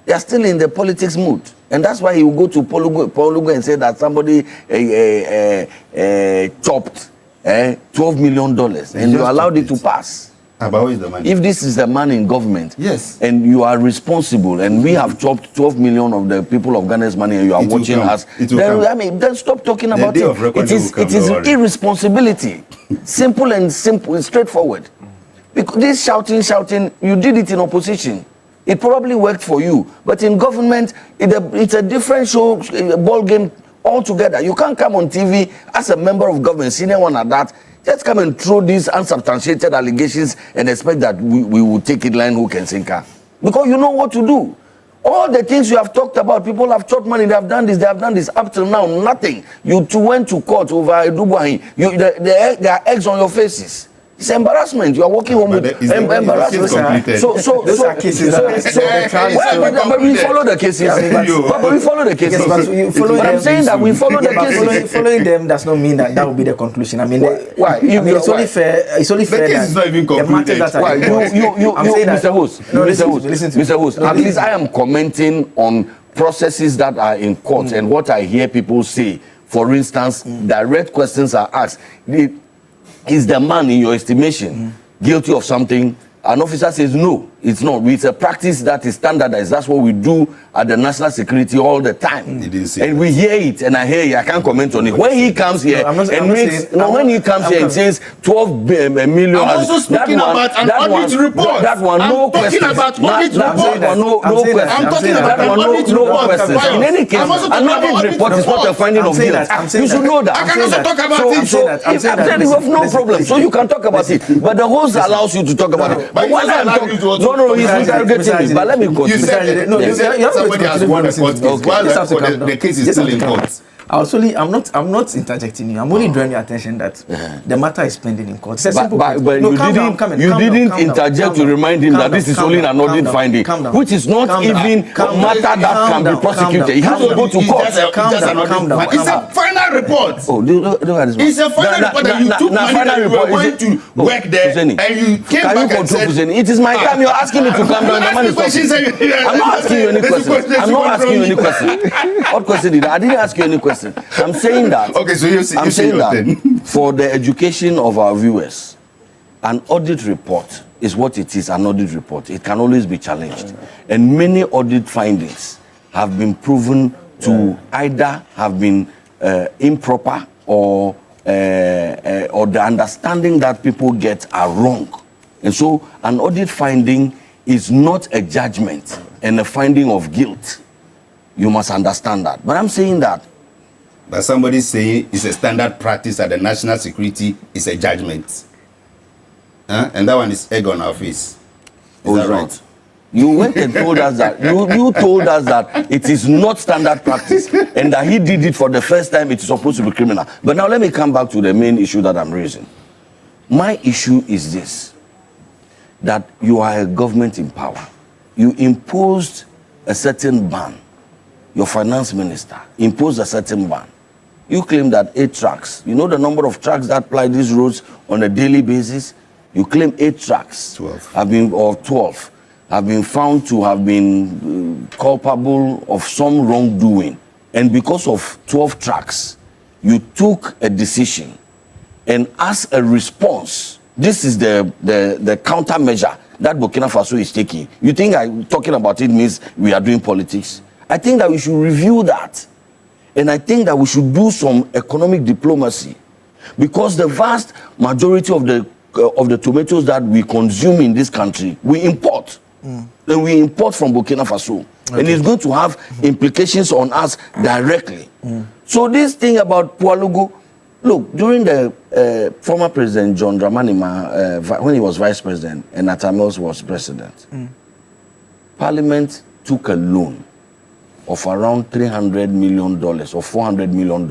They are still in the politics mood. And that's why he will go to Polugo and say that somebody chopped $12 million and you allowed it to pass. About is the money? If this is the man in government, yes, and you are responsible, and we have chopped 12 million of the people of Ghana's money, and you are watching us, then stop talking about it. It is irresponsibility. Simple and straightforward. Because this shouting, you did it in opposition. It probably worked for you, but in government, it's a different show, ball game altogether. You can't come on TV as a member of government, senior one at that. Just come and throw these unsubstantiated allegations and expect that we will take it line, hook and sinker. Because you know what to do. All the things you have talked about, people have chopped money, they have done this, up till now, nothing. You two went to court over Edubuahi. There are eggs on your faces. It's embarrassment. You are walking home with embarrassment. But we follow the cases. But we follow the cases. But I'm saying that we follow the cases. Following them does not mean that will be the conclusion. I mean, why? It's only fair. It's only fair. The case is not even concluded. Why? Mr. Host, at least I am commenting on processes that are in court and what I hear people say. For instance, direct questions are asked. Is the man, in your estimation, guilty of something? An officer says no, it's not. It's a practice that is standardized. That's what we do at the national security all the time. And we hear it, and I hear it. I can't comment on it. When he comes here and says 12 million, I'm also speaking about an audit report. That one, no question. I'm talking about audit report. No question. I'm talking about an audit report. In any case, an audit report is not a finding of guilt. You should know that. I can also talk about it. I'm saying that you have no problem. So you can talk about it. But the host allows you to talk about it. But when I'm talking, no, he's interrogating me. But let me continue. You said somebody has won a court case. While the case is still in court. I'm not interjecting you. I'm only drawing your attention that the matter is pending in court. But you didn't interject to remind him that this is only an audit finding, which is not even a matter that can be prosecuted. He has to go to court. It's a final report. Oh, look at this. It's a final report that you took money you were going to work there and you came back and said, it is my time. You're asking me to come down. I'm not asking you any question. What question did I didn't ask you any question. I'm saying that. Okay, so I'm saying that for the education of our viewers, an audit report is what it is. An audit report. It can always be challenged, and many audit findings have been proven to either have been improper or the understanding that people get are wrong. And so, an audit finding is not a judgment and a finding of guilt. You must understand that. But I'm saying that. But somebody saying it's a standard practice at the national security is a judgment. And that one is egg on our face. Is that right? You went and told us that. You told us that it is not standard practice and that he did it for the first time. It is supposed to be criminal. But now let me come back to the main issue that I'm raising. My issue is this. That you are a government in power. You imposed a certain ban. Your finance minister imposed a certain ban. You claim that 8 trucks, you know the number of trucks that ply these roads on a daily basis? You claim 8 trucks 12 have been found to have been culpable of some wrongdoing. And because of 12 trucks, you took a decision And as a response, this is the countermeasure that Burkina Faso is taking. You think talking about it means we are doing politics? I think that we should review that. And I think that we should do some economic diplomacy, because the vast majority of the tomatoes that we consume in this country, we import. And we import from Burkina Faso. Okay. And it's going to have implications on us directly. So this thing about Ouagadougou, look, during the former President John Dramani Mahama, when he was vice president and Atamils was president, Parliament took a loan of around $300 million or $400 million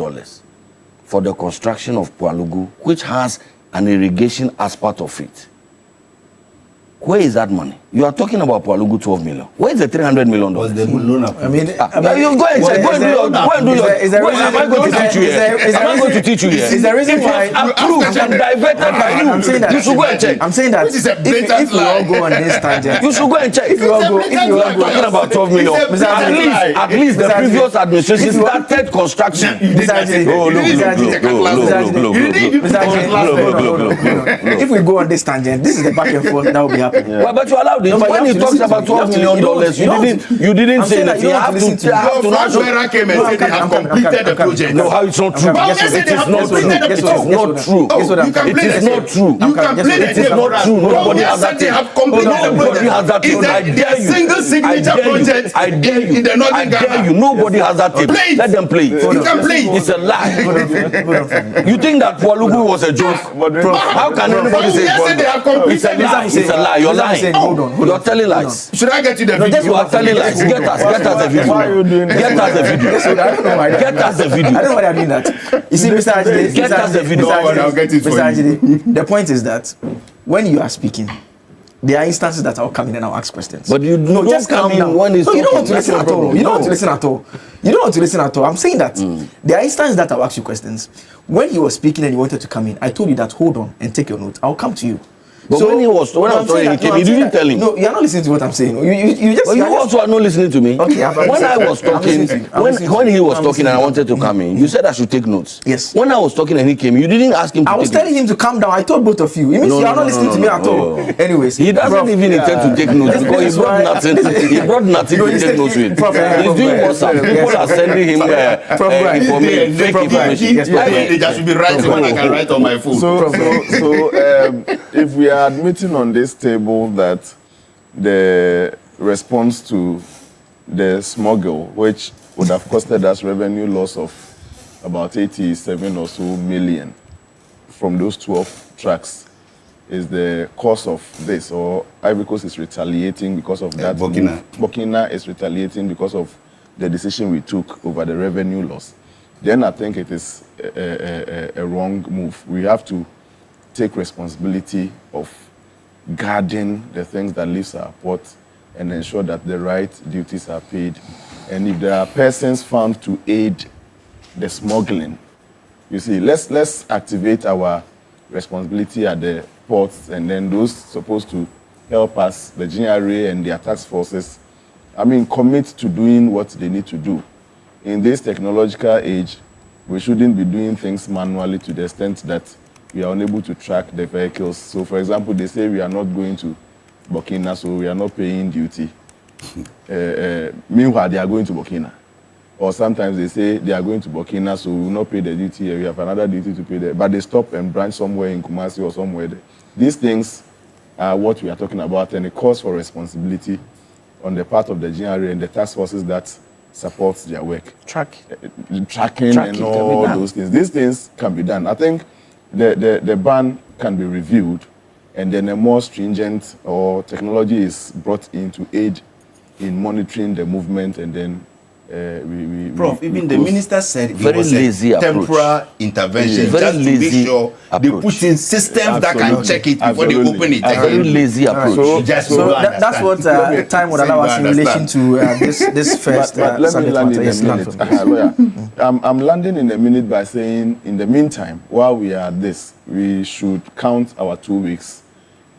for the construction of Ouagadougou, which has an irrigation as part of it. Where is that money? You are talking about Ouagadougou 12 million. Where is the $300 million? Was the loan you go and check. Go and do your. Am I going to teach you here? Am I going to teach you here? Is there reason why approved and diverted by you? I'm saying that. You should go and check. I'm saying that if we all go on this tangent, you should go and check. If you all go, talking about 12 million, at least the previous administration started construction. If we go on this tangent, this is the back and forth that will be happening. But you allowed it. When he talks about $12 million, you didn't say that. You have to listen to Your came and said they have completed the project. No, how it's not true. It is not true. It is not true. It is not true. You can play the It is not true. Nobody has that they have completed the project. has that tape. I dare you. Single signature project. I dare you. In the Northern I dare Ghana. you. Nobody has that tape. Let them play it. You can play it. It's a lie. You think that Ouagadougou was a joke? How can anybody say it's a lie? It's a lie. You're lying. You're telling lies. Should I get you the video? You are telling lies. Get us the video. Why are you doing that? Get us the video. Get us the video. I don't know why they're doing that. You see, Mr. Ajide, Get us the video. I'll get it for Mr. you. Ajide, the point is that when you are speaking, there are instances that I'll come in and I'll ask questions. But you don't just come calm down. in when it's you don't want to talking. listen at all. You don't want to listen at all. You don't want to listen at all. I'm saying that there are instances that I'll ask you questions. When he was speaking and you wanted to come in, I told you that hold on and take your note. I'll come to you. But when I was talking, he came, you didn't tell him. No, you're not listening to what I'm saying. You just. But you also are not listening to me. Okay, when I was talking, when he was talking and I wanted to come in, you said I should take notes. Yes. When I was talking and he came, you didn't ask him to I was telling him to calm down. I told both of you. It means you are not listening to me at all. Anyways. He doesn't even intend to take notes because he brought nothing. He brought nothing to take notes with. He's doing WhatsApp. People are sending him fake information. That should be writing when I can write on my phone. So if we are admitting on this table that the response to the smuggle, which would have costed us revenue loss of about 87 or so million from those 12 trucks, is the cause of this, or Ivory Coast is retaliating because of that. Burkina is retaliating because of the decision we took over the revenue loss. Then I think it is a wrong move. We have to take responsibility of guarding the things that leaves our port and ensure that the right duties are paid. And if there are persons found to aid the smuggling, you see, let's activate our responsibility at the ports, and then those supposed to help us, the GRA and their task forces, commit to doing what they need to do. In this technological age, we shouldn't be doing things manually to the extent that we are unable to track the vehicles. So, for example, they say we are not going to Burkina, so we are not paying duty. Meanwhile, they are going to Burkina. Or sometimes they say they are going to Burkina, so we will not pay the duty here. We have another duty to pay there. But they stop and branch somewhere in Kumasi or somewhere there. These things are what we are talking about, and it calls for responsibility on the part of the GRA and the task forces that supports their work. Tracking and all those things. These things can be done. I think the ban can be reviewed, and then a more stringent or technology is brought in to aid in monitoring the movement, and then Prof, even the minister said it very was lazy a temporary intervention, just to make sure they put in systems that can check it before they open it. A very lazy approach. So that's what time would allow us in relation to this first but let me land in a minute. Lawyer, I'm landing in a minute by saying, in the meantime, while we are at this, we should count our 2 weeks,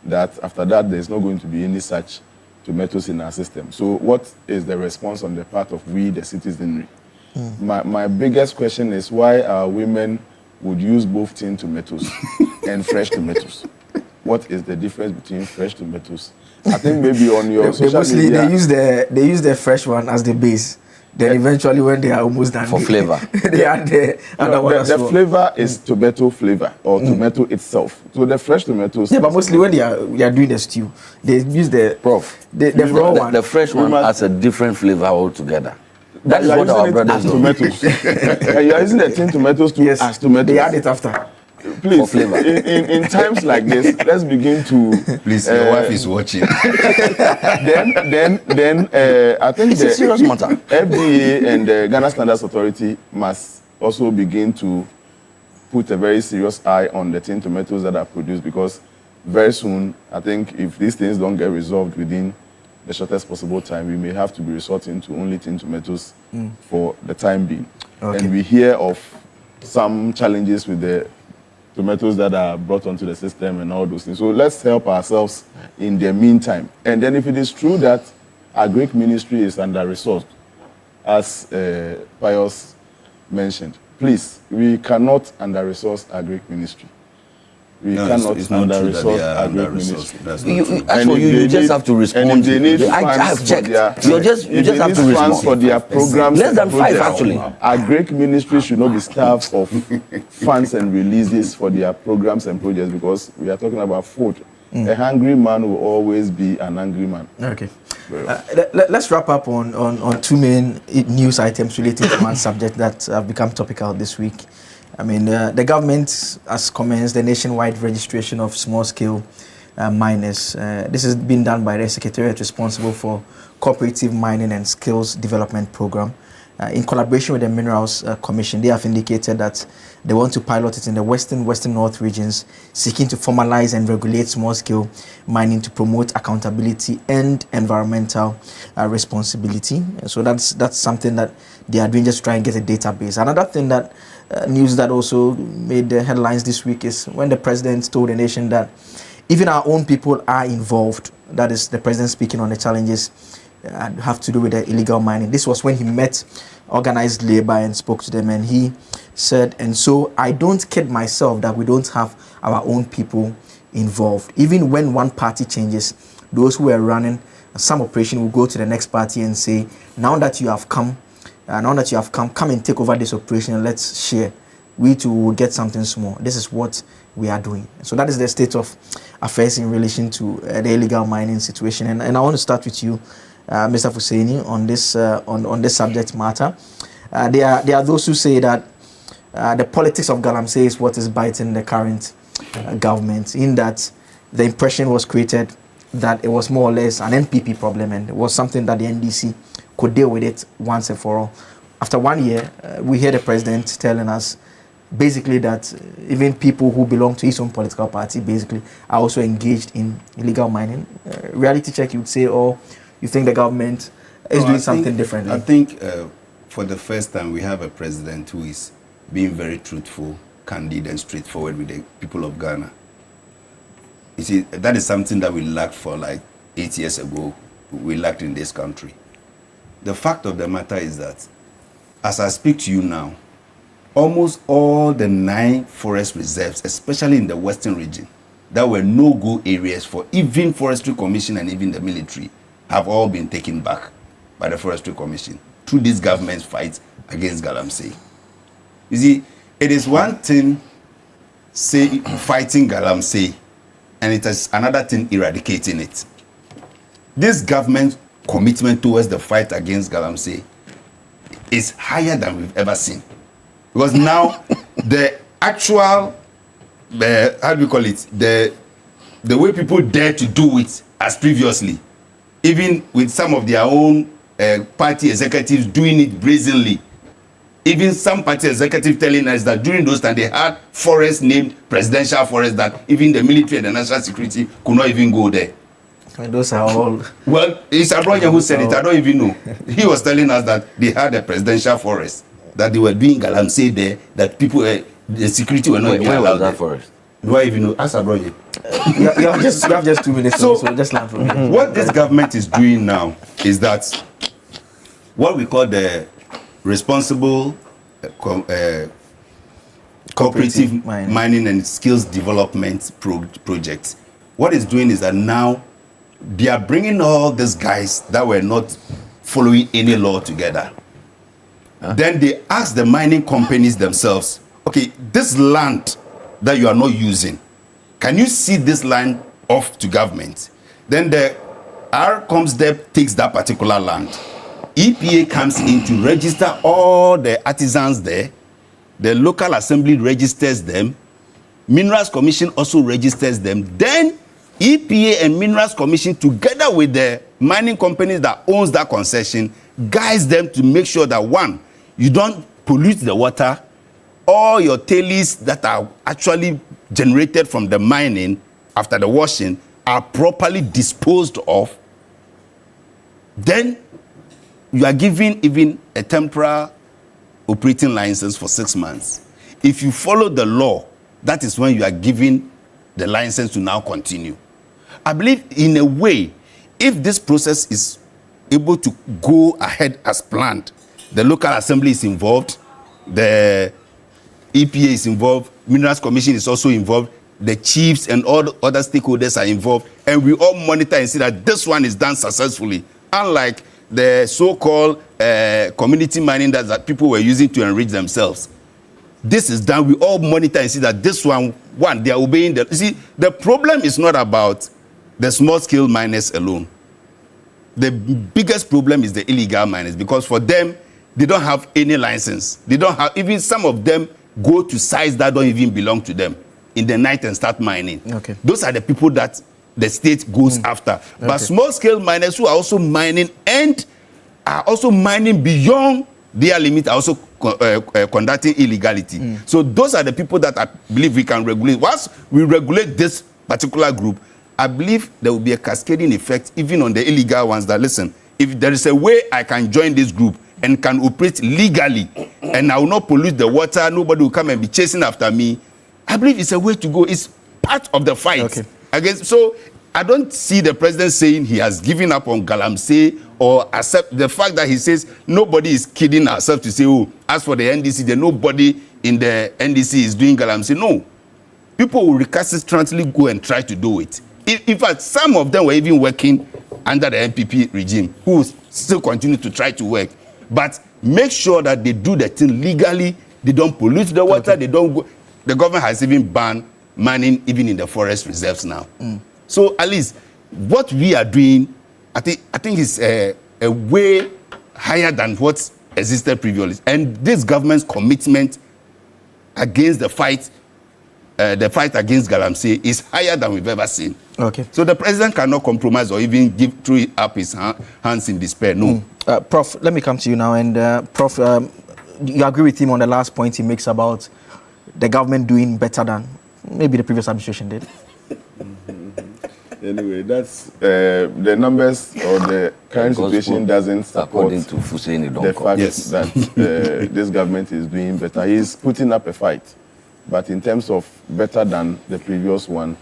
that after that there's not going to be any such tomatoes in our system. So what is the response on the part of we, the citizenry? My biggest question is, why are women would use both tin tomatoes and fresh tomatoes. What is the difference between fresh tomatoes? I think maybe on your social media... They use the fresh one as the base. Then eventually when they are almost done... For flavor. They add the other one as well. The flavor is tomato flavor or tomato itself. So the fresh tomatoes... Yeah, but mostly when they are doing the stew, they use the... The raw one. The fresh one has a different flavor altogether. That is what our brothers do. Tomatoes. You are using the tin tomatoes as tomatoes. They add it after. Please, in times like this, let's begin to... Please, your wife is watching. then I think it's a serious matter. FDA and the Ghana Standards Authority must also begin to put a very serious eye on the tin tomatoes that are produced, because very soon, I think if these things don't get resolved within the shortest possible time, we may have to be resorting to only tin tomatoes for the time being. Okay. And we hear of some challenges with the tomatoes that are brought onto the system and all those things. So let's help ourselves in the meantime. And then if it is true that our Greek ministry is under-resourced, as Pius mentioned, please, we cannot under-resource our Greek ministry. We cannot under-resource our Greek ministry. You just have to respond. And if they need I have checked. You just have to funds respond. for their programs. Less than 5 actually. Our Greek ministry should not be starved of funds and releases for their programs and projects, because we are talking about food. A hungry man will always be an angry man. Okay. Let's wrap up on two main news items related to one subject that have become topical this week. I mean, the government has commenced the nationwide registration of small-scale miners. This has been done by the Secretariat responsible for Cooperative Mining and Skills Development Program. In collaboration with the Minerals Commission, they have indicated that they want to pilot it in the Western North regions, seeking to formalize and regulate small-scale mining to promote accountability and environmental responsibility. So that's something that they are doing, just to try and get a database. Another thing that news that also made the headlines this week is when the president told the nation that even our own people are involved. That is the president speaking on the challenges have to do with the illegal mining. This was when he met organized labor and spoke to them, and he said, and so I don't kid myself that we don't have our own people involved. Even when one party changes, those who are running some operation will go to the next party and say, now that you have come, come and take over this operation and let's share. We too will get something small. This is what we are doing. So that is the state of affairs in relation to the illegal mining situation. And I want to start with you, Mr. Fuseni, on this subject matter. There are those who say that the politics of Galamsey is what is biting the current government, in that the impression was created that it was more or less an NPP problem, and it was something that the NDC could deal with it once and for all. After 1 year, we hear the president telling us basically that even people who belong to his own political party basically are also engaged in illegal mining. Reality check, you would say, or you think the government is doing something differently? I think for the first time we have a president who is being very truthful, candid and straightforward with the people of Ghana. You see, that is something that we lacked for like 8 years ago. We lacked in this country. The fact of the matter is that, as I speak to you now, almost all the 9 forest reserves, especially in the western region, that were no-go areas for even Forestry Commission and even the military, have all been taken back by the Forestry Commission through this government's fight against Galamsey. You see, it is one thing, say, fighting Galamsey, and it is another thing eradicating it. This government's commitment towards the fight against Galamsey is higher than we've ever seen. Because now the actual, how do we call it, the way people dare to do it as previously, even with some of their own party executives doing it brazenly, even some party executives telling us that during those times they had forests named presidential forests that even the military and the national security could not even go there. And those are all... Well, it's Abronya who said it. I don't even know. He was telling us that they had a presidential forest, that they were doing Galamsey there, that people, the security were not even allowed. Where was that forest? Do I even know? Ask Abronya. You have just 2 minutes, so just learn from me. What this government is doing now is that what we call the responsible cooperative mining and skills development projects. What it's doing is that now they are bringing all these guys that were not following any law together. Then they ask the mining companies themselves, okay, this land that you are not using, can you see this land off to government? Then the RComsDep takes that particular land. EPA comes in to register all the artisans there. The local assembly registers them. Minerals Commission also registers them. Then EPA and Minerals Commission, together with the mining companies that owns that concession, guides them to make sure that, one, you don't pollute the water. All your tailings that are actually generated from the mining after the washing are properly disposed of. Then you are given even a temporary operating license for 6 months. If you follow the law, that is when you are given the license to now continue. I believe in a way, if this process is able to go ahead as planned, the local assembly is involved, the EPA is involved, Minerals Commission is also involved, the chiefs and all the other stakeholders are involved, and we all monitor and see that this one is done successfully, unlike the so-called community mining that people were using to enrich themselves. This is done. We all monitor and see that this one, they are obeying the... You see, the problem is not about the small-scale miners alone. The biggest problem is the illegal miners, because for them, they don't have any license. They don't have... Even some of them go to sites that don't even belong to them in the night and start mining. Okay. Those are the people that the state goes after. Okay. But small-scale miners who are also mining and are also mining beyond their limit are also conducting illegality. So those are the people that I believe we can regulate. Once we regulate this particular group, I believe there will be a cascading effect even on the illegal ones that, listen, if there is a way I can join this group and can operate legally and I will not pollute the water, nobody will come and be chasing after me, I believe it's a way to go. It's part of the fight. Okay. So I don't see the president saying he has given up on Galamsey or accept the fact that he says nobody is kidding ourselves to say, oh, as for the NDC, then nobody in the NDC is doing Galamsey. No. People will recalcitrantly go and try to do it. In fact, some of them were even working under the NPP regime who still continue to try to work. But make sure that they do the thing legally. They don't pollute the water. Okay. They don't go. The government has even banned mining even in the forest reserves now. So at least what we are doing, I think is a way higher than what existed previously. And this government's commitment against the fight against Galamsey is higher than we've ever seen. Okay. So the president cannot compromise or even throw up his hands in despair. No. Prof, let me come to you now. And Prof, you agree with him on the last point he makes about the government doing better than maybe the previous administration did? Anyway, that's the numbers or the current situation doesn't support the fact that this government is doing better. He's putting up a fight. But in terms of better than the previous one,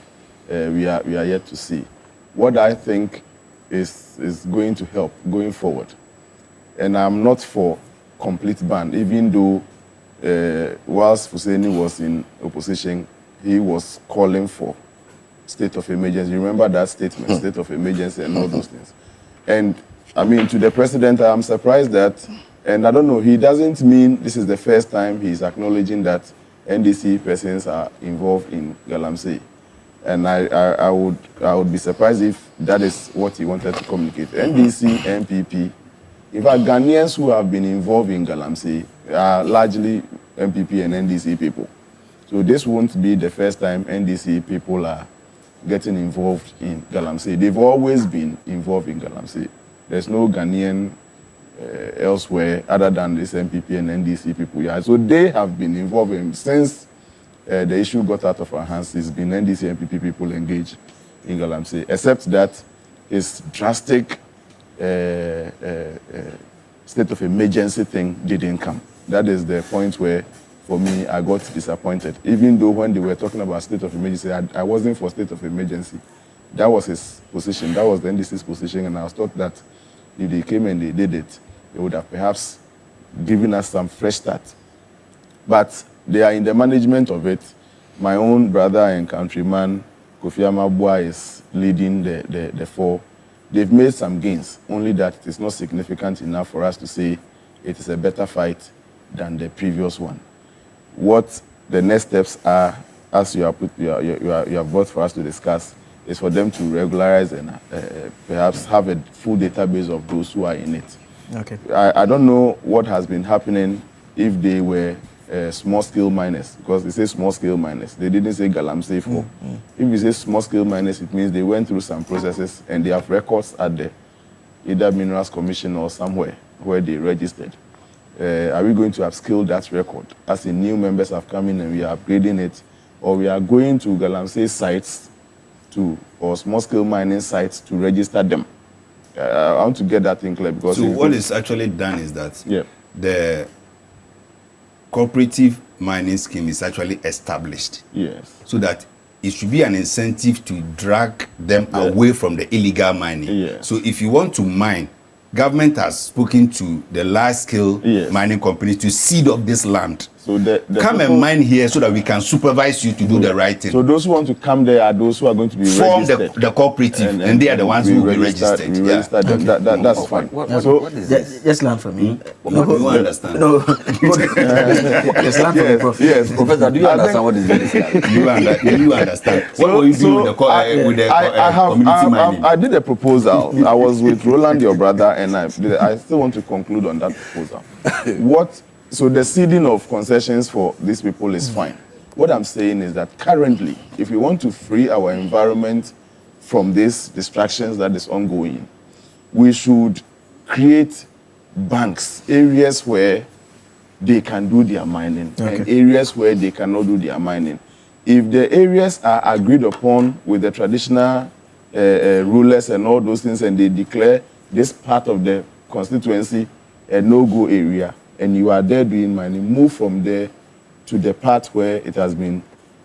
we are yet to see. What I think is going to help going forward, and I'm not for complete ban, even though whilst Hussaini was in opposition, he was calling for state of emergency. Remember that statement, state of emergency and all those things. And I mean, to the president, I'm surprised that, and I don't know, he doesn't mean this is the first time he's acknowledging that NDC persons are involved in Galamsey. And I would be surprised if that is what he wanted to communicate. NDC, MPP, in fact, Ghanaians who have been involved in Galamsey are largely MPP and NDC people. So this won't be the first time NDC people are getting involved in Galamsey. They've always been involved in Galamsey. There's no Ghanaian elsewhere other than this MPP and NDC people. Yeah. So they have been involved in, since the issue got out of our hands, it's been NDC and MPP people engaged in Galamsey, except that his drastic state of emergency thing didn't come. That is the point where, for me, I got disappointed. Even though when they were talking about state of emergency, I wasn't for state of emergency. That was his position. That was the NDC's position, and I was thought that if they came and they did it, they would have perhaps given us some fresh start. But they are in the management of it. My own brother and countryman, Kofi Amabua, is leading the four. They've made some gains, only that it is not significant enough for us to say it is a better fight than the previous one. What the next steps are, as you have brought for us to discuss, is for them to regularize and perhaps have a full database of those who are in it. Okay. I don't know what has been happening if they were small-scale miners, because they say small-scale miners. They didn't say galamsey for. If you say small-scale miners, it means they went through some processes and they have records at the either Minerals Commission or somewhere where they registered. Are we going to upscale that record as the new members have come in and we are upgrading it, or we are going to galamsey sites or small-scale mining sites to register them? I want to get that thing clear, because so what is actually done is that the cooperative mining scheme is actually established. Yes. So that it should be an incentive to drag them away from the illegal mining. Yes. So if you want to mine, government has spoken to the large-scale mining companies to seed up this land. So the come and mine here so that we can supervise you to do the right thing. So those who want to come there are those who are going to be form registered. the cooperative, and they are the ones who will be registered. We register them. That's fine. What is this? Just land for me. No, you understand. No. Just land for me, Prof. Yes. Professor, do you understand what is registered? You understand. What were you doing with the community mining? I did a proposal. I was with Roland, your brother, and I still want to conclude on that proposal. So the seeding of concessions for these people is fine. What I'm saying is that currently, if we want to free our environment from these distractions that is ongoing, we should create banks, areas where they can do their mining, and areas where they cannot do their mining. If the areas are agreed upon with the traditional rulers and all those things, and they declare this part of the constituency a no-go area, and you are there doing mining, move from there to the part where it has been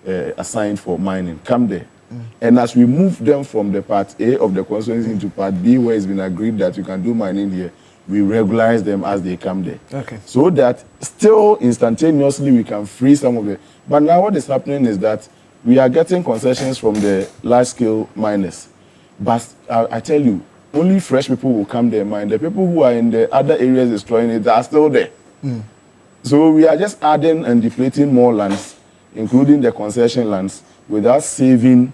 assigned for mining. Come there. And as we move them from the part A of the constituency into part B, where it's been agreed that you can do mining here, we regularize them as they come there. Okay. So that still instantaneously we can free some of the... But now what is happening is that we are getting concessions from the large-scale miners. But I tell you, only fresh people will come there and mine. The people who are in the other areas destroying it are still there. So we are just adding and depleting more lands, including the concession lands, without saving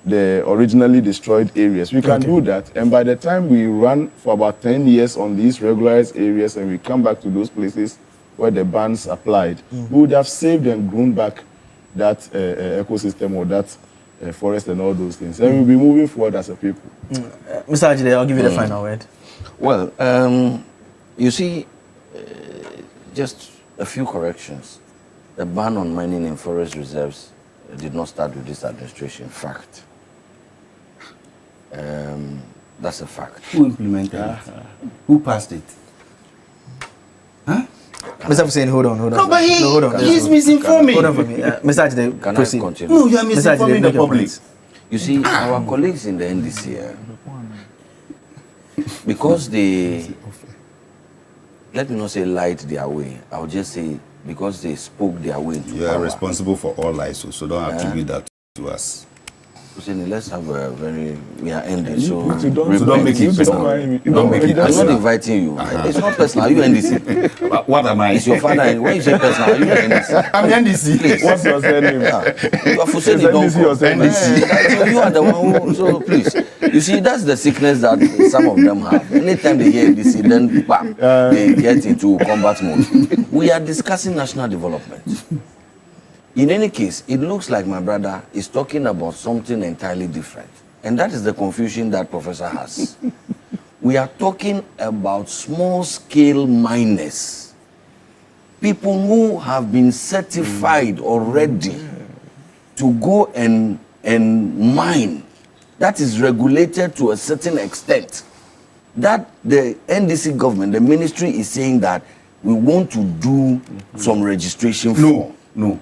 the originally destroyed areas. We can do that, and by the time we run for about 10 years on these regularized areas and we come back to those places where the bans applied, we would have saved and grown back that ecosystem or that forest and all those things. And we'll be moving forward as a people. Mr. Ajide, I'll give you the final word. Well, you see, just a few corrections. The ban on mining in forest reserves did not start with this administration. Fact. That's a fact. Who implemented it? Who passed it? Huh? Mr. Hussein, hold on. No, but hold on. He's misinforming. Hold on for me. Mr. Ajide, Can proceed. I continue? No, you are misinforming the public. You see, our colleagues in the NDC, because they, let me not say lied their way, I'll just say because they spoke their way into You power. are responsible for all lies, so don't attribute that to us. Hussein, let's have a very, we are ending, so don't make it personal. Don't make it. I'm not inviting you. It's not personal. Are you NDC? What am I? It's your father. When you say personal, are you NDC? I'm NDC. Please. What's your surname? You are Hussein, don't call. NDC. So you are the one who, so please. You see, that's the sickness that some of them have. Anytime they hear NDC, then bam, they get into combat mode. We are discussing national development. In any case, it looks like my brother is talking about something entirely different. And that is the confusion that Professor has. We are talking about small-scale miners. People who have been certified already to go and mine. That is regulated to a certain extent. That the NDC government, the ministry is saying that we want to do some registration for. No.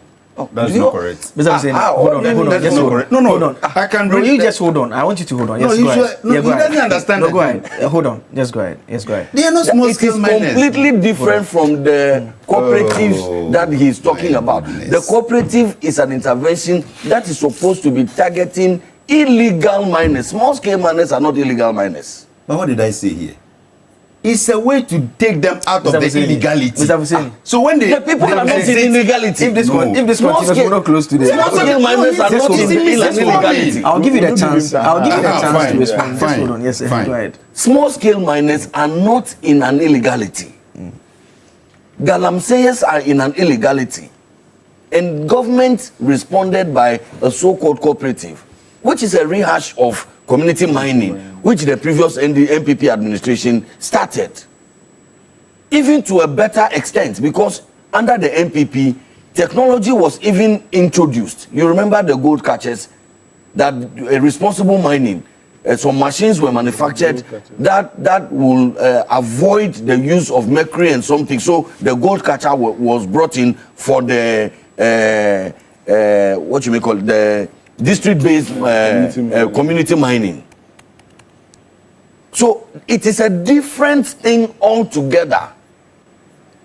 That's not correct. Mr. Hussein, hold on. That's not correct. No, hold on. I can No, read. you just hold on. I want you to hold on. Yes, No, go ahead. no, Yeah, go he ahead. doesn't understand. No, go ahead. Hold on. Just go ahead. Yes, go ahead. They are not small It is scale miners. completely different from the cooperatives that he's talking about. The cooperative is an intervention that is supposed to be targeting illegal miners. Small scale miners are not illegal miners. But what did I say here? It's a way to take them out of the illegality. Mr. Hussein. So when The people are not in illegality. If this continues, we're not close to the small scale miners are not in illegality. I'll give you the chance. I'll give you the chance to respond. Just hold on. Yes, go ahead. Small scale miners are not in an illegality. Galamseyers are in an illegality. And government responded by a so-called cooperative, which is a rehash of community mining, which the previous NPP administration started. Even to a better extent, because under the NPP, technology was even introduced. You remember the gold catchers, that responsible mining, some machines were manufactured that will avoid the use of mercury and something. So the gold catcher was brought in for the what you may call the district-based community mining. So it is a different thing altogether.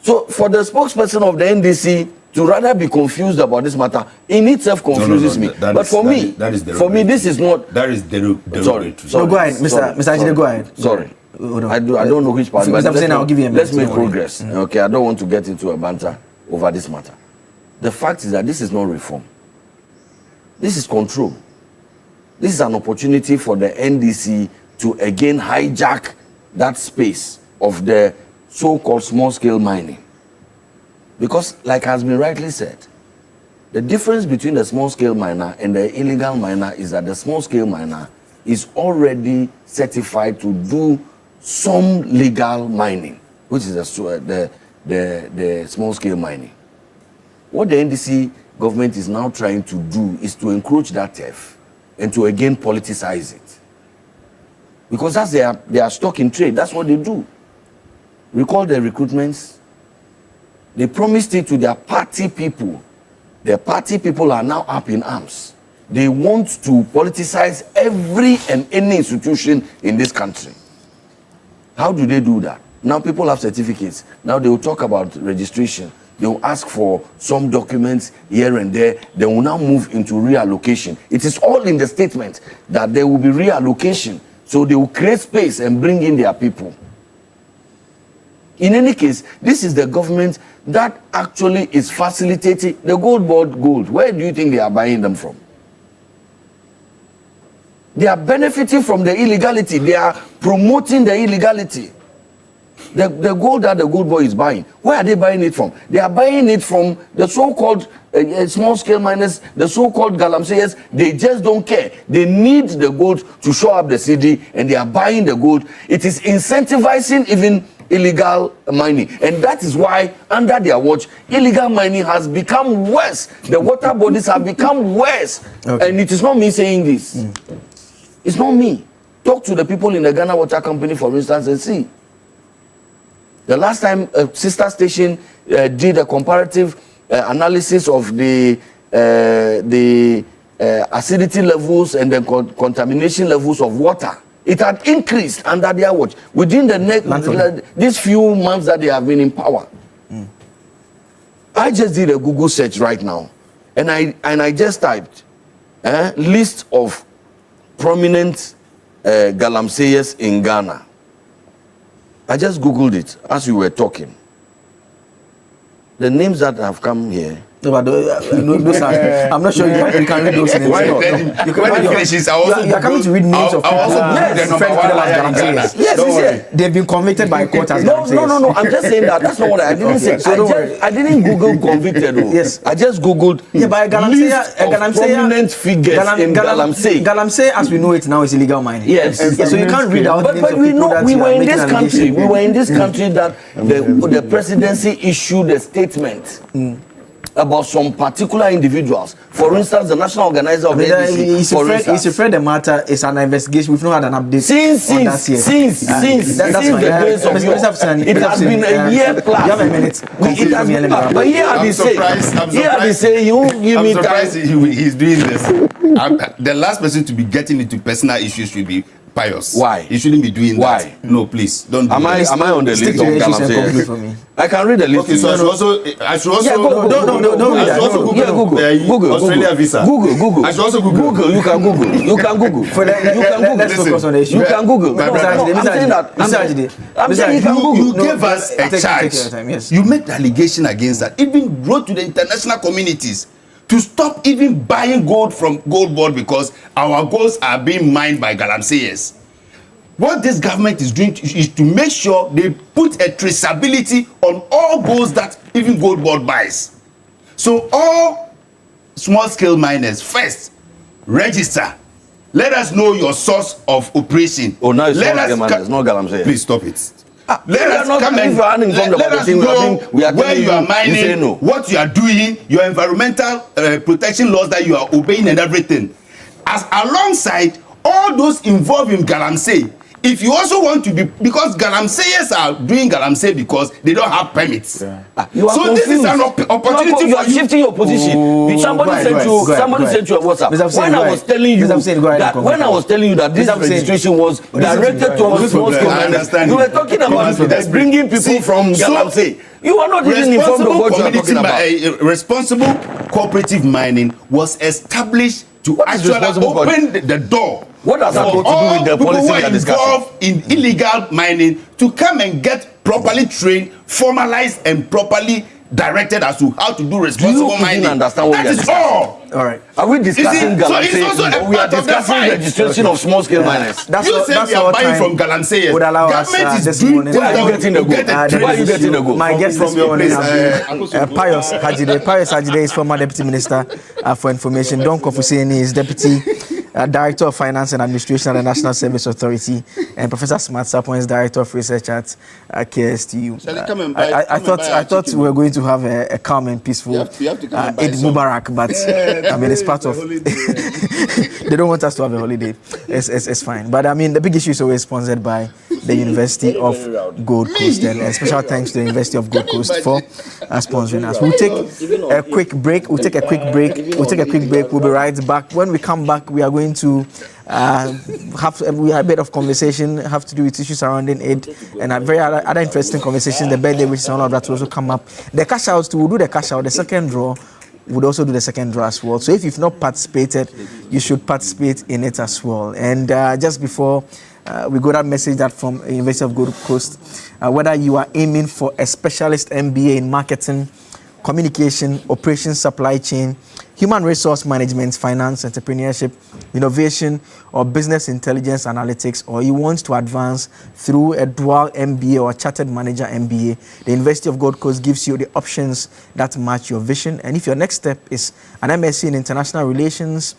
So for the spokesperson of the NDC to rather be confused about this matter, in itself confuses me. But for me, this is not. That is the sorry. No, go ahead, Mr. Ajide, go ahead. Sorry. I don't know which part. But I'll give you a minute. Let's make progress. Okay, I don't want to get into a banter over this matter. The fact is that this is not reform. This is control. This is an opportunity for the NDC to again hijack that space of the so-called small-scale mining. Because, like has been rightly said, the difference between the small-scale miner and the illegal miner is that the small-scale miner is already certified to do some legal mining, which is the small-scale mining. What the NDC government is now trying to do is to encroach that turf and to again politicize it. Because that's they are stuck in trade. That's what they do. Recall the recruitments. They promised it to their party people. Their party people are now up in arms. They want to politicize every and any institution in this country. How do they do that? Now people have certificates. Now they will talk about registration. They will ask for some documents here and there. They will now move into reallocation. It is all in the statement that there will be reallocation. So they will create space and bring in their people. In any case, this is the government that actually is facilitating the gold board gold. Where do you think they are buying them from? They are benefiting from the illegality. They are promoting the illegality. The gold that the gold boy is buying, where are they buying it from? They are buying it from the so-called small-scale miners, the so-called galamseyers. They just don't care. They need the gold to show up the city, and they are buying the gold. It is incentivizing even illegal mining, and that is why under their watch illegal mining has become worse. The water bodies have become worse. And it is not me saying this. It's not me. Talk to the people in the Ghana Water Company, for instance, and see. The last time a sister station did a comparative analysis of the acidity levels and the contamination levels of water, it had increased under their watch within the these few months that they have been in power. I just did a Google search right now, and I just typed list of prominent galamseyers in Ghana. I just Googled it as you were talking. The names that have come here. No, but those are, I'm not sure you can read those names. You are coming to read names of people. Yes. They've been convicted by court as No. I'm just saying that. That's not what I didn't say. I didn't Google convicted. Yes. I just Googled list of prominent figures in Galamsey. Galamsey, as we know it now, is illegal mining. Yes. So you can't read out. But we know we were in this country. We were in this country that the presidency issued a statement. about some particular individuals. For instance, the national organizer of the NDC. He's afraid the matter is an investigation. We've not had an update. Since the days of war, it has been a year plus. You have a minute. But here they say, you won't give me time. I'm surprised he's doing this. The last person to be getting into personal issues should be Pius. Why? He shouldn't be doing that. No, please don't. Am I on the list of Galamsey? For me. I can read the list. Okay, so I should also don't read that. Google Australia visa. Google. I should also Google. You can Google. Let's focus on the issue. You can Google. I'm saying you gave us a charge. You made the allegation against that. Even wrote to the international communities to stop even buying gold from Gold Board because our golds are being mined by Galamseyers. What this government is doing is to make sure they put a traceability on all golds that even Gold Board buys. So all small-scale miners, first, register. Let us know your source of operation. Oh, now it's not Galamsey. Please stop it. Let us come and let us know where you are mining, what you are doing, your environmental protection laws that you are obeying and everything. As alongside all those involved in Galamsey, if you also want to be, because Galamseyers are doing Galamsey because they don't have permits. You are so confused. This is an opportunity for you. You are shifting your position. Somebody sent you a WhatsApp. When I was telling you that this registration was directed to small scale miners, you were talking about bringing people from Galamsey. You are not even informed of what you are talking about. Responsible cooperative mining was established to actually open the door. What does that got to do with the policy we are discussing? Involved in illegal mining to come and get properly trained, formalized, and properly directed as to how to do responsible mining. Do you understand what that we are is discussing? all. All right. Are we discussing Galamsey? We are discussing registration of small-scale miners. You say we are buying from Galamsey. Would allow Government us is doing. Why are you getting the gold? Why are you getting the gold? My guest from this your morning place, Pius Hajide. Pius Hajide is former Deputy Minister for Information. Don Kofuseni is Deputy Director of Finance and Administration at the National Service Authority, and Professor Smart Sapon is Director of Research at KSTU. I thought we were going to have a calm and peaceful Eid Mubarak, but I mean it's part of. They don't want us to have a holiday. It's fine, but I mean the big issue is always sponsored by the University of Gold Coast, and special thanks to the University of Gold Coast for sponsoring us. We'll take a quick break. We'll be right back. When we come back, we are going to have a bit of conversation, have to do with issues surrounding Eid, and a very other interesting conversations. The birthday wishes and all of that will also come up. The cash outs too, we'll do the cash out. The second draw would also do the second draw as well. So if you've not participated, you should participate in it as well. And just before we got that message that from University of Gold Coast, whether you are aiming for a specialist MBA in marketing, communication, operations, supply chain, human resource management, finance, entrepreneurship, innovation, or business intelligence analytics, or you want to advance through a dual MBA or chartered manager MBA, the University of Gold Coast gives you the options that match your vision. And if your next step is an MSc in international relations,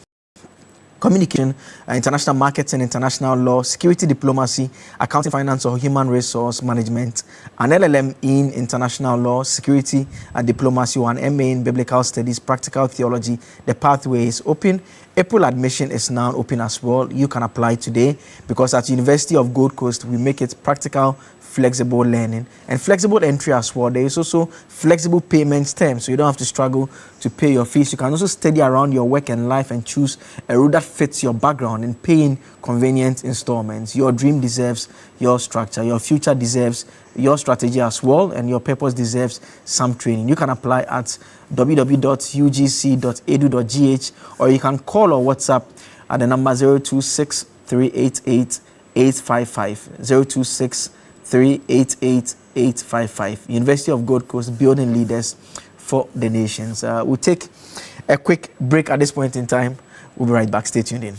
communication, international marketing, international law, security diplomacy, accounting, finance, or human resource management, an LLM in international law, security and diplomacy, or an MA in biblical studies, practical theology, the pathway is open. April admission is now open as well. You can apply today because at University of Gold Coast, we make it practical, flexible learning and flexible entry as well. There is also flexible payment terms, so you don't have to struggle to pay your fees. You can also study around your work and life and choose a route that fits your background and pay in convenient installments. Your dream deserves your structure. Your future deserves your strategy as well, and your purpose deserves some training. You can apply at www.ugc.edu.gh, or you can call or WhatsApp at the number 026 388 855 026 388 855. University of Gold Coast, building leaders for the nations. We'll take a quick break at this point in time. We'll be right back. Stay tuned in.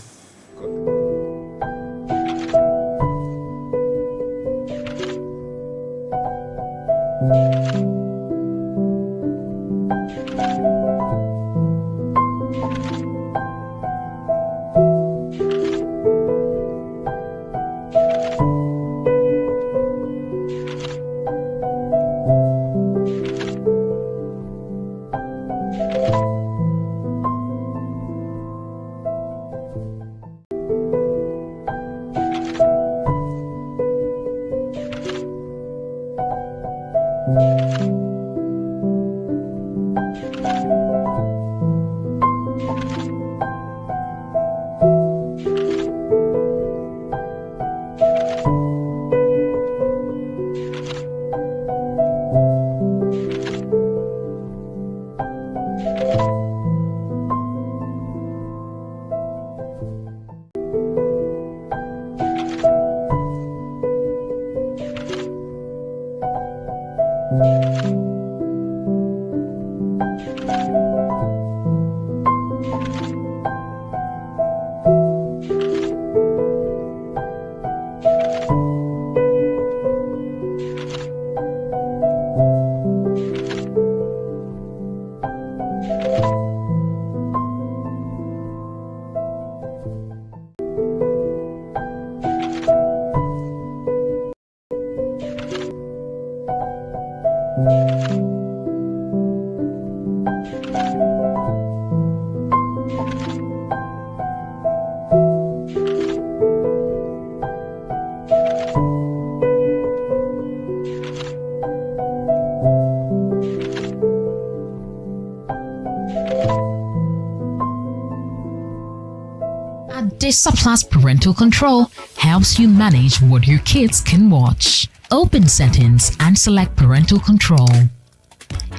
Adisa Plus parental control helps you manage what your kids can watch. Open settings and select parental control.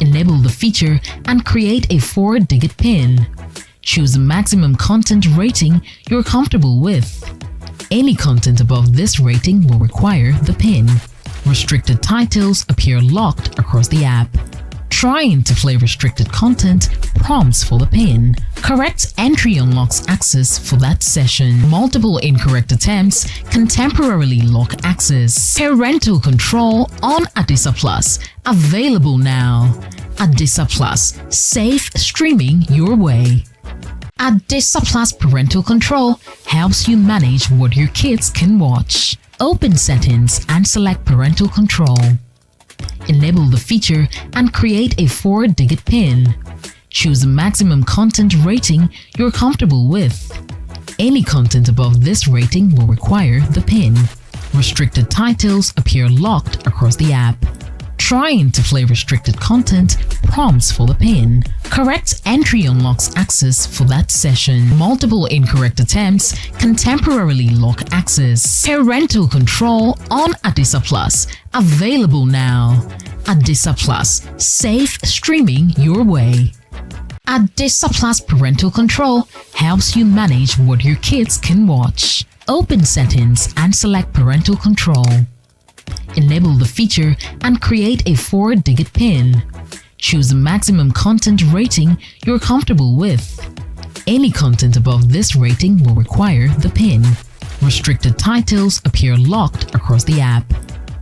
Enable the feature and create a 4-digit PIN. Choose a maximum content rating you're comfortable with. Any content above this rating will require the PIN. Restricted titles appear locked across the app. Trying to play restricted content prompts for the PIN. Correct entry unlocks access for that session. Multiple incorrect attempts can temporarily lock access. Parental control on Adisa Plus. Available now. Adisa Plus. Safe streaming your way. Adisa Plus parental control helps you manage what your kids can watch. Open settings and select parental control. Enable the feature and create a 4-digit PIN. Choose a maximum content rating you're comfortable with. Any content above this rating will require the PIN. Restricted titles appear locked across the app. Trying to play restricted content prompts for the PIN. Correct entry unlocks access for that session. Multiple incorrect attempts can temporarily lock access. Parental control on Adisa Plus. Available now. Adisa Plus. Safe streaming your way. Adisa Plus parental control helps you manage what your kids can watch. Open settings and select parental control. Enable the feature and create a 4-digit PIN. Choose a maximum content rating you're comfortable with. Any content above this rating will require the PIN. Restricted titles appear locked across the app.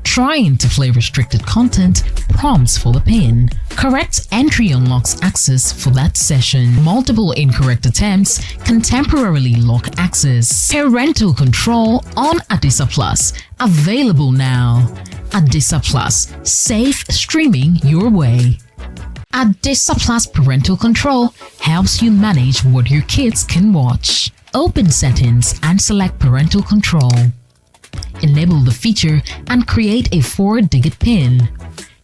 Trying to play restricted content prompts for the PIN. Correct entry unlocks access for that session. Multiple incorrect attempts can temporarily lock access. Parental control on Adisa Plus. Available now. Adisa Plus. Safe streaming your way. Adisa Plus parental control helps you manage what your kids can watch. Open settings and select parental control. Enable the feature and create a 4-digit PIN.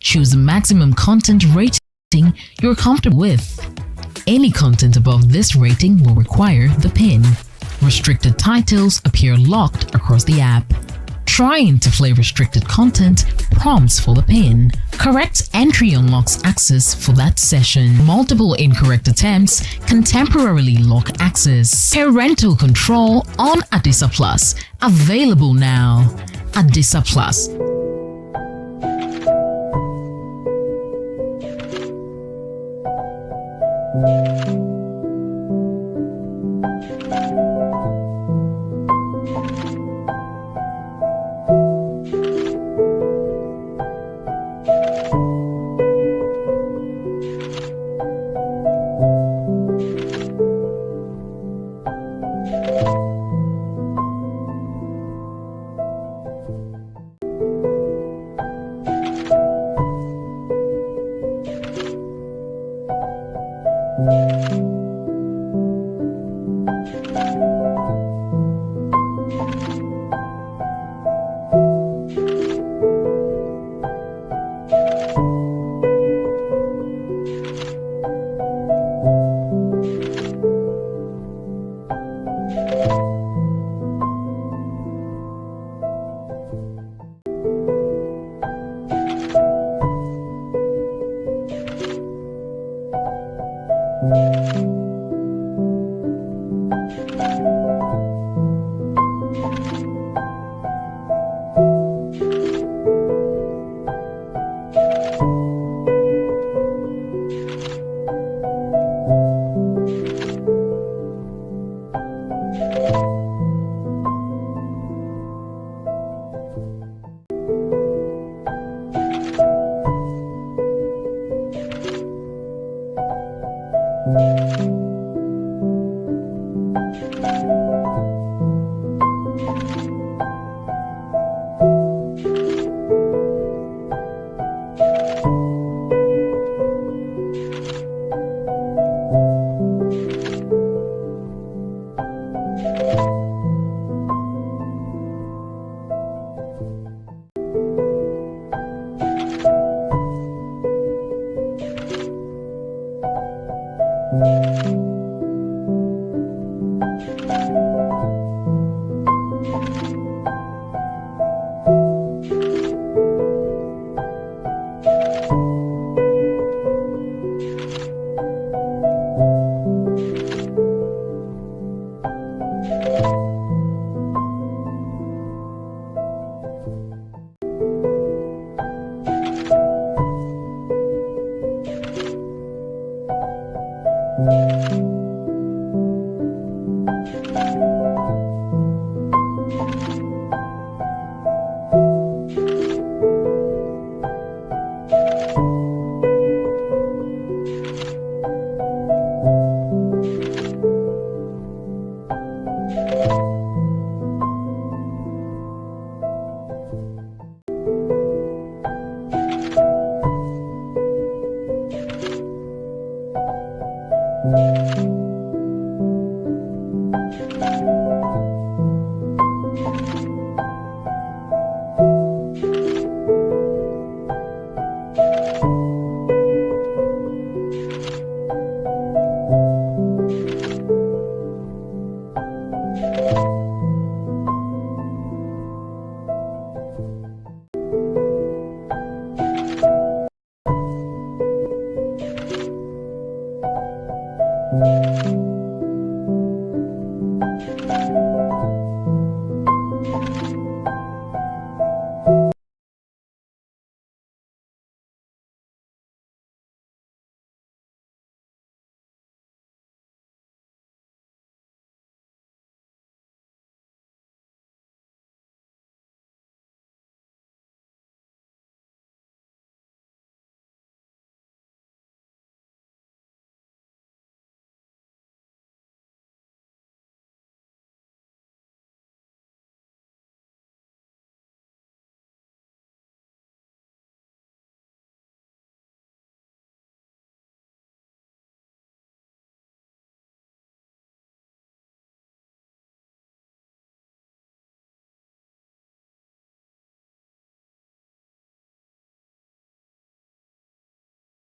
Choose a maximum content rating you're comfortable with. Any content above this rating will require the PIN. Restricted titles appear locked across the app. Trying to play restricted content prompts for the PIN. Correct entry unlocks access for that session. Multiple incorrect attempts can temporarily lock access. Parental control on Adisa Plus. Available now. Adisa Plus.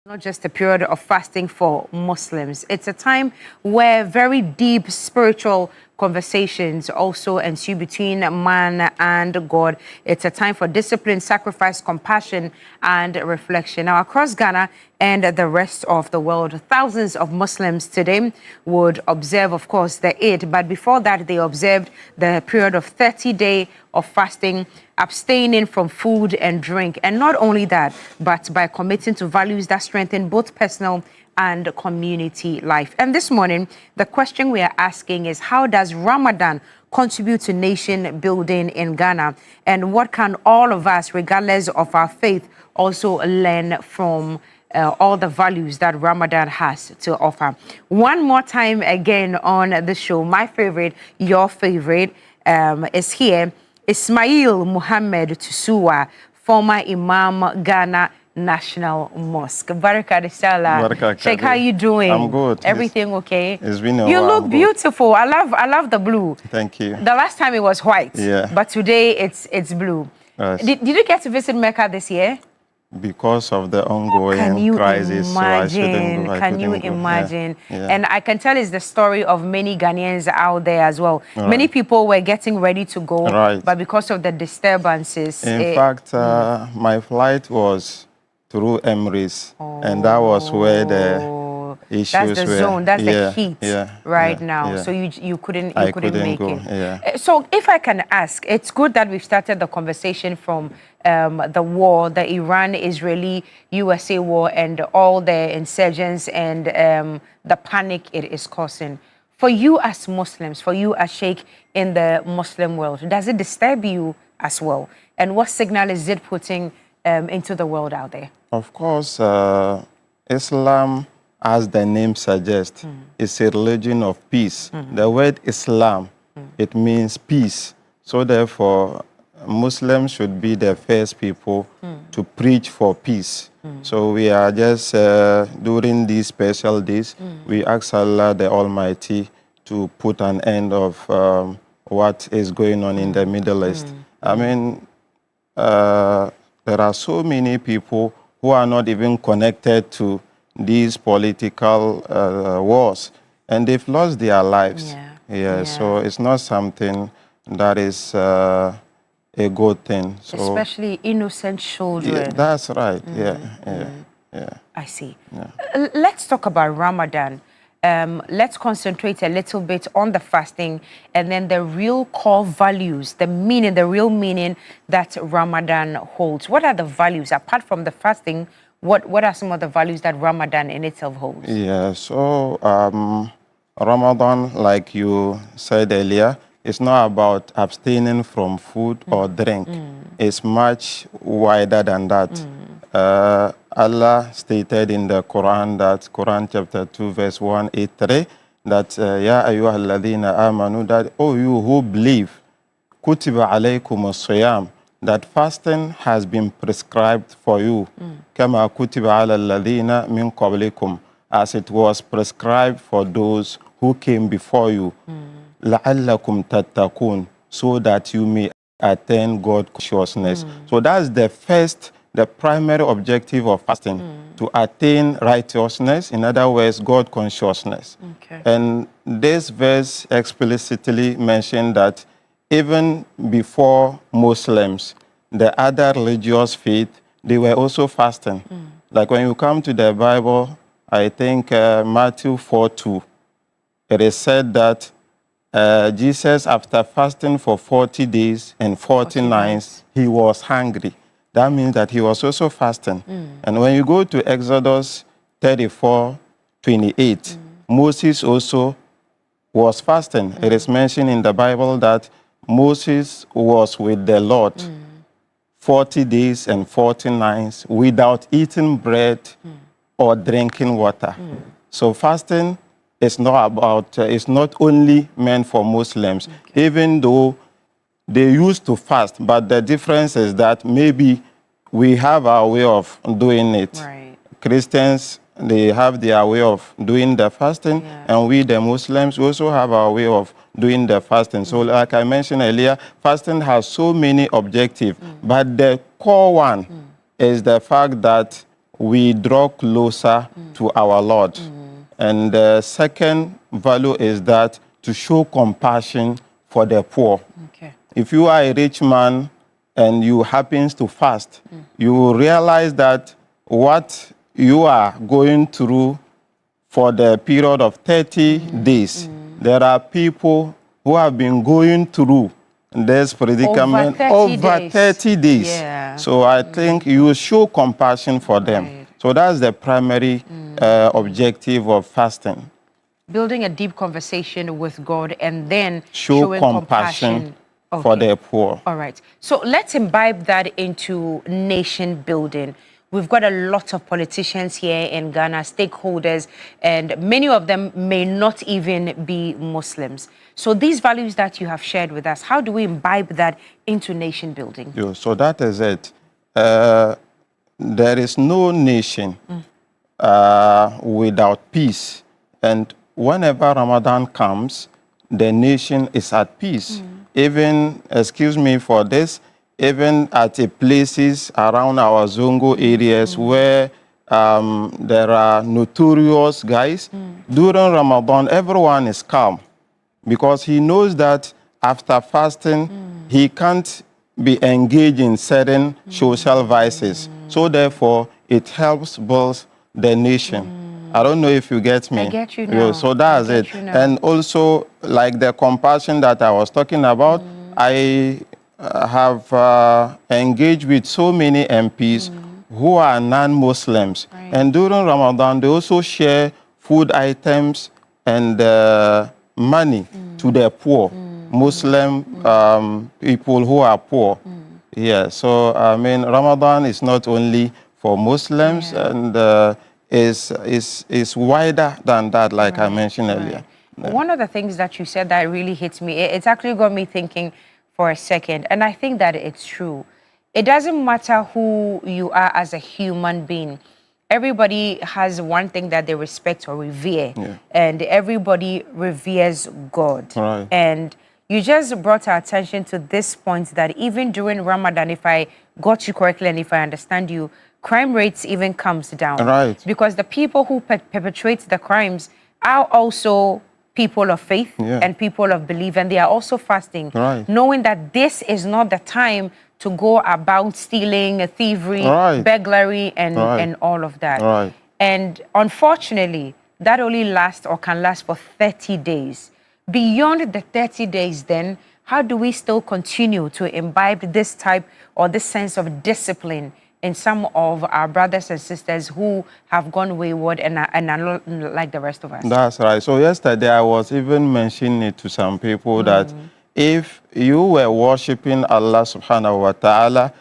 Not just a period of fasting for Muslims. It's a time where very deep spiritual conversations also ensue between man and God. It's a time for discipline, sacrifice, compassion, and reflection. Now, across Ghana and the rest of the world, thousands of Muslims today would observe, of course, the Eid. But before that, they observed the period of 30-day of fasting, abstaining from food and drink. And not only that, but by committing to values that strengthen both personal and community life. And this morning, the question we are asking is, how does Ramadan contribute to nation building in Ghana? And what can all of us, regardless of our faith, also learn from all the values that Ramadan has to offer? One more time again on the show, my favorite, your favorite, is here. Ismail Muhammad Tusuwa, former Imam, Ghana National Mosque. Baraka Salah. Sheikh, how you doing? I'm good. Everything okay? It's been a You while. look beautiful. I love the blue. Thank you. The last time it was white. Yeah. But today it's blue. Yes. Did you get to visit Mecca this year? Because of the ongoing crisis, so I shouldn't go. Can you imagine? Yeah. And I can tell it's the story of many Ghanaians out there as well. Right. Many people were getting ready to go, Right. but because of the disturbances. In fact, my flight was through Emirates, and that was where the issues that's the were. zone, that's the heat right yeah, now. yeah. So you couldn't I make go, it. yeah. So if I can ask, it's good that we've started the conversation from the war, the Iran-Israeli-USA war, and all the insurgents and the panic it is causing. For you as Muslims, for you as Sheikh in the Muslim world, does it disturb you as well? And what signal is it putting into the world out there? Of course, Islam, as the name suggests, is a religion of peace. The word Islam, it means peace. So therefore, Muslims should be the first people to preach for peace. So we are just, during these special days, we ask Allah the Almighty to put an end of what is going on in the Middle East. I mean, there are so many people who are not even connected to these political wars, and they've lost their lives. So it's not something that is a good thing. So, especially innocent children. Yeah, that's right. I see. Let's talk about Ramadan. Let's concentrate a little bit on the fasting and then the real core values, the real meaning that Ramadan holds. What are the values, apart from the fasting, what are some of the values that Ramadan in itself holds? Yeah, so Ramadan, like you said earlier, it's not about abstaining from food or drink. It's much wider than that. Allah stated in the Quran, that Quran chapter 2 verse 183, that Ya ayyuhal ladhina amanu, that oh you who believe, kutiba alaykum as-siyam, that fasting has been prescribed for you, kama kutiba ala alladhina min qablikum, as it was prescribed for those who came before you, la'allakum tattaqun, so that you may attain God consciousness. So that's the primary objective of fasting, to attain righteousness, in other words, God consciousness. And this verse explicitly mentioned that even before Muslims, the other religious faith, they were also fasting. Like when you come to the Bible, I think Matthew 4:2, it is said that Jesus, after fasting for 40 days and 40 nights, he was hungry. That means that he was also fasting. And when you go to Exodus 34:28, Moses also was fasting. It is mentioned in the Bible that Moses was with the Lord 40 days and 40 nights without eating bread or drinking water. So fasting is not about, it's not only meant for Muslims, even though they used to fast, but the difference is that maybe we have our way of doing it. Christians, they have their way of doing the fasting, and we, the Muslims, also have our way of doing the fasting. So like I mentioned earlier, fasting has so many objectives, but the core one is the fact that we draw closer to our Lord. And the second value is that to show compassion for the poor. Okay. If you are a rich man and you happen to fast, you realize that what you are going through for the period of 30 days, there are people who have been going through this predicament over 30 days. Yeah. So I think you show compassion for them. So that's the primary objective of fasting. Building a deep conversation with God and then Show showing compassion Okay. for the poor. All right. So let's imbibe that into nation building. We've got a lot of politicians here in Ghana, stakeholders, and many of them may not even be Muslims. So these values that you have shared with us, how do we imbibe that into nation building? So that is it. There is no nation without peace. And whenever Ramadan comes, the nation is at peace. Even, excuse me for this, even at the places around our Zongo areas where there are notorious guys, during Ramadan, everyone is calm because he knows that after fasting, he can't be engaged in certain social vices. So therefore, it helps build the nation. I don't know if you get me. I get you now. So that's it. And also, like the compassion that I was talking about, I have engaged with so many MPs who are non-Muslims. And during Ramadan, they also share food items and money to the poor, Muslim people who are poor. Yeah, so I mean, Ramadan is not only for Muslims and is wider than that, like I mentioned earlier. One of the things that you said that really hit me, it's actually got me thinking for a second, and I think that it's true. It doesn't matter who you are as a human being. Everybody has one thing that they respect or revere, and everybody reveres God. Right. And you just brought our attention to this point that even during Ramadan, if I got you correctly and if I understand you, crime rates even comes down. Right. Because the people who perpetrate the crimes are also people of faith and people of belief, and they are also fasting, knowing that this is not the time to go about stealing, thievery, burglary, and all of that. And unfortunately, that only lasts or can last for 30 days. Beyond the 30 days then, how do we still continue to imbibe this type or this sense of discipline in some of our brothers and sisters who have gone wayward and are not like the rest of us? That's right. So yesterday I was even mentioning it to some people that if you were worshiping Allah subhanahu wa ta'ala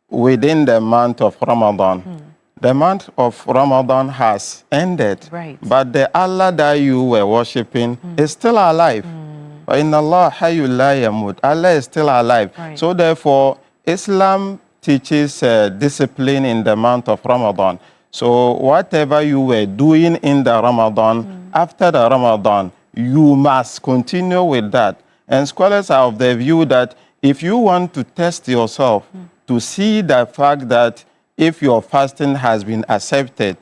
within the month of Ramadan, the month of Ramadan has ended. But the Allah that you were worshiping is still alive. In Allah, Allah is still alive. So therefore, Islam teaches discipline in the month of Ramadan. So whatever you were doing in the Ramadan, after the Ramadan, you must continue with that. And scholars are of the view that if you want to test yourself to see the fact that if your fasting has been accepted,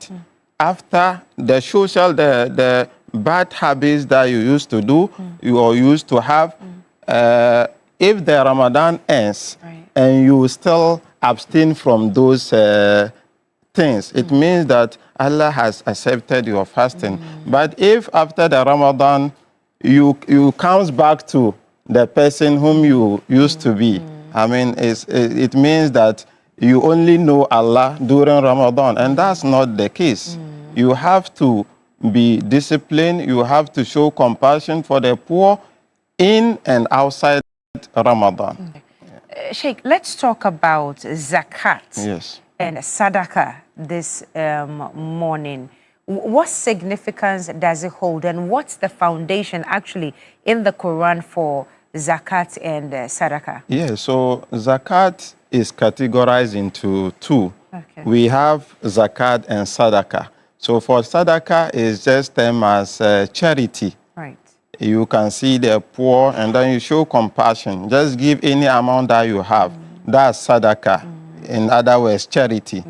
after the social, the bad habits that you used to do, you are used to have, if the Ramadan ends and you still abstain from those things, it means that Allah has accepted your fasting. But if after the Ramadan, you comes back to the person whom you used to be, I mean, it means that you only know Allah during Ramadan, and that's not the case. You have to be disciplined, you have to show compassion for the poor in and outside Ramadan. Sheikh, let's talk about zakat and sadaqah this morning. What significance does it hold, and what's the foundation actually in the Quran for zakat and sadaqah? Yeah, so zakat is categorized into two. We have zakat and sadaqah. So for sadaqah, it's just termed as charity. You can see the poor and then you show compassion. Just give any amount that you have. That's sadaqah. In other words, charity.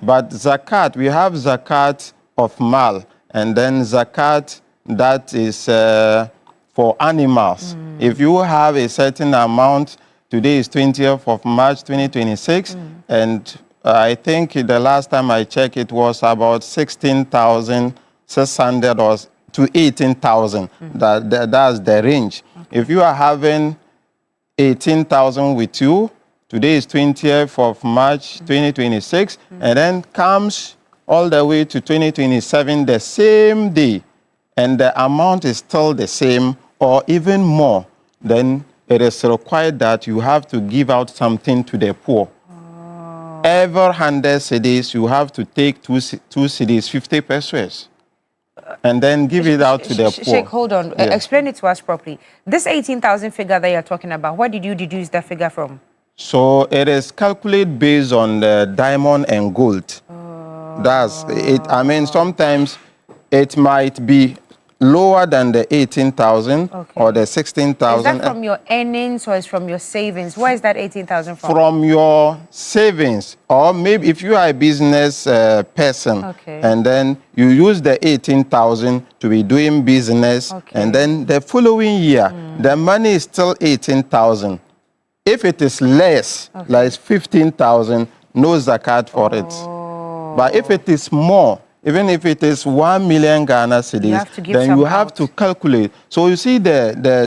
But zakat, we have zakat of mal, and then zakat that is for animals. If you have a certain amount, today is 20th of March 2026, and I think the last time I checked it was about 16,600 or to 18,000. That's the range. If you are having 18,000 with you, today is 20th of March 2026, and then comes all the way to 2027 the same day, and the amount is still the same or even more, then it is required that you have to give out something to the poor. Every 100 cedis, you have to take two cedis, 50 pesos, and then give it out to the poor. Sheikh, hold on. Explain it to us properly. This 18,000 figure that you're talking about, where did you deduce that figure from? So it is calculated based on the diamond and gold. That's it. I mean, sometimes it might be lower than the 18,000 or the 16,000. Is that from your earnings or is from your savings? Where is that 18,000 from? From your savings, or maybe if you are a business person, and then you use the 18,000 to be doing business, and then the following year, the money is still 18,000. If it is less, like 15,000, no zakat for it. But if it is more, even if it is 1 million Ghana cedis, then you have to calculate. So you see the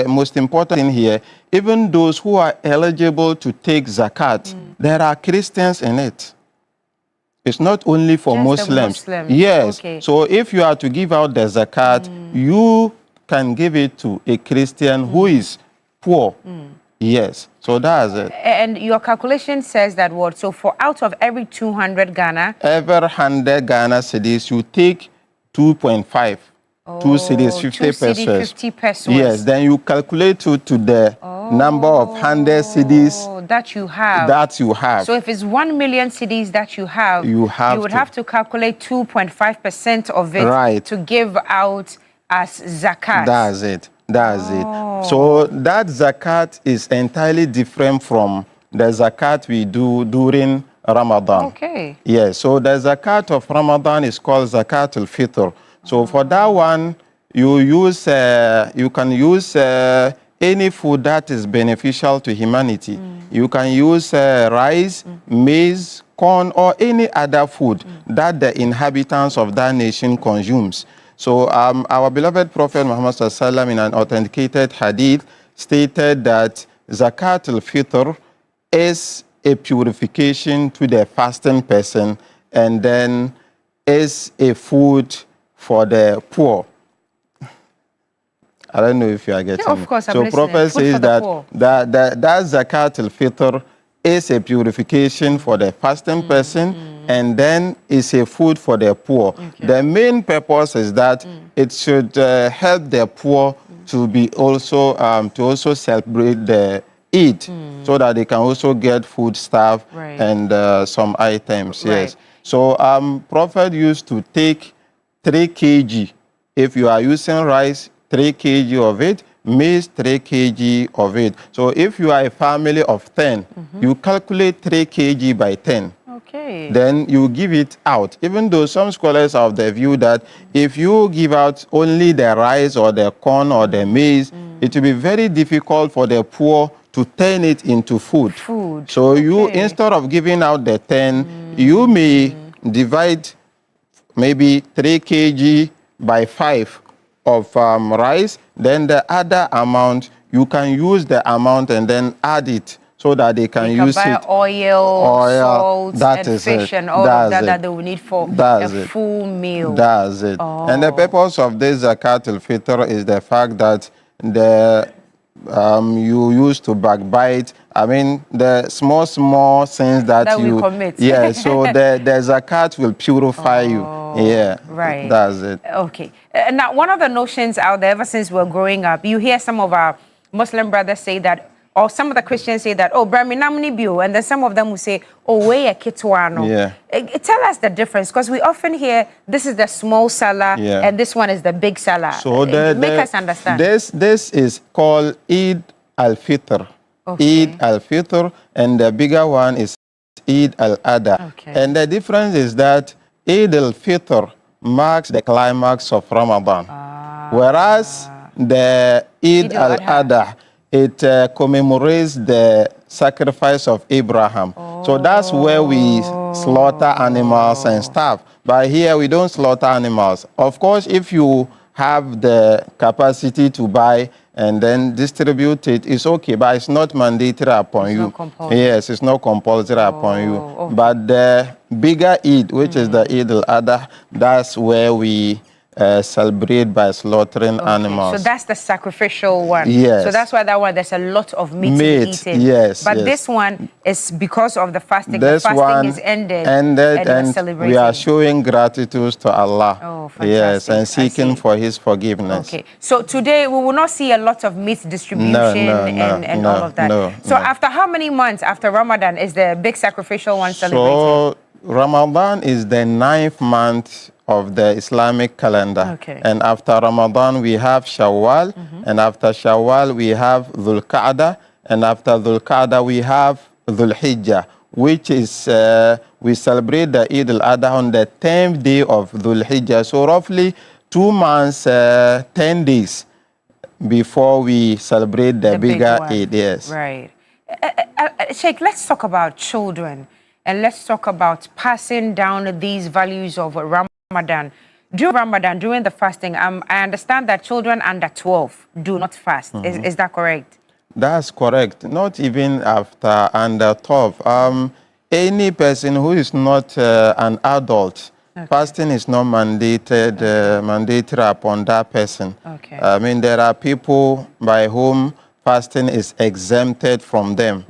most important thing here, even those who are eligible to take zakat, there are Christians in it. It's not only for Muslims. Yes. So if you are to give out the zakat, you can give it to a Christian who is poor. Yes, so that's it. And your calculation says that what? So for out of every 200 Ghana? Every 100 Ghana cedis, you take 2.5. 2 cedis, 50 pesos. 50 pesos. Yes, then you calculate to the number of 100 cedis that you have. That you have. So if it's 1 million cedis that you would have to calculate 2.5% of it to give out as zakat. That's it. That's it. So that zakat is entirely different from the zakat we do during Ramadan. Okay. Yes, so the zakat of Ramadan is called zakat al-fitr. So for that one, you can use any food that is beneficial to humanity. You can use rice, maize, corn, or any other food that the inhabitants of that nation consumes. So our beloved Prophet Muhammad sallallahu in an authenticated hadith stated that zakat al-fitr is a purification to the fasting person, and then is a food for the poor. I don't know if you are getting of course, me. So Prophet says that zakat al-fitr is a purification for the fasting person, and then is a food for the poor. The main purpose is that it should help the poor to be also celebrate the Eid, so that they can also get food stuff and some items. Yes. So Prophet used to take 3 kg. If you are using rice, 3 kg of it, maize 3 kg of it. So if you are a family of 10, you calculate 3 kg by 10. Okay. Then you give it out. Even though some scholars are of the view that if you give out only the rice or the corn or the maize, it will be very difficult for the poor to turn it into food. So you, instead of giving out the 10, you may divide maybe 3 kg by 5 of rice. Then the other amount, you can use the amount and then add it, so that they can use buy it. Oil, salt, and fish, and all of that they will need for a full meal. That's it. And the purpose of this zakat al-fitr is the fact that you used to backbite. I mean, the small sins that you commit. Yeah, so the zakat will purify you. Yeah, right. That's it. Okay. Now, one of the notions out there, ever since we're growing up, you hear some of our Muslim brothers say that, or some of the Christians say that, oh, Brahmi namni bio, and then some of them will say, oh, we a kitwano. Yeah. Tell us the difference, because we often hear this is the small salah and this one is the big salah. So make us understand. This is called Eid al-Fitr. Eid al-Fitr, and the bigger one is Eid al-Adha. And the difference is that Eid al-Fitr marks the climax of Ramadan, whereas the Eid al-Adha, it commemorates the sacrifice of Abraham. So that's where we slaughter animals and stuff. But here we don't slaughter animals. Of course, if you have the capacity to buy and then distribute it, it's okay, but it's not mandatory upon you. Yes, it's not compulsory upon you. But the bigger Eid, which is the Eid al-Adha, that's where we celebrate by slaughtering animals. So that's the sacrificial one. Yes. So that's why that one, there's a lot of meat to be eaten. Yes. But this one is because of the fasting. This the fasting one is ended and celebrating. we are showing gratitude to Allah. Oh, fantastic. Yes, and seeking for His forgiveness. Okay. So today we will not see a lot of meat distribution and all of that. So after how many months after Ramadan is the big sacrificial one celebrated? So Ramadan is the 9th month of the Islamic calendar. And after Ramadan, we have Shawwal. And after Shawwal, we have Dhul Qa'dah. And after Dhul Qa'dah, we have Dhul Hijjah, which is, we celebrate the Eid al-Adha on the 10th day of Dhul Hijjah. So roughly 2 months, 10 days before we celebrate the bigger Eid. Yes. Right. Sheikh, let's talk about children. And let's talk about passing down these values of Ramadan. During the fasting, I understand that children under 12 do not fast. Is that correct? That's correct. Not even after under 12. Any person who is not an adult, fasting is not mandatory upon that person. I mean, there are people by whom fasting is exempted from them.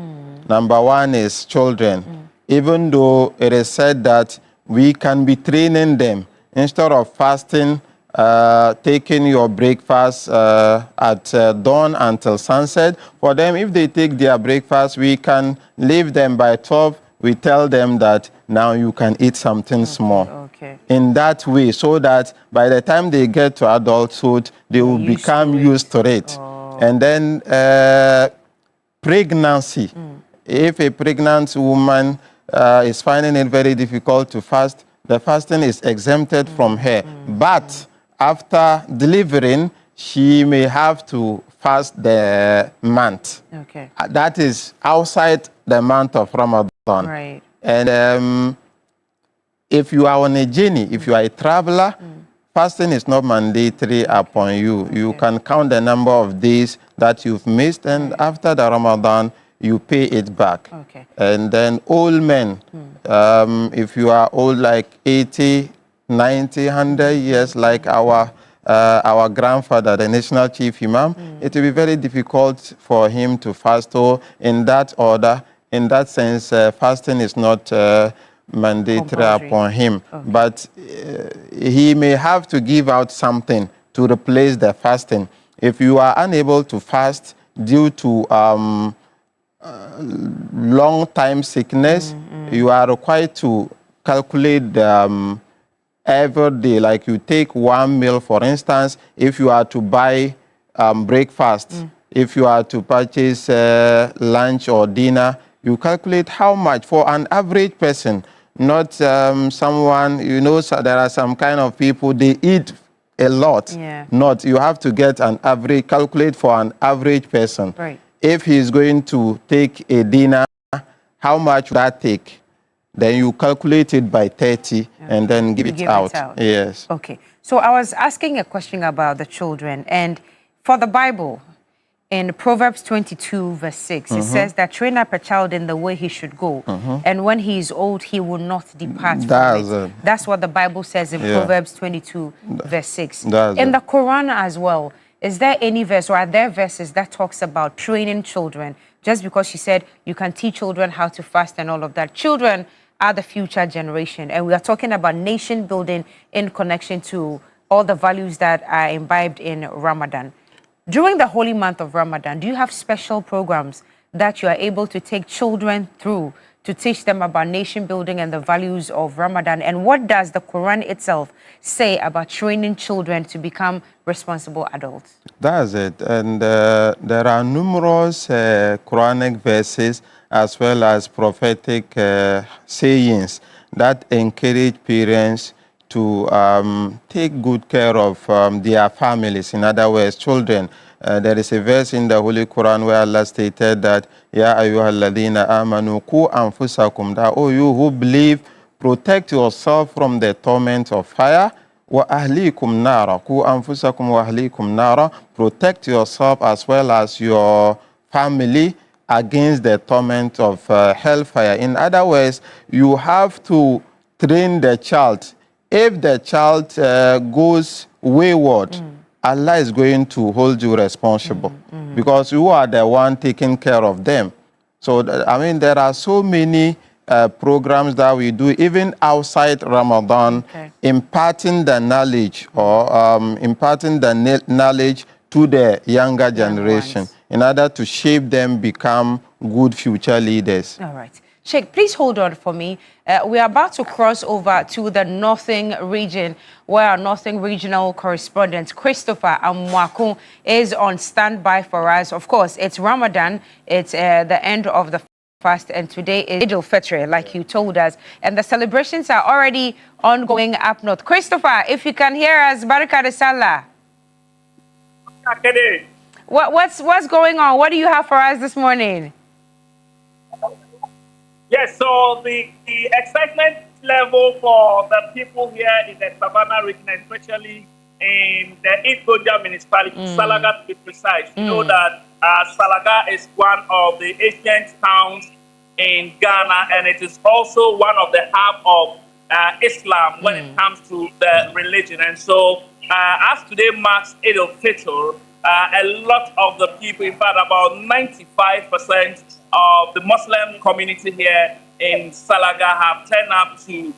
Number one is children. Even though it is said that we can be training them instead of fasting, taking your breakfast at dawn until sunset. For them, if they take their breakfast, we can leave them by 12. We tell them that now you can eat something small. In that way, so that by the time they get to adulthood, they will become used to it. And then pregnancy. If a pregnant woman is finding it very difficult to fast, the fasting is exempted from her. But after delivering, she may have to fast the month. That is outside the month of Ramadan. Right. And if you are on a journey, if you are a traveler, fasting is not mandatory upon you. You can count the number of days that you've missed, and after the Ramadan, you pay it back. And then old men, if you are old like 80, 90, 100 years, like our grandfather, the national chief imam, it will be very difficult for him to fast. So in that order, in that sense, fasting is not mandatory upon him. But he may have to give out something to replace the fasting. If you are unable to fast due to long time sickness, you are required to calculate every day. Like you take one meal, for instance, if you are to buy breakfast, if you are to purchase lunch or dinner, you calculate how much for an average person, not someone, you know, so there are some kind of people, they eat a lot. Not, you have to get an average, calculate for an average person. If he is going to take a dinner, how much would that take? Then you calculate it by 30 and then give it out. Yes. Okay. So I was asking a question about the children. And for the Bible, in Proverbs 22, verse 6, it says that train up a child in the way he should go. And when he is old, he will not depart from it. That's what the Bible says in Proverbs 22, verse 6. In the Quran as well, is there any verse or are there verses that talks about training children? Just because she said you can teach children how to fast and all of that. Children are the future generation. And we are talking about nation building in connection to all the values that are imbibed in Ramadan. During the holy month of Ramadan, do you have special programs that you are able to take children through to teach them about nation building and the values of Ramadan? And what does the Quran itself say about training children to become responsible adults? That's it. And there are numerous Quranic verses as well as prophetic sayings that encourage parents to take good care of their families. In other words, children. There is a verse in the Holy Quran where Allah stated that, Ya ayyuhalladhina amanu ku anfusakum, that, oh, you who believe, protect yourself from the torment of fire. Wa ahlikum nara, ku anfusakum wa ahlikum nara, protect yourself as well as your family against the torment of hellfire. In other words, you have to train the child. If the child goes wayward, Allah is going to hold you responsible because you are the one taking care of them. So, I mean, there are so many programs that we do, even outside Ramadan, imparting the knowledge or imparting the knowledge to the younger generation in order to shape them become good future leaders. All right. Sheikh, please hold on for me. We are about to cross over to the Northern region, where our Northern regional correspondent, Christopher Amwakun, is on standby for us. Of course, it's Ramadan. It's the end of the fast, and today is Eid al-Fitr, like you told us. And the celebrations are already ongoing up north. Christopher, if you can hear us, Baraka de Salah. What's going on? What do you have for us this morning? Yes, so the excitement level for the people here in the Savannah region, especially in the East Goja municipality, Salaga to be precise. You know that Salaga is one of the ancient towns in Ghana, and it is also one of the hub of Islam when it comes to the religion. And so, as today marks Eid al-Fitr, a lot of the people, in fact, about 95% of the Muslim community here in Salaga have turned up to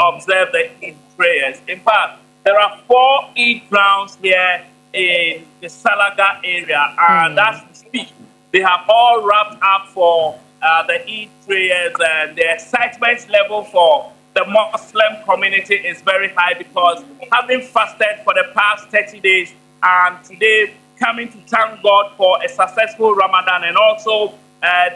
observe the Eid prayers. In fact, there are 4 Eid grounds here in the Salaga area, and as we speak, they have all wrapped up for the Eid prayers, and the excitement level for the Muslim community is very high because having fasted for the past 30 days and today coming to thank God for a successful Ramadan and also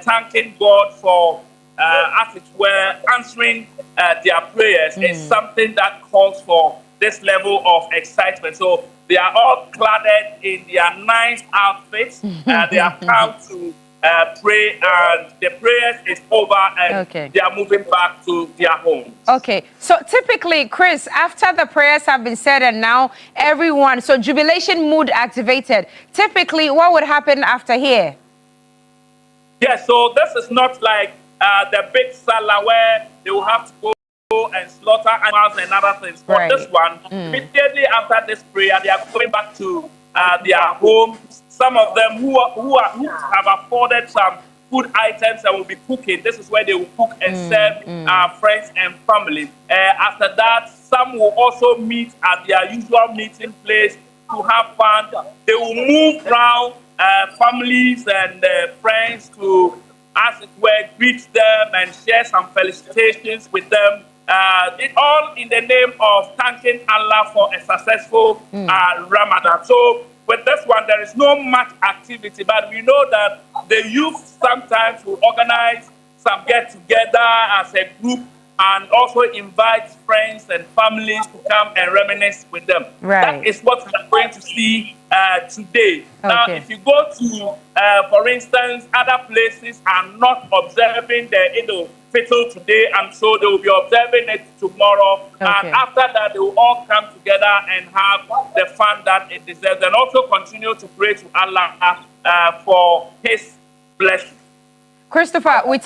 thanking God for, as it were, answering their prayers is something that calls for this level of excitement. So they are all cladded in their nice outfits. They have come to pray, and the prayers is over, and they are moving back to their homes. Okay, so typically, Chris, after the prayers have been said and now everyone, so jubilation mood activated, typically what would happen after here? Yeah, so this is not like the big Salah where they will have to go and slaughter animals and other things. For this one, immediately after this prayer, they are going back to their homes. Some of them who have afforded some food items that will be cooking, this is where they will cook and serve friends and family. After that, some will also meet at their usual meeting place to have fun. They will move around families and friends to, as it were, greet them and share some felicitations with them. It all in the name of thanking Allah for a successful Ramadan. So with this one, there is no much activity, but we know that the youth sometimes will organize some get-together as a group and also invite friends and families to come and reminisce with them. That is what we are going to see today. Now, if you go to, for instance, other places are not observing the Eid al-Fitr today, and so they will be observing it tomorrow. And after that, they will all come together and have the fun that it deserves, and also continue to pray to Allah for His blessing. Christopher, we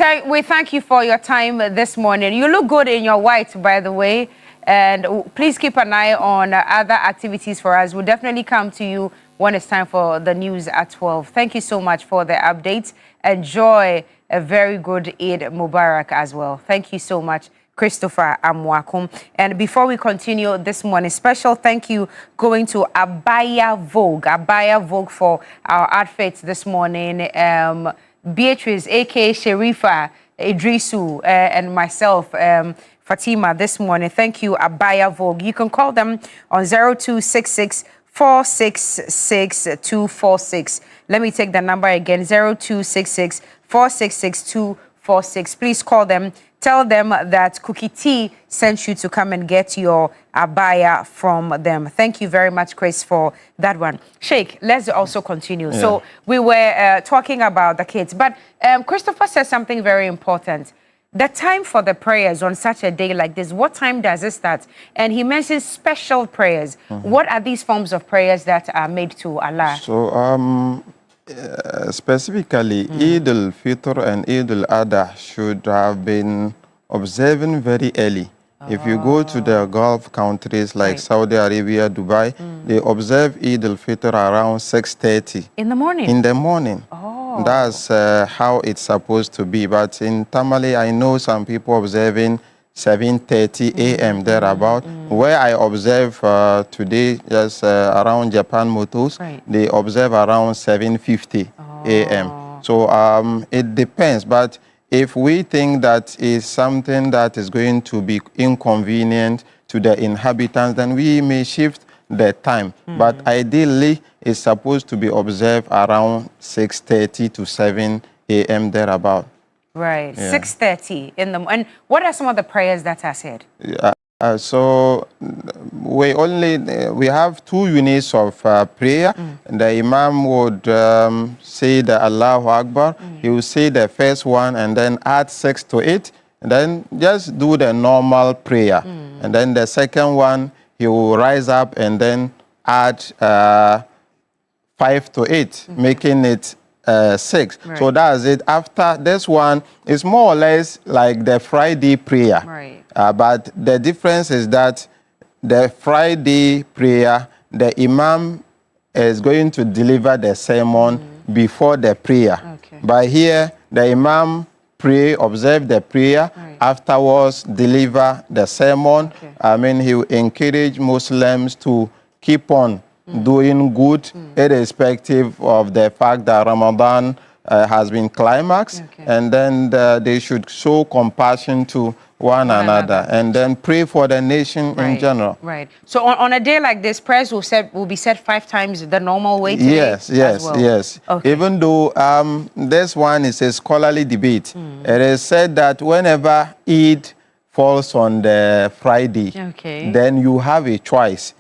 thank you for your time this morning. You look good in your white, by the way, and please keep an eye on other activities for us. We'll definitely come to you when it's time for the news at 12. Thank you so much for the update. Enjoy a very good Eid Mubarak as well. Thank you so much, Christopher Amwakum. And before we continue this morning, special thank you going to Abaya Vogue for our outfits this morning. Beatrice, aka Sharifa, Idrisu, and myself, Fatima, this morning. Thank you, Abaya Vogue. You can call them on 0266 466 246. Let me take the number again, 0266 466 246. Please call them. Tell them that Cookie T sent you to come and get your abaya from them. Thank you very much, Chris, for that one. Sheikh, let's also continue. Yeah. So we were talking about the kids, but Christopher said something very important. The time for the prayers on such a day like this, what time does it start? And he mentions special prayers. What are these forms of prayers that are made to Allah? So, specifically, Eid al-Fitr and Eid al-Adha should have been observing very early. If you go to the Gulf countries like Saudi Arabia, Dubai, they observe Eid al-Fitr around 6:30. In the morning? In the morning. That's how it's supposed to be. But in Tamale, I know some people observing 7:30 a.m. thereabout. Where I observe today, just around Japan Motors, they observe around 7:50 a.m. So it depends. But if we think that is something that is going to be inconvenient to the inhabitants, then we may shift the time. But ideally, it's supposed to be observed around 6:30 to 7 a.m. thereabout. Right, Yeah. 6:30 in the morning. And what are some of the prayers that are said? So we have 2 units of prayer. The Imam would say the Allahu Akbar. He will say the first one and then add 6 to it. And then just do the normal prayer. And then the second one, he will rise up and then add 5 to it, making it 6. Right. So that's it. After this one, it's more or less like the Friday prayer. Right. But the difference is that the Friday prayer, the Imam is going to deliver the sermon before the prayer. But here, the Imam observe the prayer, afterwards deliver the sermon. I mean, he will encourage Muslims to keep on doing good, irrespective of the fact that Ramadan has been climaxed, and then they should show compassion to one another, and then pray for the nation in general. Right. So on a day like this, prayers will be said 5 times the normal way today? Yes, as well? yes. Okay. Even though this one is a scholarly debate, it is said that whenever Eid falls on the Friday, then you have a choice.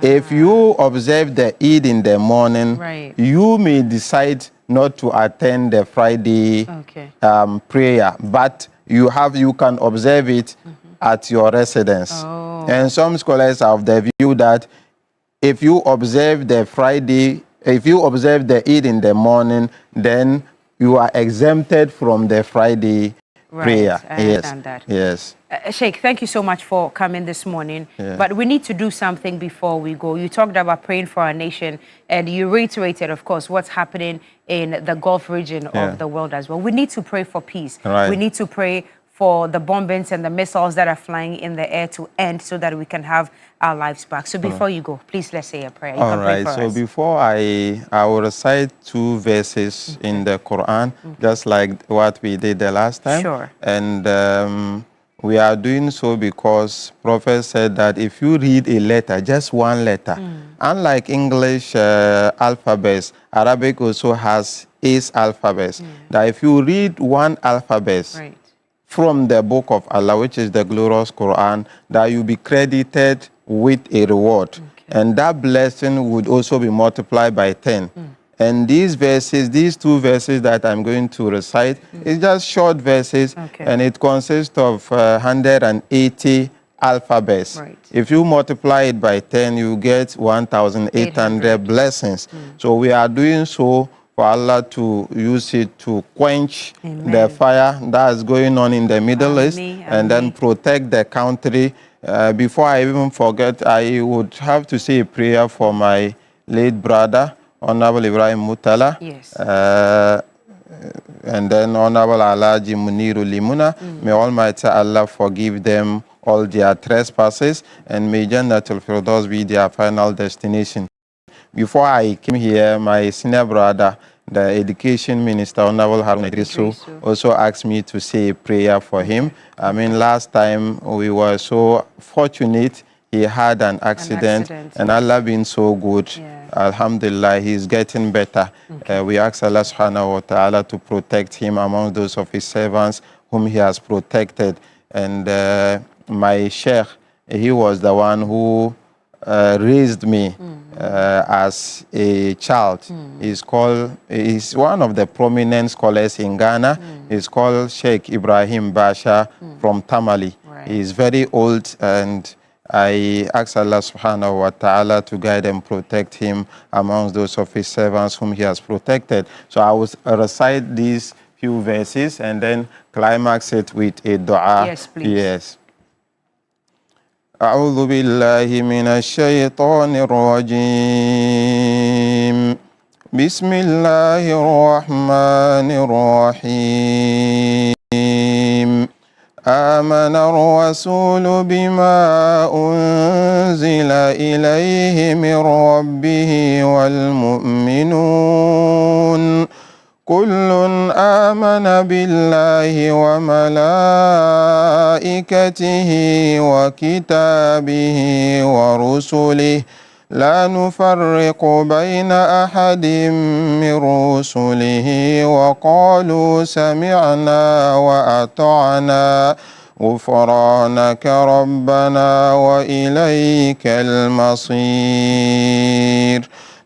If you observe the Eid in the morning, you may decide not to attend the Friday prayer, but you can observe it at your residence. And some scholars have the view that if you observe the Eid in the morning, then you are exempted from the Friday prayer. I understand that. Yes. Sheikh, thank you so much for coming this morning. Yeah. But we need to do something before we go. You talked about praying for our nation, and you reiterated, of course, what's happening in the Gulf region of the world as well. We need to pray for peace. Right. We need to pray for the bombings and the missiles that are flying in the air to end so that we can have our lives back. So before you go, please let's say a prayer. You All can pray right. for So us. before I will recite 2 verses in the Quran, just like what we did the last time. Sure. And we are doing so because Prophet said that if you read a letter, just one letter, unlike English alphabets, Arabic also has 8 alphabets. That if you read one alphabet from the book of Allah, which is the glorious Quran, that you be credited with a reward. And that blessing would also be multiplied by 10. And these 2 verses that I'm going to recite, is just short verses, and it consists of 180 alphabets. If you multiply it by 10, you get 1,800 blessings. So we are doing so for Allah to use it to quench the fire that is going on in the Middle East, and then protect the country. Before I even forget, I would have to say a prayer for my late brother, Honorable Ibrahim Mutala. Yes. And then Honorable Alhaji Muniru Limuna. May Almighty Allah forgive them all their trespasses, and may Jannatul Firdaus be their final destination. Before I came here, my senior brother, the Education Minister, Honorable Haruna Idrisu, also asked me to say a prayer for him. I mean, last time we were so fortunate, he had an accident and Allah being so good, Alhamdulillah, he's getting better. We ask Allah subhanahu wa ta'ala to protect him among those of his servants whom he has protected. And my sheikh, he was the one who raised me as a child. He's one of the prominent scholars in Ghana. He's called Sheikh Ibrahim Basha from Tamale. He's very old, and I ask Allah subhanahu wa ta'ala to guide and protect him amongst those of his servants whom he has protected. So I will recite these few verses and then climax it with a dua. Yes, please. Yes. أعوذ بالله من الشيطان الرجيم بسم الله الرحمن الرحيم آمن الرسول بما أنزل إليه من ربه والمؤمنون كل آمن بالله وملائكته وكتابه ورسله لا نفرق بين أحد من رسله وقالوا سمعنا وأطعنا غفرانك ربنا وإليك المصير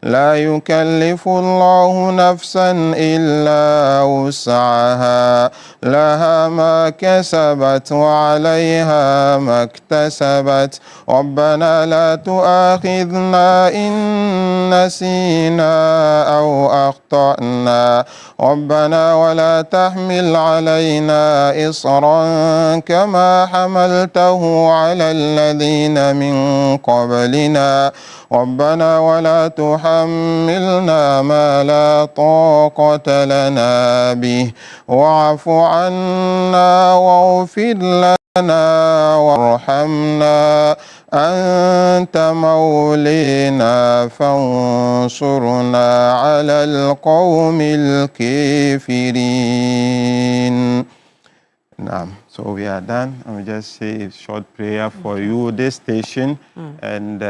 لا يكلف الله نفسا إلا وسعها لها ما كسبت وعليها ما اكتسبت ربنا لا تؤاخذنا إن نسينا أو أخطأنا ربنا ولا تحمل علينا إصرا كما حملته على الذين من قبلنا ربنا ولا تحملنا ما لا طاقة لنا به واعف عنا واغفر لنا وارحمنا أنت مولينا فانصرنا على القوم الكافرين. So we are done. I will just say a short prayer for you, this station, and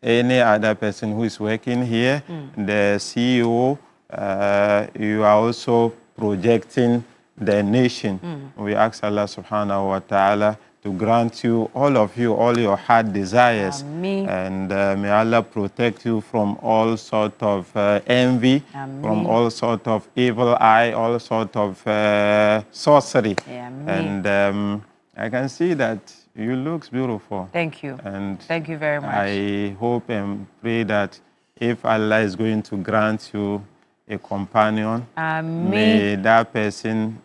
any other person who is working here, the CEO, you are also projecting the nation. We ask Allah subhanahu wa ta'ala to grant you, all your heart desires. Ameen. And may Allah protect you from all sort of envy, Ameen. from all sort of evil eye, all sort of sorcery. Ameen. And I can see that you look beautiful. Thank you. And thank you very much. I hope and pray that if Allah is going to grant you a companion, may that person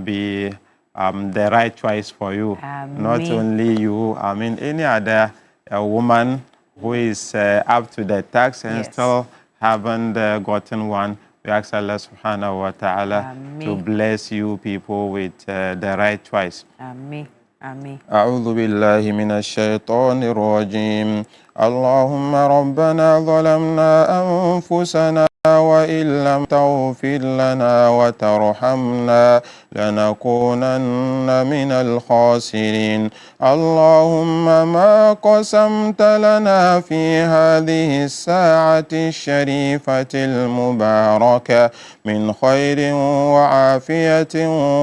be the right choice for you. Not only you, I mean any other woman who is up to the task and still haven't gotten one. We ask Allah subhanahu wa ta'ala to bless you people with the right choice. Ameen. آمين. أعوذ بالله من الشيطان الرجيم اللهم ربنا ظلمنا أنفسنا وإن لم تغفر لنا وترحمنا لنكونن من الخاسرين اللهم ما قسمت لنا في هذه الساعة الشريفة المباركة من خير وعافية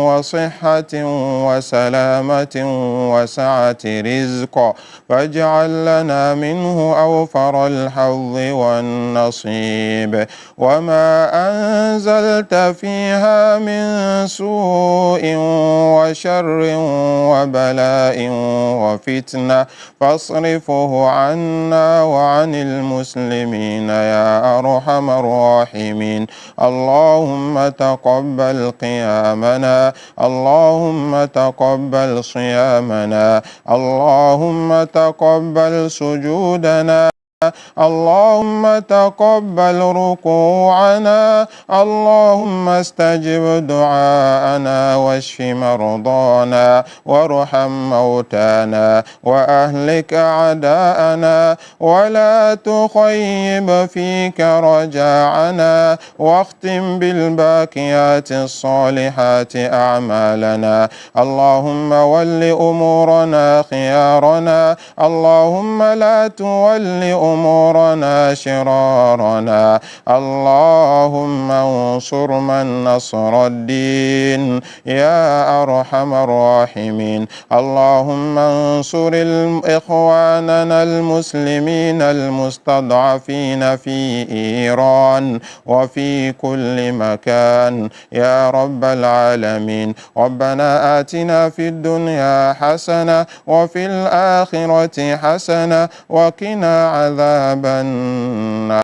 وصحة وسلامة وسعة رزق فاجعل لنا منه أوفر الحظ والنصيب وما أنزلت فيها من سوء وشر وبلاء وفتنة فاصرفه عنا وعن المسلمين يا أرحم الراحمين اللهم تقبل قيامنا اللهم تقبل صيامنا اللهم تقبل سجودنا اللهم تقبل ركوعنا اللهم استجب دعاءنا واشف مرضانا وارحم موتانا وأهلك أعداءنا ولا تخيب فيك رجاعنا واختم بالباقيات الصالحات أعمالنا اللهم ول أمورنا خيارنا اللهم لا تول أمورنا شرارنا اللهم انصر من نصر الدين يا أرحم الراحمين اللهم انصر إخواننا المسلمين المستضعفين في إيران وفي كل مكان يا رب العالمين ربنا آتنا في الدنيا حسنة وفي الآخرة حسنة وقنا عذاب النار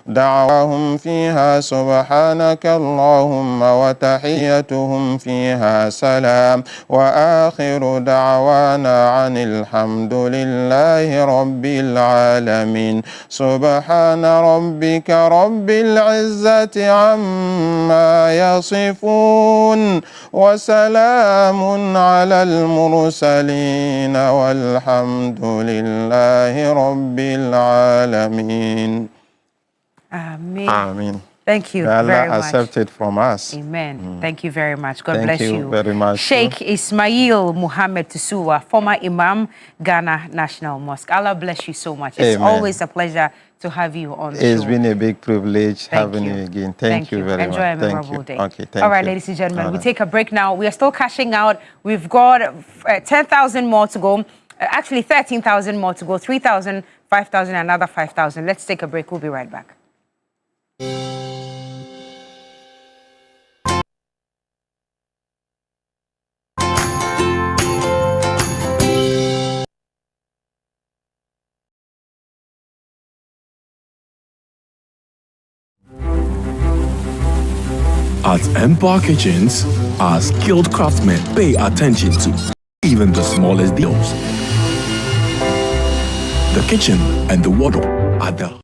دعواهم فيها سبحانك اللهم وتحيتهم فيها سلام وآخر دعوانا عن الحمد لله رب العالمين سبحان ربك رب العزة عما يصفون وسلام على المرسلين والحمد لله رب العالمين. Amen. Amen. Thank you Allah very much. accept it from us. Amen. Thank you very much. God Thank bless you. Thank you very much. Sheikh Ismail Muhammad Tusuwa, former Imam, Ghana National Mosque. Allah bless you so much. It's Amen. always a pleasure to have you on the show. It's been a big privilege having you again. Thank you very Enjoy much. a memorable day. Okay, thank All right, you. ladies and gentlemen, All we right. take a break now. We are still cashing out. We've got 10,000 more to go. Actually, 13,000 more to go. 3,000, 5,000, another 5,000. Let's take a break. We'll be right back. At Empire Kitchens, our skilled craftsmen pay attention to even the smallest details. The kitchen and the wardrobe are the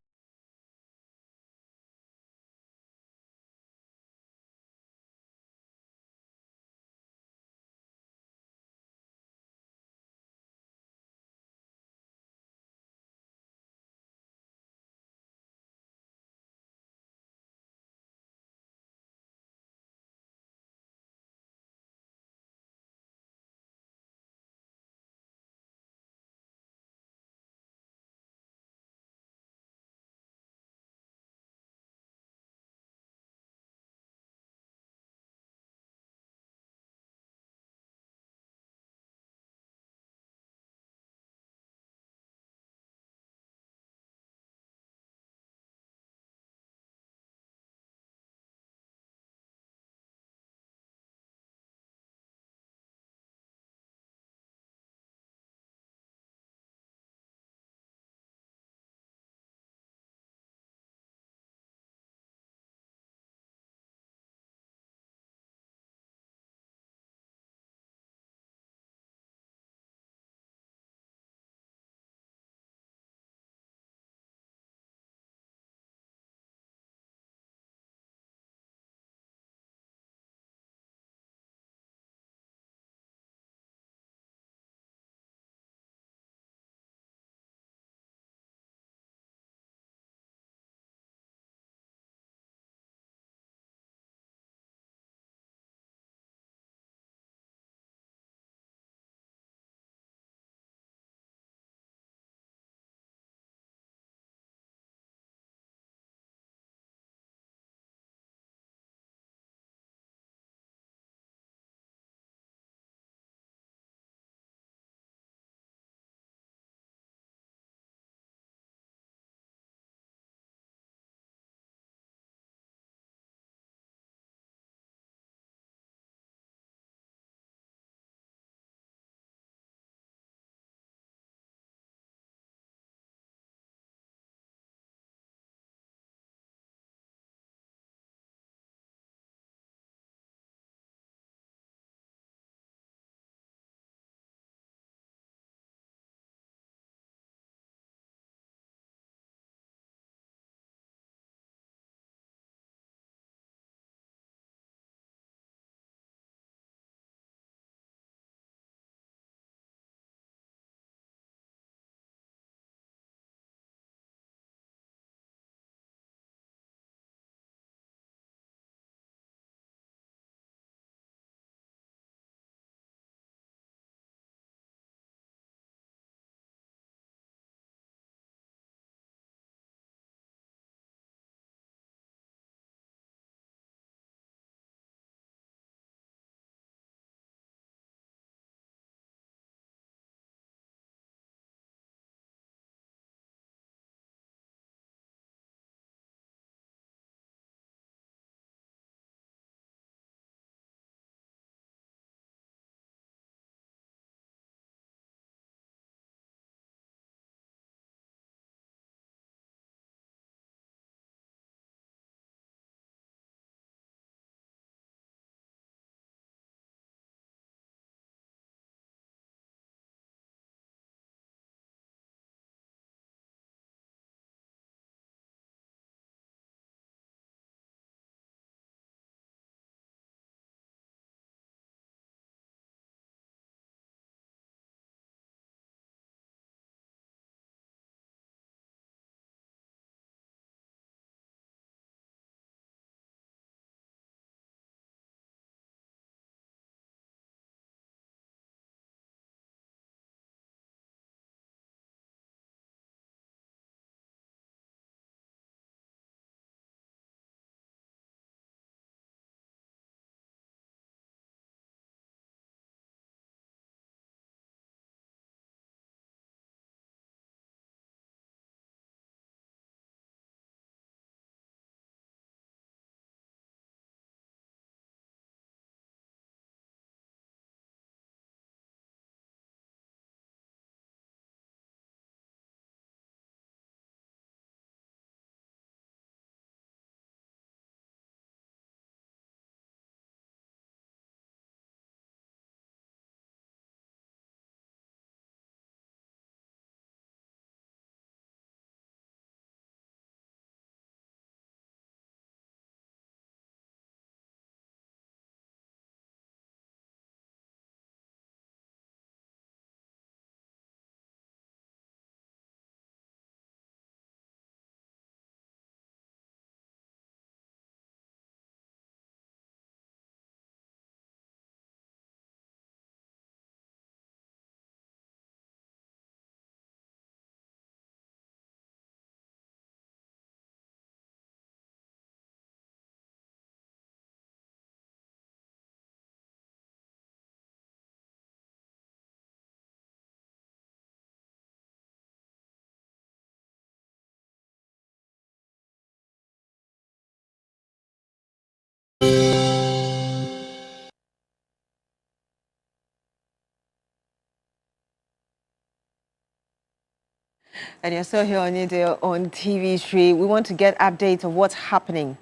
And you're still here on Newday on TV3. We want to get updates of what's happening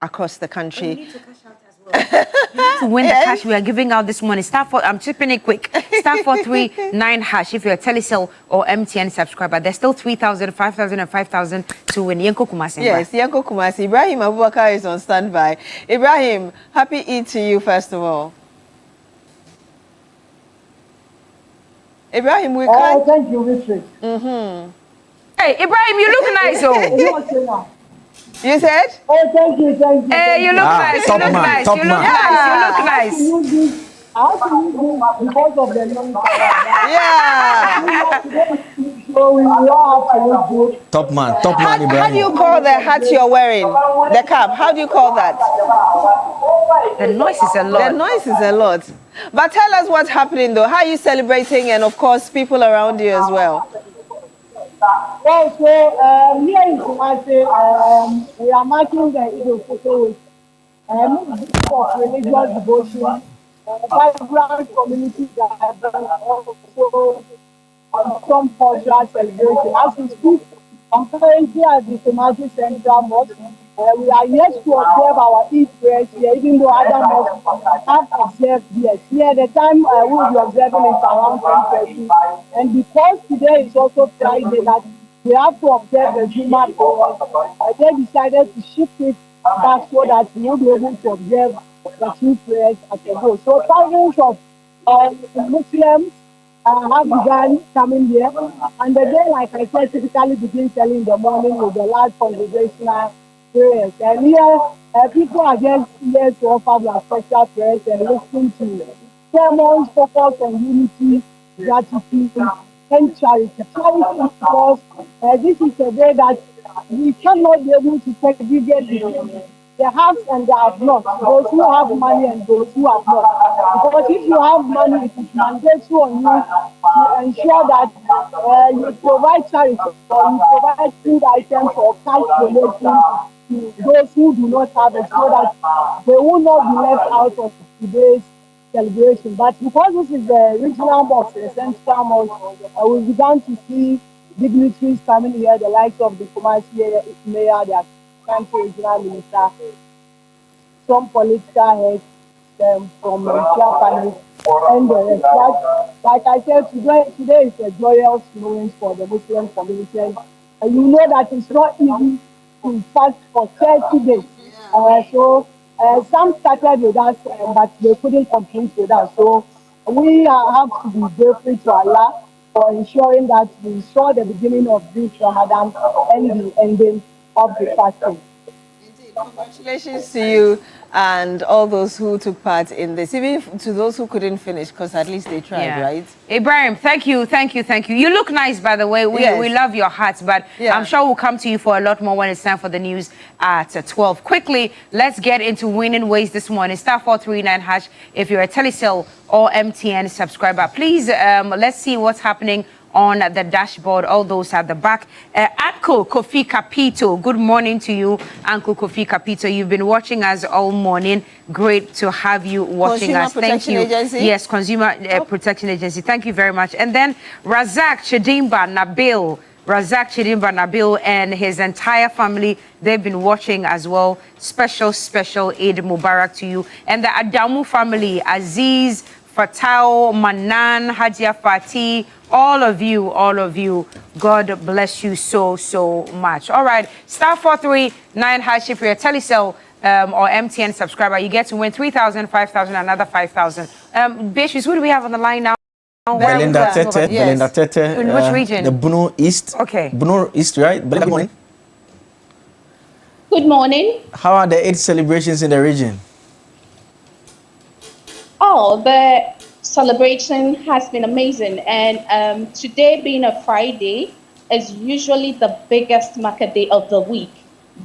across the country. You need to cash out as well. To win the cash we are giving out this morning, I'm chipping it quick. Star 439 hash if you're a Telecel or MTN subscriber. There's still 3,000, 5,000, and 5,000 to win. Yanko Kumasi. Yes, Yanko Kumasi. Ibrahim Abubakar is on standby. Ibrahim, happy Eid to you first of all. Ibrahim, we can't. Thank you, Richard. Hey, Ibrahim, you look nice, oh. You said? Oh, thank you. Hey, you look nice. Top You look man, nice. top You look man. nice. You look nice. I have to use this because of the young Yeah. So we all have to use this. Top man, How Ibrahim. do you call the hat you're wearing? The cap. How do you call that? The noise is a lot. The noise is a lot. But tell us what's happening though. How are you celebrating, and of course people around you as well? Well, so here in Kumasi, we are marking the Eid al-Fitr for religious devotion. Vibrant communities that have also some cultural celebration. As we speak, I'm currently at the Kumasi Central Mosque. We are yet to observe our Eid prayers here, even though other mosques have observed here. Here, the time we will be observing is around 10:30. And because today is also Friday, that we have to observe the Juma prayers, they decided to shift it back so that we will be able to observe the two prayers as a whole. So thousands of Muslims have begun coming here. And the day, like I said, typically begins early in the morning with the large congregational prayers. And here, people are just here to offer their special prayers and listen to sermons focused on unity, gratitude, and charity. Charity because this is a way that we cannot be able to segregate the haves and the have-not, those who have money and those who have not. Because if you have money, it is mandatory on you to ensure that you provide charity or you provide food items or cash donation to those who do not have it, so that they will not be left out of today's celebration. But because this is the regional mosque, the central mosque, we began to see dignitaries coming here, the likes of the Kumasi mayor, the country regional minister, some political heads from Japan, and the rest. But like I said, today is a joyous moment for the Muslim community. And you know that it's not easy to fast for 30 days. So some started with us, but they couldn't complete with us. So we have to be grateful to Allah for ensuring that we saw the beginning of this Ramadan and the ending of the fasting. Congratulations to you and all those who took part in this, even to those who couldn't finish, because at least they tried, right? Ibrahim, thank you. You look nice, by the way. We love your hats, but I'm sure we'll come to you for a lot more when it's time for the news at 12. Quickly, let's get into winning ways this morning. Star 439 hash if you're a Telecel or MTN subscriber. Please, let's see what's happening on the dashboard, all those at the back. Uncle Kofi Capito, good morning to you, Uncle Kofi Capito. You've been watching us all morning. Great to have you watching us. Thank you. Agency? Yes, Consumer Protection Agency. Thank you very much. And then Razak Chidimba Nabil and his entire family, they've been watching as well. Special Eid Mubarak to you. And the Adamu family, Aziz, Fatao, Manan, Hadia Fati, all of you, God bless you so much. All right, star 439 hash if you're a Telecel or MTN subscriber, you get to win 3,000, 5,000, another 5,000. Beatrice, who do we have on the line now? Belinda Tete. In which region? The Buno East. Okay. Buno East, right? Belinda, good morning. Good morning. How are the Eid celebrations in the region? Oh, the celebration has been amazing, and today being a Friday is usually the biggest market day of the week,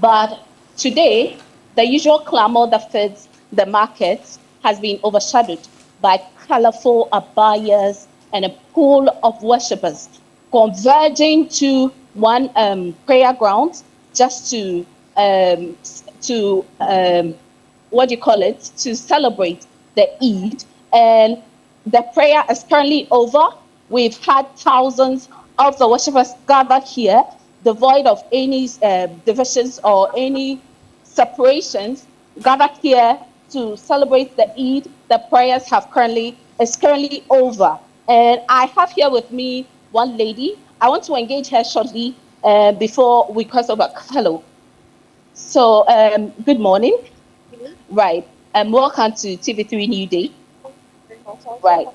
but today the usual clamor that feeds the markets has been overshadowed by colorful abayas and a pool of worshippers converging to one prayer ground just to celebrate the Eid. And the prayer is currently over. We've had thousands of the worshippers gathered here, devoid of any divisions or any separations, gathered here to celebrate the Eid. The prayers is currently over. And I have here with me one lady. I want to engage her shortly before we cross over. Hello. So, good morning. Right. Welcome to TV3 Newday. Right.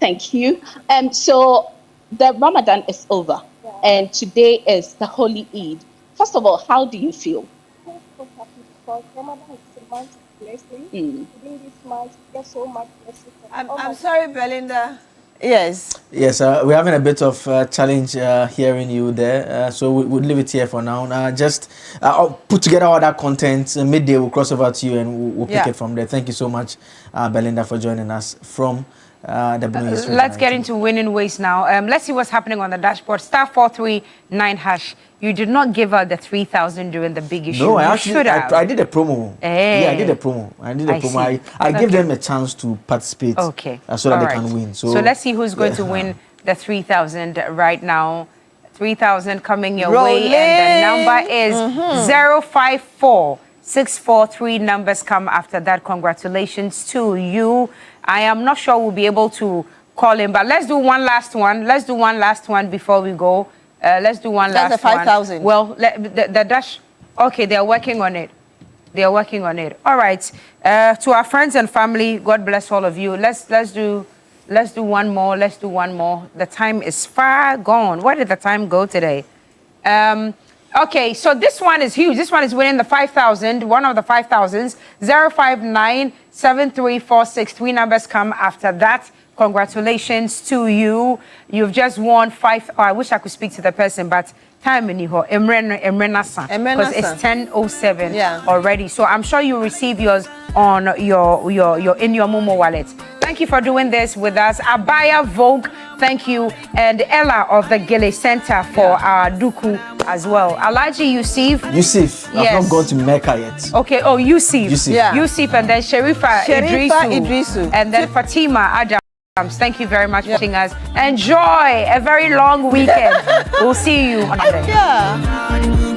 Thank you. So, the Ramadan is over, and today is the Holy Eid. First of all, how do you feel? I'm sorry, Belinda. Yes. Yes, we're having a bit of challenge hearing you there, so we'll leave it here for now. I'll put together all that content. Midday, we'll cross over to you and we'll pick it from there. Thank you so much, Belinda, for joining us from the Benue History. Let's get into winning ways now. Let's see what's happening on the dashboard. *439#. You did not give out the 3,000 during the big issue. No, I did a promo. Hey. Yeah, I did a promo. I gave them a chance to participate. Okay. So that they can win. So let's see who's going to win the 3,000 right now. 3,000 coming your way, and the number is 054643. Numbers come after that. Congratulations to you. I am not sure we'll be able to call him, but let's do one last one. Let's do one last one before we go. Let's do one last one. That's the 5,000. Well, the dash. Okay, they are working on it. They are working on it. All right. To our friends and family, God bless all of you. Let's do one more. Let's do one more. The time is far gone. Where did the time go today? Okay, so this one is huge. This one is winning the 5,000. One of the 5,000s. 0597346. 3 numbers come after that. Congratulations to you. You've just won 5. Oh, I wish I could speak to the person, but time in here. Because it's 10:07 already. So I'm sure you'll receive yours on your in your Momo wallet. Thank you for doing this with us. Abaya Vogue, thank you. And Ella of the Gile Center for our Duku as well. Alaji Yusuf. Yes. I've not gone to Mecca yet. Okay, Yusuf. Yeah. Yusuf, and then Sharifa Idrisu. And then Fatima Adam. Thank you very much for watching us. Enjoy a very long weekend. We'll see you on Monday.